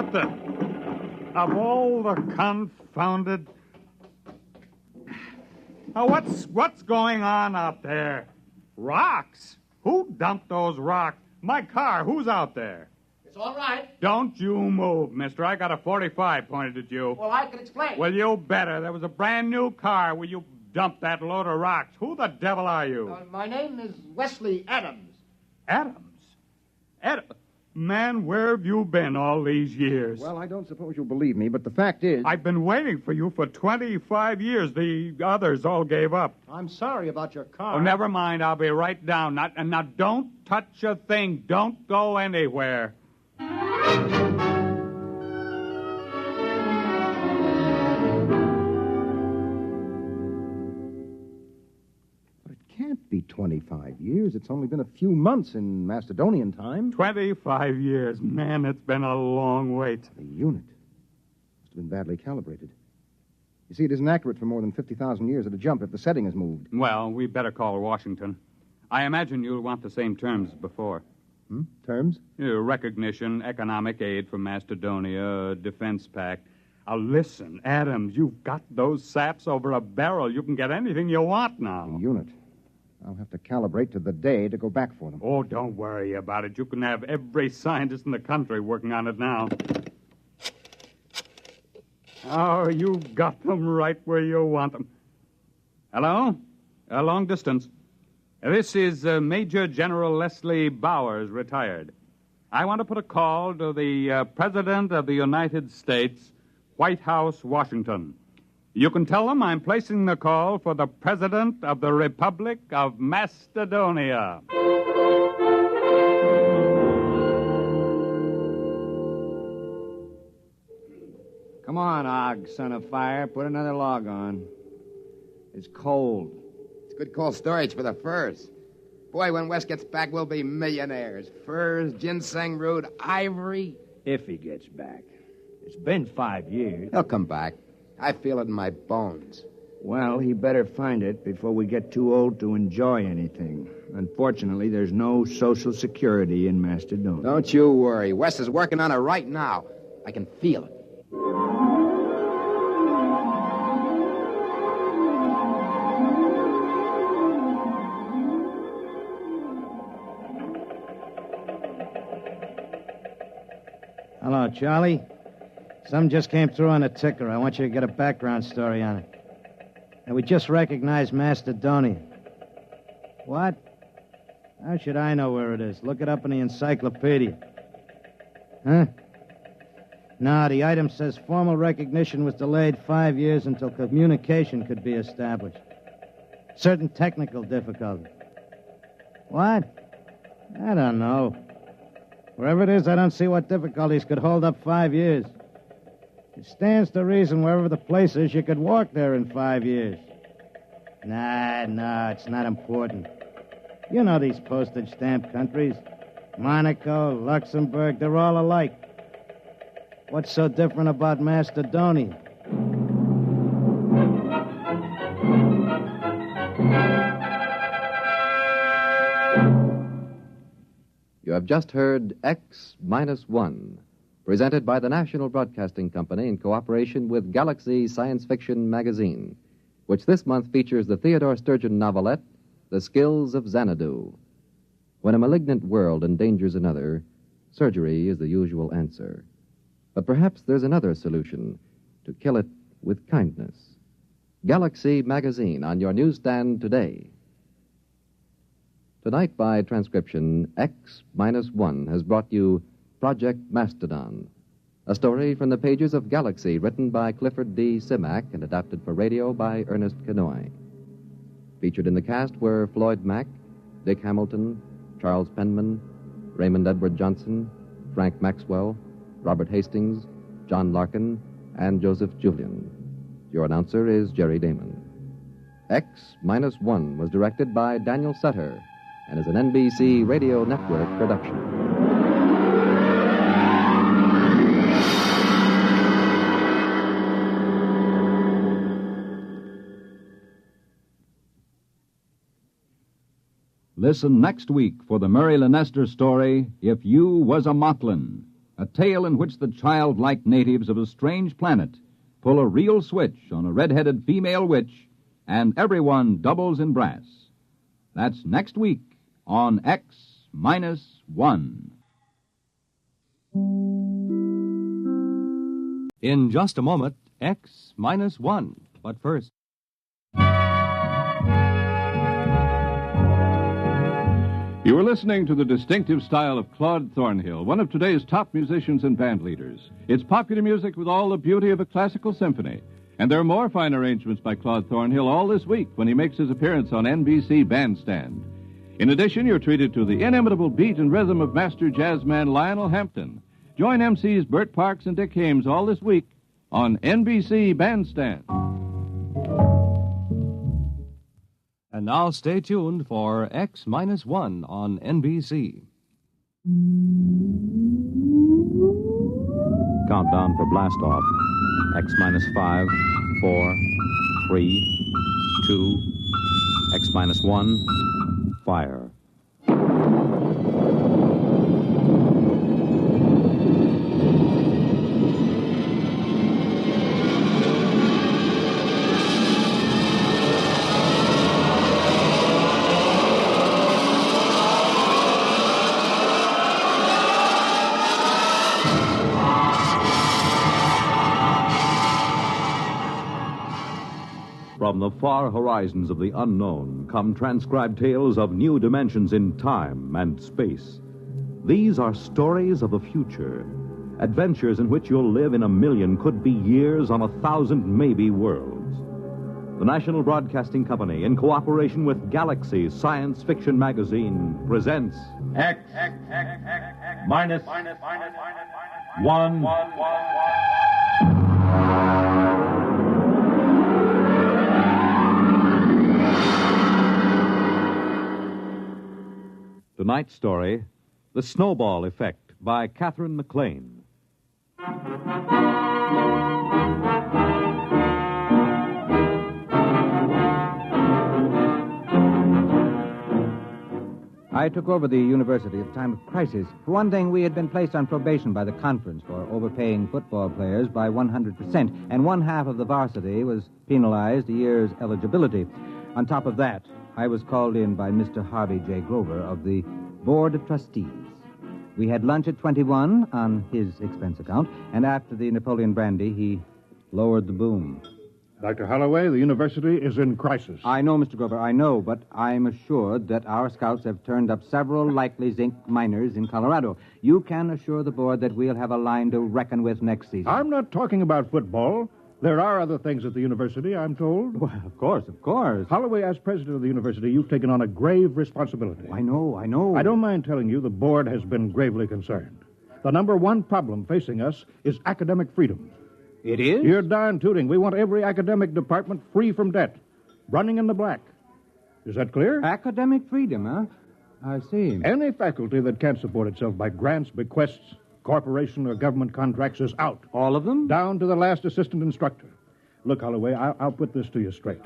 What the? Of all the confounded... What's going on out there? Rocks? Who dumped those rocks? My car, who's out there? It's all right. Don't you move, mister. I got a 45 pointed at you. Well, I can explain. Well, you better. There was a brand new car where you dumped that load of rocks. Who the devil are you? My name is Wesley Adams. Adams? Man, where have you been all these years? Well, I don't suppose you'll believe me, but the fact is... I've been waiting for you for 25 years. The others all gave up. I'm sorry about your car. Oh, never mind. I'll be right down. Now, don't touch a thing. Don't go anywhere. Can't be 25 years. It's only been a few months in Macedonian time. 25 years. Man, it's been a long wait. The unit must have been badly calibrated. You see, it isn't accurate for more than 50,000 years at a jump if the setting is moved. Well, we better call Washington. I imagine you'll want the same terms as before. Terms? Recognition, economic aid from Macedonia, defense pact. Listen, Adams, you've got those saps over a barrel. You can get anything you want now. The unit. I'll have to calibrate to the day to go back for them. Oh, don't worry about it. You can have every scientist in the country working on it now. Oh, you've got them right where you want them. Hello? Long distance. This is Major General Leslie Bowers, retired. I want to put a call to the President of the United States, White House, Washington. You can tell them I'm placing the call for the President of the Republic of Macedonia. Come on, Og, son of fire. Put another log on. It's cold. It's good cold storage for the furs. Boy, when Wes gets back, we'll be millionaires. Furs, ginseng root, ivory. If he gets back. It's been 5 years. He'll come back. I feel it in my bones. Well, he better find it before we get too old to enjoy anything. Unfortunately, there's no Social Security in Macedonia. Don't you worry. Wes is working on it right now. I can feel it. Hello, Charlie. Some just came through on the ticker. I want you to get a background story on it. And we just recognized Macedonia. What? How should I know where it is? Look it up in the encyclopedia. Huh? No, the item says formal recognition was delayed 5 years until communication could be established. Certain technical difficulties. What? I don't know. Wherever it is, I don't see what difficulties could hold up 5 years. It stands to reason wherever the place is, you could walk there in 5 years. Nah, it's not important. You know these postage stamp countries. Monaco, Luxembourg, they're all alike. What's so different about Macedonia? You have just heard X-1, presented by the National Broadcasting Company in cooperation with Galaxy Science Fiction magazine, which this month features the Theodore Sturgeon novelette, The Skills of Xanadu. When a malignant world endangers another, surgery is the usual answer. But perhaps there's another solution, to kill it with kindness. Galaxy magazine on your newsstand today. Tonight, by transcription, X-1 has brought you Project Mastodon, a story from the pages of Galaxy written by Clifford D. Simak and adapted for radio by Ernest Kenoy. Featured in the cast were Floyd Mack, Dick Hamilton, Charles Penman, Raymond Edward Johnson, Frank Maxwell, Robert Hastings, John Larkin, and Joseph Julian. Your announcer is Jerry Damon. X-1 was directed by Daniel Sutter and is an NBC Radio Network production. Listen next week for the Murray Leinester story, If You Was a Mocklin. A tale in which the childlike natives of a strange planet pull a real switch on a red-headed female witch, and everyone doubles in brass. That's next week on X-1. In just a moment, X-1. But first... You are listening to the distinctive style of Claude Thornhill, one of today's top musicians and band leaders. It's popular music with all the beauty of a classical symphony. And there are more fine arrangements by Claude Thornhill all this week when he makes his appearance on NBC Bandstand. In addition, you're treated to the inimitable beat and rhythm of master jazzman Lionel Hampton. Join MCs Bert Parks and Dick Hames all this week on NBC Bandstand. And now stay tuned for X-1 on NBC. Countdown for blast off. X-5, 4, 3, 2, X-1, fire. From the far horizons of the unknown come transcribed tales of new dimensions in time and space. These are stories of the future, adventures in which you'll live in a million, could be years, on 1,000 maybe worlds. The National Broadcasting Company, in cooperation with Galaxy Science Fiction Magazine, presents X-1. Tonight's story, The Snowball Effect, by Catherine McLean. I took over the university at a time of crisis. For one thing, we had been placed on probation by the conference for overpaying football players by 100%, and one half of the varsity was penalized a year's eligibility. On top of that, I was called in by Mr. Harvey J. Grover of the Board of Trustees. We had lunch at 21 on his expense account, and after the Napoleon brandy, he lowered the boom. Dr. Holloway, the university is in crisis. I know, Mr. Grover, I know, but I'm assured that our scouts have turned up several likely zinc miners in Colorado. You can assure the board that we'll have a line to reckon with next season. I'm not talking about football. There are other things at the university, I'm told. Well, of course. Holloway, as president of the university, you've taken on a grave responsibility. I know. I don't mind telling you the board has been gravely concerned. The number one problem facing us is academic freedom. It is? You're darn tooting. We want every academic department free from debt, running in the black. Is that clear? Academic freedom, huh? I see. Any faculty that can't support itself by grants, bequests, corporation or government contracts is out. All of them? Down to the last assistant instructor. Look, Holloway, I'll put this to you straight.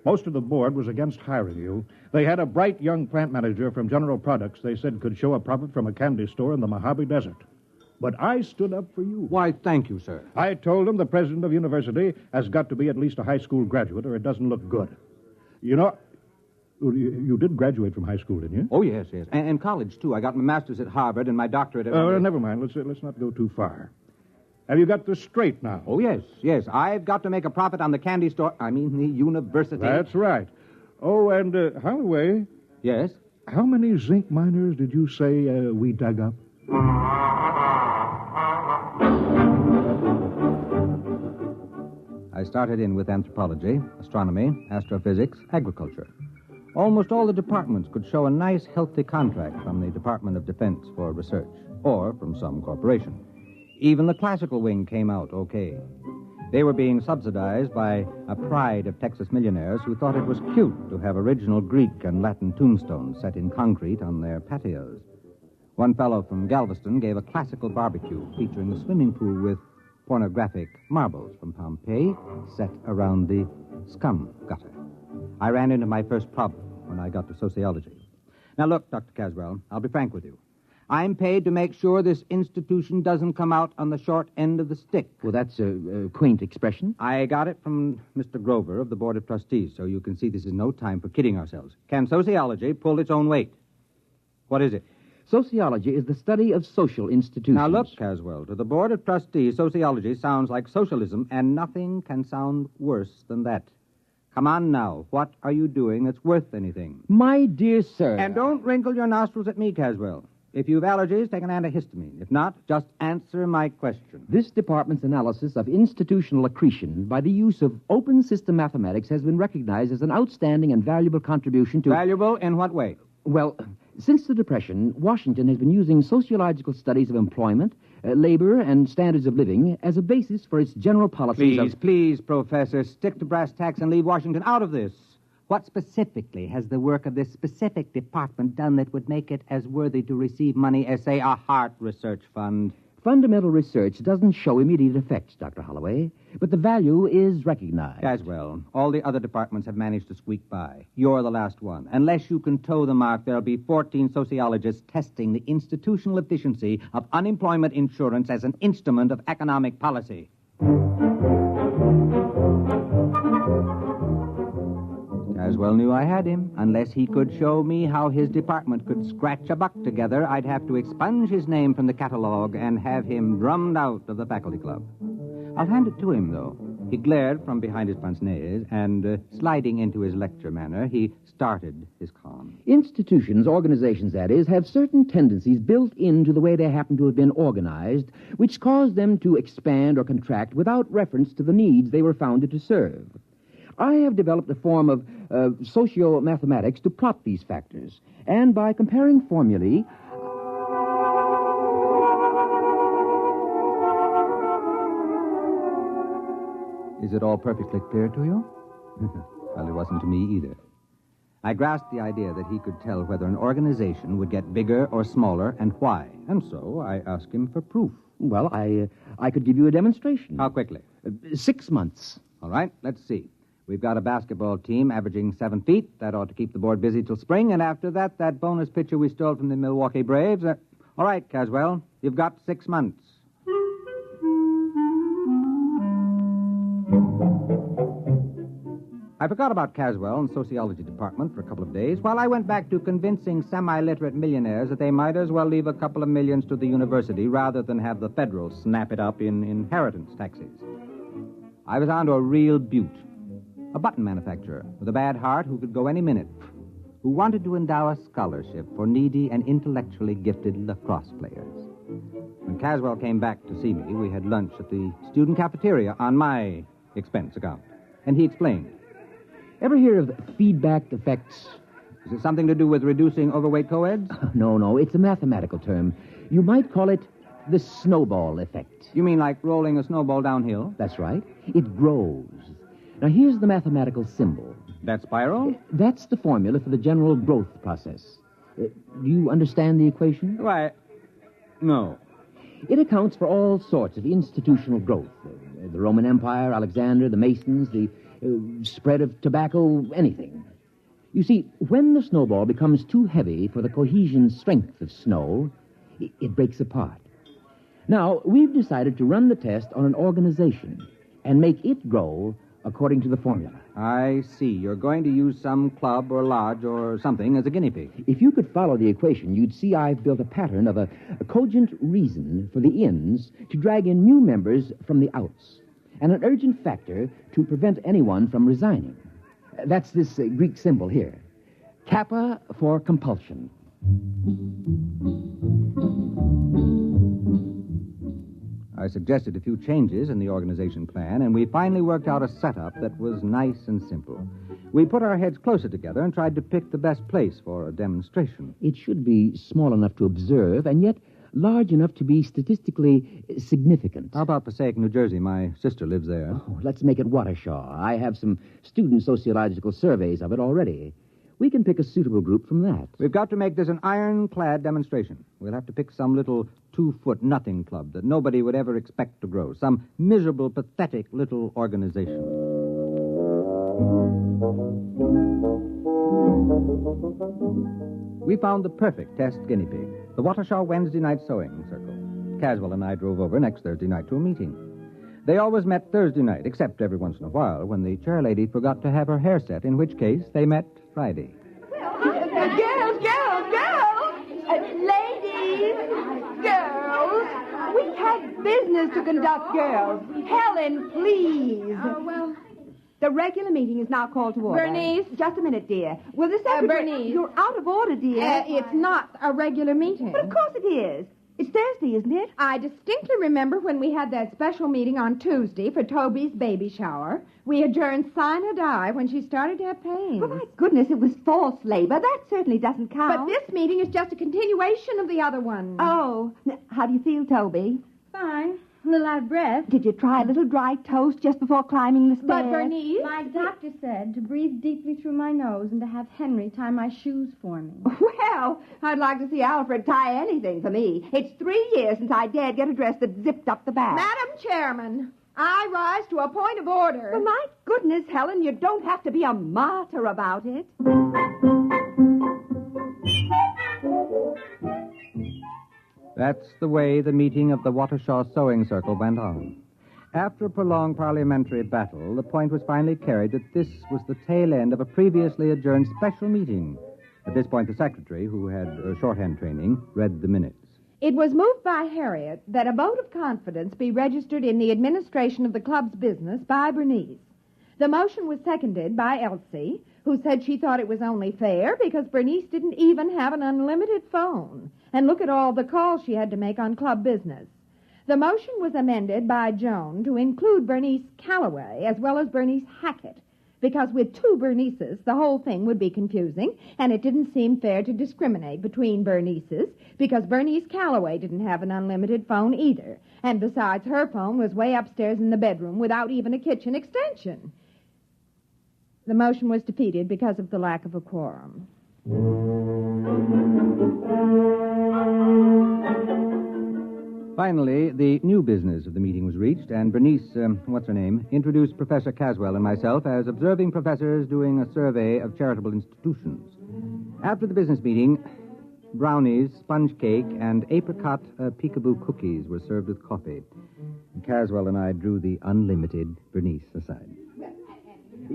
Most of the board was against hiring you. They had a bright young plant manager from General Products they said could show a profit from a candy store in the Mojave Desert. But I stood up for you. Why, thank you, sir. I told them the president of university has got to be at least a high school graduate or it doesn't look good. You know, you did graduate from high school, didn't you? Oh, yes. And college, too. I got my master's at Harvard and my doctorate at... Never mind. Let's not go too far. Have you got this straight now? Oh, yes. I've got to make a profit on the candy store. I mean, the university. That's right. Oh, and, Holloway... Yes? How many zinc miners did you say we dug up? I started in with anthropology, astronomy, astrophysics, agriculture. Almost all the departments could show a nice, healthy contract from the Department of Defense for research, or from some corporation. Even the classical wing came out okay. They were being subsidized by a pride of Texas millionaires who thought it was cute to have original Greek and Latin tombstones set in concrete on their patios. One fellow from Galveston gave a classical barbecue featuring a swimming pool with pornographic marbles from Pompeii set around the scum gutter. I ran into my first problem when I got to sociology. Now, look, Dr. Caswell, I'll be frank with you. I'm paid to make sure this institution doesn't come out on the short end of the stick. Well, that's a quaint expression. I got it from Mr. Grover of the Board of Trustees, so you can see this is no time for kidding ourselves. Can sociology pull its own weight? What is it? Sociology is the study of social institutions. Now look, Caswell, to the Board of Trustees, sociology sounds like socialism, and nothing can sound worse than that. Come on now, what are you doing that's worth anything? My dear sir. And don't wrinkle your nostrils at me, Caswell. If you've allergies, take an antihistamine. If not, just answer my question. This department's analysis of institutional accretion by the use of open system mathematics has been recognized as an outstanding and valuable contribution to... Valuable in what way? Well, since the Depression, Washington has been using sociological studies of employment, labor, and standards of living as a basis for its general policies Please, Professor, stick to brass tacks and leave Washington out of this. What specifically has the work of this specific department done that would make it as worthy to receive money as, say, a heart research fund? Fundamental research doesn't show immediate effects, Dr. Holloway, but the value is recognized. Caswell, all the other departments have managed to squeak by. You're the last one. Unless you can toe the mark, there'll be 14 sociologists testing the institutional efficiency of unemployment insurance as an instrument of economic policy. Caswell knew I had him. Unless he could show me how his department could scratch a buck together, I'd have to expunge his name from the catalog and have him drummed out of the faculty club. I'll hand it to him, though. He glared from behind his pince-nez, and sliding into his lecture manner, he started his con. Institutions, organizations, that is, have certain tendencies built into the way they happen to have been organized, which cause them to expand or contract without reference to the needs they were founded to serve. I have developed a form of socio-mathematics to plot these factors, and by comparing formulae... Is it all perfectly clear to you? Well, it wasn't to me either. I grasped the idea that he could tell whether an organization would get bigger or smaller and why, and so I asked him for proof. Well, I could give you a demonstration. How quickly? 6 months. All right, let's see. We've got a basketball team averaging 7 feet. That ought to keep the board busy till spring. And after that, that bonus pitcher we stole from the Milwaukee Braves. All right, Caswell, you've got 6 months. I forgot about Caswell and sociology department for a couple of days while I went back to convincing semi-literate millionaires that they might as well leave a couple of millions to the university rather than have the federal snap it up in inheritance taxes. I was onto a real beaut. A button manufacturer with a bad heart who could go any minute, who wanted to endow a scholarship for needy and intellectually gifted lacrosse players. When Caswell came back to see me, we had lunch at the student cafeteria on my expense account. And he explained. Ever hear of feedback effects? Is it something to do with reducing overweight co-eds? No, it's a mathematical term. You might call it the snowball effect. You mean like rolling a snowball downhill? That's right. It grows. Now, here's the mathematical symbol. That spiral? That's the formula for the general growth process. Do you understand the equation? Why, no. It accounts for all sorts of institutional growth. The Roman Empire, Alexander, the Masons, the spread of tobacco, anything. You see, when the snowball becomes too heavy for the cohesion strength of snow, it breaks apart. Now, we've decided to run the test on an organization and make it grow according to the formula. I see. You're going to use some club or lodge or something as a guinea pig. If you could follow the equation, you'd see I've built a pattern of a cogent reason for the ins to drag in new members from the outs, and an urgent factor to prevent anyone from resigning. That's this Greek symbol here. Kappa for compulsion. I suggested a few changes in the organization plan, and we finally worked out a setup that was nice and simple. We put our heads closer together and tried to pick the best place for a demonstration. It should be small enough to observe, and yet large enough to be statistically significant. How about Passaic, New Jersey? My sister lives there. Oh, let's make it Watershaw. I have some student sociological surveys of it already. We can pick a suitable group from that. We've got to make this an ironclad demonstration. We'll have to pick some little 2-foot nothing club that nobody would ever expect to grow. Some miserable, pathetic little organization. We found the perfect test guinea pig. the Watershaw Wednesday night sewing circle. Caswell and I drove over next Thursday night to a meeting. They always met Thursday night, except every once in a while when the chairlady forgot to have her hair set, in which case they met Friday. Girls! Ladies! Girls! We have business to conduct, girls. Helen, please. The regular meeting is now called to order. Bernice? Just a minute, dear. Will the secretary... Bernice? You're out of order, dear. It's not a regular meeting. But of course it is. It's Thursday, isn't it? I distinctly remember when we had that special meeting on Tuesday for Toby's baby shower. We adjourned sine or die when she started to have pains. Oh, my goodness, it was false labor. That certainly doesn't count. But this meeting is just a continuation of the other one. Oh. How do you feel, Toby? Fine. A little out of breath. Did you try a little dry toast just before climbing the stairs? But, Bernice... My doctor said to breathe deeply through my nose and to have Henry tie my shoes for me. Well, I'd like to see Alfred tie anything for me. It's 3 years since I dared get a dress that zipped up the back. Madam Chairman, I rise to a point of order. Well, my goodness, Helen, you don't have to be a martyr about it. That's the way the meeting of the Watershaw Sewing Circle went on. After a prolonged parliamentary battle, the point was finally carried that this was the tail end of a previously adjourned special meeting. At this point, the secretary, who had shorthand training, read the minutes. It was moved by Harriet that a vote of confidence be registered in the administration of the club's business by Bernice. The motion was seconded by Elsie, who said she thought it was only fair because Bernice didn't even have an unlimited phone. And look at all the calls she had to make on club business. The motion was amended by Joan to include Bernice Calloway as well as Bernice Hackett, because with 2 Bernices, the whole thing would be confusing, and it didn't seem fair to discriminate between Bernices, because Bernice Calloway didn't have an unlimited phone either, and besides, her phone was way upstairs in the bedroom without even a kitchen extension. The motion was defeated because of the lack of a quorum. Finally, the new business of the meeting was reached, and Bernice, introduced Professor Caswell and myself as observing professors doing a survey of charitable institutions. After the business meeting, brownies, sponge cake, and apricot peekaboo cookies were served with coffee. Caswell and I drew the unlimited Bernice aside.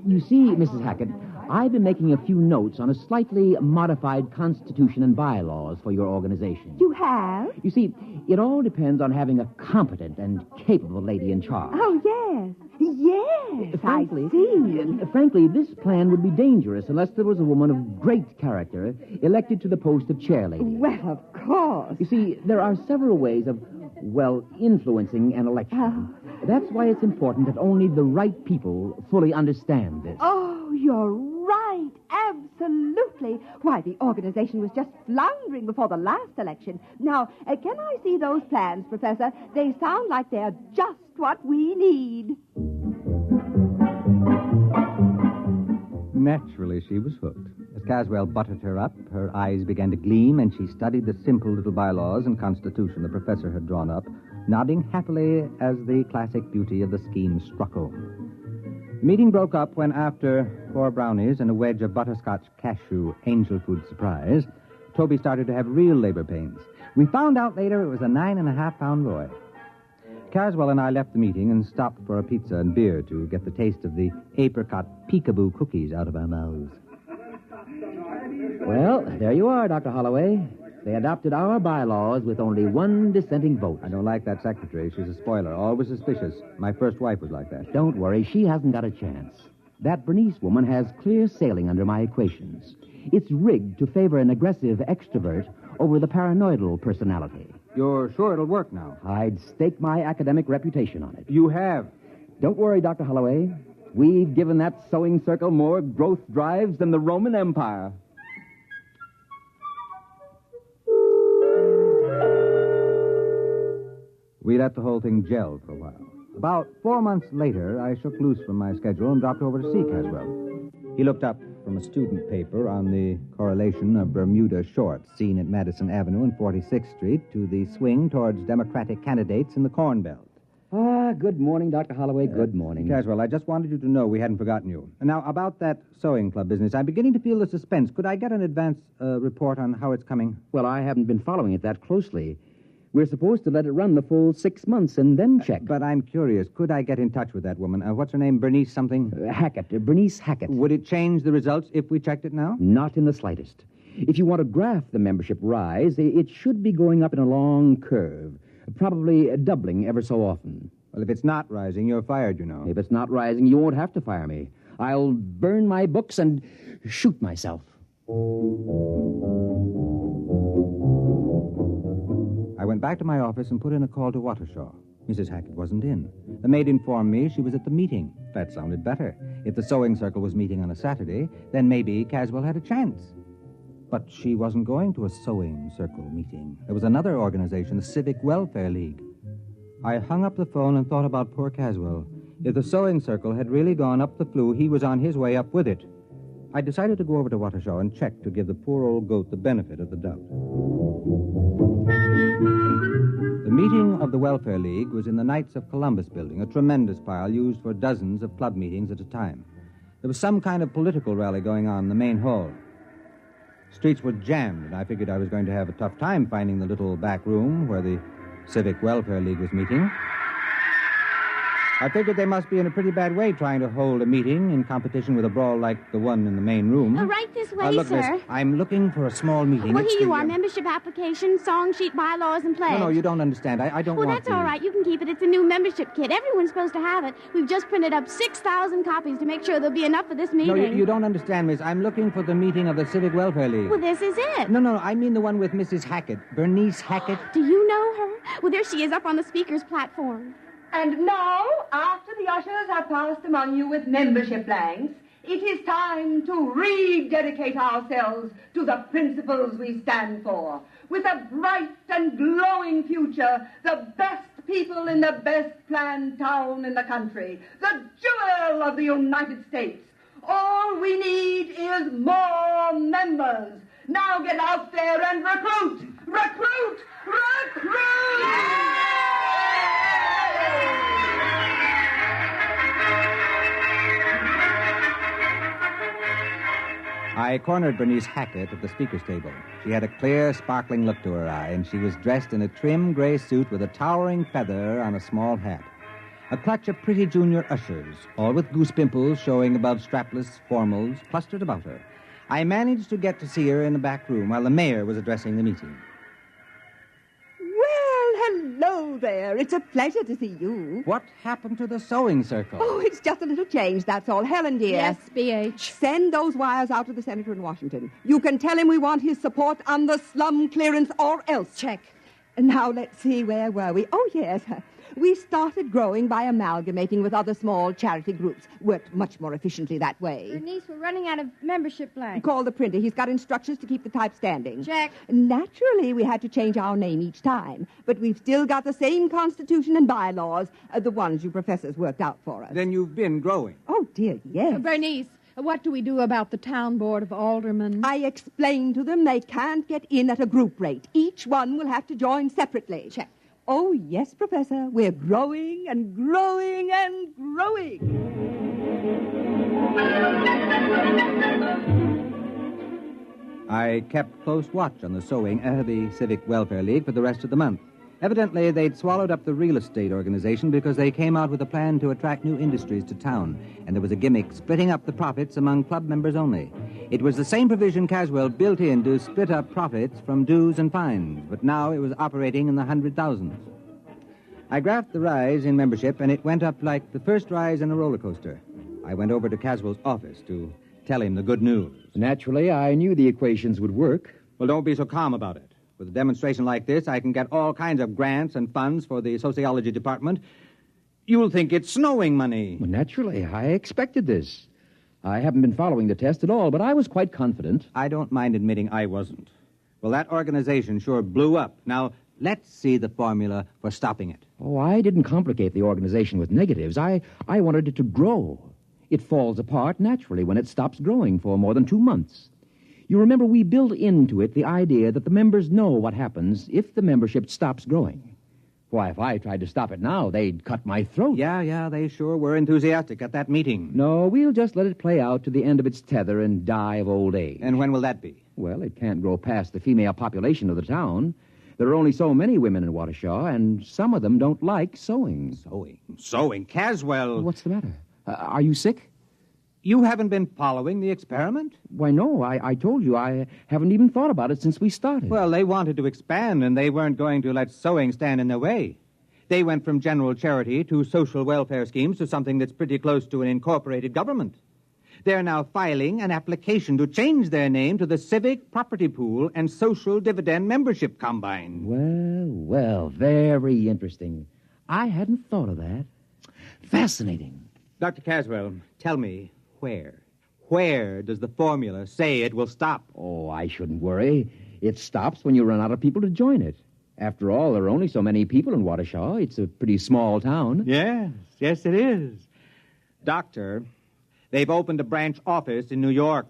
You see, Mrs. Hackett, I've been making a few notes on a slightly modified constitution and bylaws for your organization. You have? You see, it all depends on having a competent and capable lady in charge. Oh, yes. Yes, frankly, I see. Frankly, this plan would be dangerous unless there was a woman of great character elected to the post of chairlady. Well, of course. You see, there are several ways of, influencing an election. That's why it's important that only the right people fully understand this. Oh, you're right. Absolutely. Why, the organization was just floundering before the last election. Now, can I see those plans, Professor? They sound like they're just what we need. Naturally, she was hooked. As Caswell buttered her up, her eyes began to gleam, and she studied the simple little bylaws and constitution the professor had drawn up, nodding happily as the classic beauty of the scheme struck home. The meeting broke up when, after 4 brownies and a wedge of butterscotch cashew angel food surprise, Toby started to have real labor pains. We found out later it was a 9.5-pound boy. Caswell and I left the meeting and stopped for a pizza and beer to get the taste of the apricot peekaboo cookies out of our mouths. Well, there you are, Dr. Holloway. They adopted our bylaws with only 1 dissenting vote. I don't like that secretary. She's a spoiler, always suspicious. My first wife was like that. Don't worry, she hasn't got a chance. That Bernice woman has clear sailing under my equations. It's rigged to favor an aggressive extrovert over the paranoidal personality. You're sure it'll work now? I'd stake my academic reputation on it. You have? Don't worry, Dr. Holloway. We've given that sewing circle more growth drives than the Roman Empire. We let the whole thing gel for a while. About 4 months later, I shook loose from my schedule and dropped over to see Caswell. He looked up from a student paper on the correlation of Bermuda shorts seen at Madison Avenue and 46th Street to the swing towards Democratic candidates in the Corn Belt. good morning, Dr. Holloway. Good morning. Caswell, I just wanted you to know we hadn't forgotten you. And now, about that sewing club business, I'm beginning to feel the suspense. Could I get an advance report on how it's coming? Well, I haven't been following it that closely. We're supposed to let it run the full 6 months and then check. But I'm curious. Could I get in touch with that woman? What's her name? Bernice something? Hackett. Bernice Hackett. Would it change the results if we checked it now? Not in the slightest. If you want to graph the membership rise, it should be going up in a long curve, probably doubling ever so often. Well, if it's not rising, you're fired, you know. If it's not rising, you won't have to fire me. I'll burn my books and shoot myself. I went back to my office and put in a call to Watershaw. Mrs. Hackett wasn't in. The maid informed me she was at the meeting. That sounded better. If the sewing circle was meeting on a Saturday, then maybe Caswell had a chance. But she wasn't going to a sewing circle meeting. There was another organization, the Civic Welfare League. I hung up the phone and thought about poor Caswell. If the sewing circle had really gone up the flue, he was on his way up with it. I decided to go over to Watershaw and check to give the poor old goat the benefit of the doubt. The meeting of the Welfare League was in the Knights of Columbus building, a tremendous pile used for dozens of club meetings at a time. There was some kind of political rally going on in the main hall. Streets were jammed, and I figured I was going to have a tough time finding the little back room where the Civic Welfare League was meeting. I figured they must be in a pretty bad way trying to hold a meeting in competition with a brawl like the one in the main room. Right this way, look, sir. Miss, I'm looking for a small meeting. Well, here you are. Membership application, song sheet, bylaws, and pledge. No, you don't understand. I don't want want that's all right. You can keep it. It's a new membership kit. Everyone's supposed to have it. We've just printed up 6,000 copies to make sure there'll be enough for this meeting. No, you don't understand, Miss. I'm looking for the meeting of the Civic Welfare League. Well, this is it. No, I mean the one with Mrs. Hackett. Bernice Hackett. Do you know her? Well, there she is up on the speaker's platform. And now, after the ushers have passed among you with membership blanks, it is time to rededicate ourselves to the principles we stand for. With a bright and glowing future, the best people in the best planned town in the country, the jewel of the United States. All we need is more members. Now get out there and recruit! Recruit! Recruit! I cornered Bernice Hackett at the speaker's table. She had a clear, sparkling look to her eye, and she was dressed in a trim gray suit with a towering feather on a small hat. A clutch of pretty junior ushers, all with goose pimples showing above strapless formals, clustered about her. I managed to get to see her in the back room while the mayor was addressing the meeting. Hello there. It's a pleasure to see you. What happened to the sewing circle? Oh, it's just a little change, that's all. Helen, dear. Yes, BH. Send those wires out to the senator in Washington. You can tell him we want his support on the slum clearance or else. Check. Now, let's see, where were we? Oh, yes. We started growing by amalgamating with other small charity groups. Worked much more efficiently that way. Bernice, we're running out of membership blanks. Call the printer. He's got instructions to keep the type standing. Check. Naturally, we had to change our name each time, but we've still got the same constitution and bylaws, the ones you professors worked out for us. Then you've been growing. Oh, dear, yes. Bernice, what do we do about the town board of aldermen? I explained to them they can't get in at a group rate. Each one will have to join separately. Check. Oh, yes, Professor. We're growing and growing and growing. I kept close watch on the the Civic Welfare League for the rest of the month. Evidently, they'd swallowed up the real estate organization because they came out with a plan to attract new industries to town, and there was a gimmick splitting up the profits among club members only. It was the same provision Caswell built in to split up profits from dues and fines, but now it was operating in the 100,000s. I graphed the rise in membership, and it went up like the first rise in a roller coaster. I went over to Caswell's office to tell him the good news. Naturally, I knew the equations would work. Well, don't be so calm about it. With a demonstration like this, I can get all kinds of grants and funds for the sociology department. You'll think it's snowing money. Well, naturally, I expected this. I haven't been following the test at all, but I was quite confident. I don't mind admitting I wasn't. Well, that organization sure blew up. Now, let's see the formula for stopping it. Oh, I didn't complicate the organization with negatives. I wanted it to grow. It falls apart naturally when it stops growing for more than 2 months. You remember, we built into it the idea that the members know what happens if the membership stops growing. Why, if I tried to stop it now, they'd cut my throat. Yeah, they sure were enthusiastic at that meeting. No, we'll just let it play out to the end of its tether and die of old age. And when will that be? Well, it can't grow past the female population of the town. There are only so many women in Waukesha, and some of them don't like sewing. Sewing? Caswell. What's the matter? Are you sick? You haven't been following the experiment? Why, no. I told you I haven't even thought about it since we started. Well, they wanted to expand, and they weren't going to let sewing stand in their way. They went from general charity to social welfare schemes to something that's pretty close to an incorporated government. They're now filing an application to change their name to the Civic Property Pool and Social Dividend Membership Combine. Well, very interesting. I hadn't thought of that. Fascinating. Dr. Caswell, tell me, where does the formula say it will stop? Oh, I shouldn't worry. It stops when you run out of people to join it. After all, there are only so many people in Waukesha. It's a pretty small town. Yes, it is. Doctor, they've opened a branch office in New York.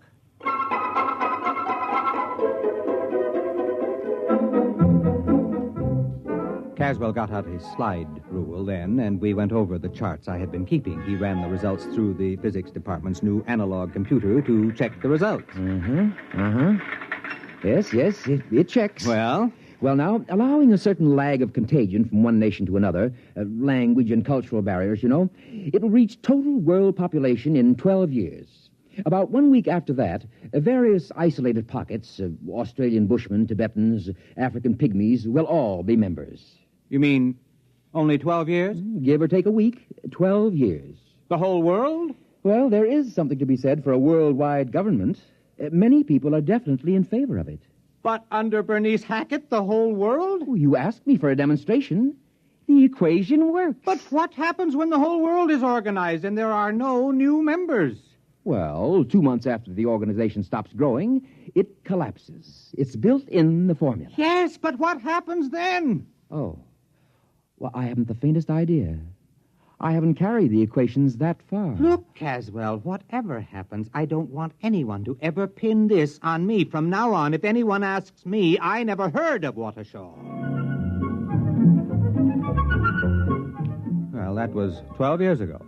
Caswell got out his slide rule then, and we went over the charts I had been keeping. He ran the results through the physics department's new analog computer to check the results. Yes, it checks. Well, now, allowing a certain lag of contagion from one nation to another, language and cultural barriers, it'll reach total world population in 12 years. About 1 week after that, various isolated pockets, Australian Bushmen, Tibetans, African pygmies, will all be members. You mean only 12 years? Give or take a week, 12 years. The whole world? Well, there is something to be said for a worldwide government. Many people are definitely in favor of it. But under Bernice Hackett, the whole world? Oh, you asked me for a demonstration. The equation works. But what happens when the whole world is organized and there are no new members? Well, 2 months after the organization stops growing, it collapses. It's built in the formula. Yes, but what happens then? Oh. Well, I haven't the faintest idea. I haven't carried the equations that far. Look, Caswell, whatever happens, I don't want anyone to ever pin this on me. From now on, if anyone asks me, I never heard of Waukesha. Well, that was 12 years ago.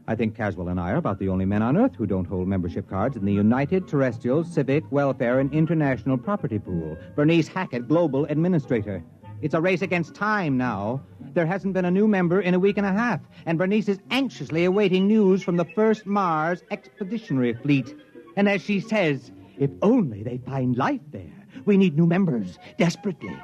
I think Caswell and I are about the only men on Earth who don't hold membership cards in the United Terrestrial Civic Welfare and International Property Pool. Bernice Hackett, Global Administrator. It's a race against time now. There hasn't been a new member in a week and a half, and Bernice is anxiously awaiting news from the first Mars Expeditionary Fleet. And as she says, if only they find life there. We need new members, desperately.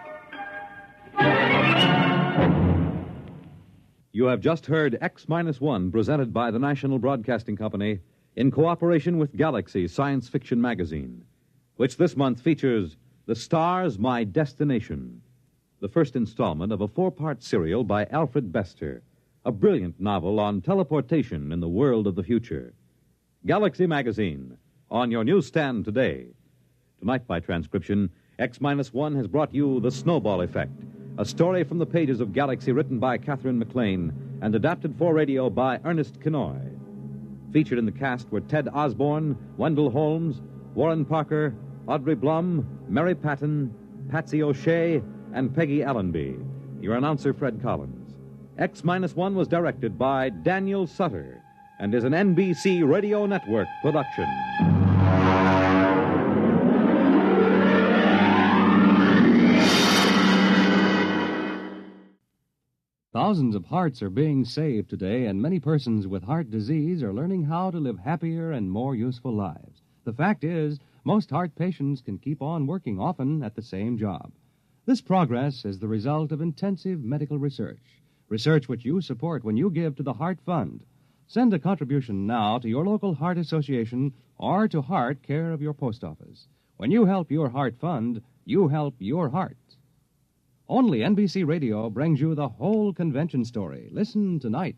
You have just heard X-1, presented by the National Broadcasting Company in cooperation with Galaxy Science Fiction Magazine, which this month features The Stars, My Destination, the first installment of a 4-part serial by Alfred Bester, a brilliant novel on teleportation in the world of the future. Galaxy Magazine, on your newsstand today. Tonight, by transcription, X-1 has brought you The Snowball Effect, a story from the pages of Galaxy written by Catherine McLean and adapted for radio by Ernest Kenoy. Featured in the cast were Ted Osborne, Wendell Holmes, Warren Parker, Audrey Blum, Mary Patton, Patsy O'Shea, and Peggy Allenby. Your announcer, Fred Collins. X-1 was directed by Daniel Sutter and is an NBC Radio Network production. Thousands of hearts are being saved today, and many persons with heart disease are learning how to live happier and more useful lives. The fact is, most heart patients can keep on working, often at the same job. This progress is the result of intensive medical research which you support when you give to the Heart Fund. Send a contribution now to your local Heart Association or to Heart, care of your post office. When you help your Heart Fund, you help your heart. Only NBC Radio brings you the whole convention story. Listen tonight.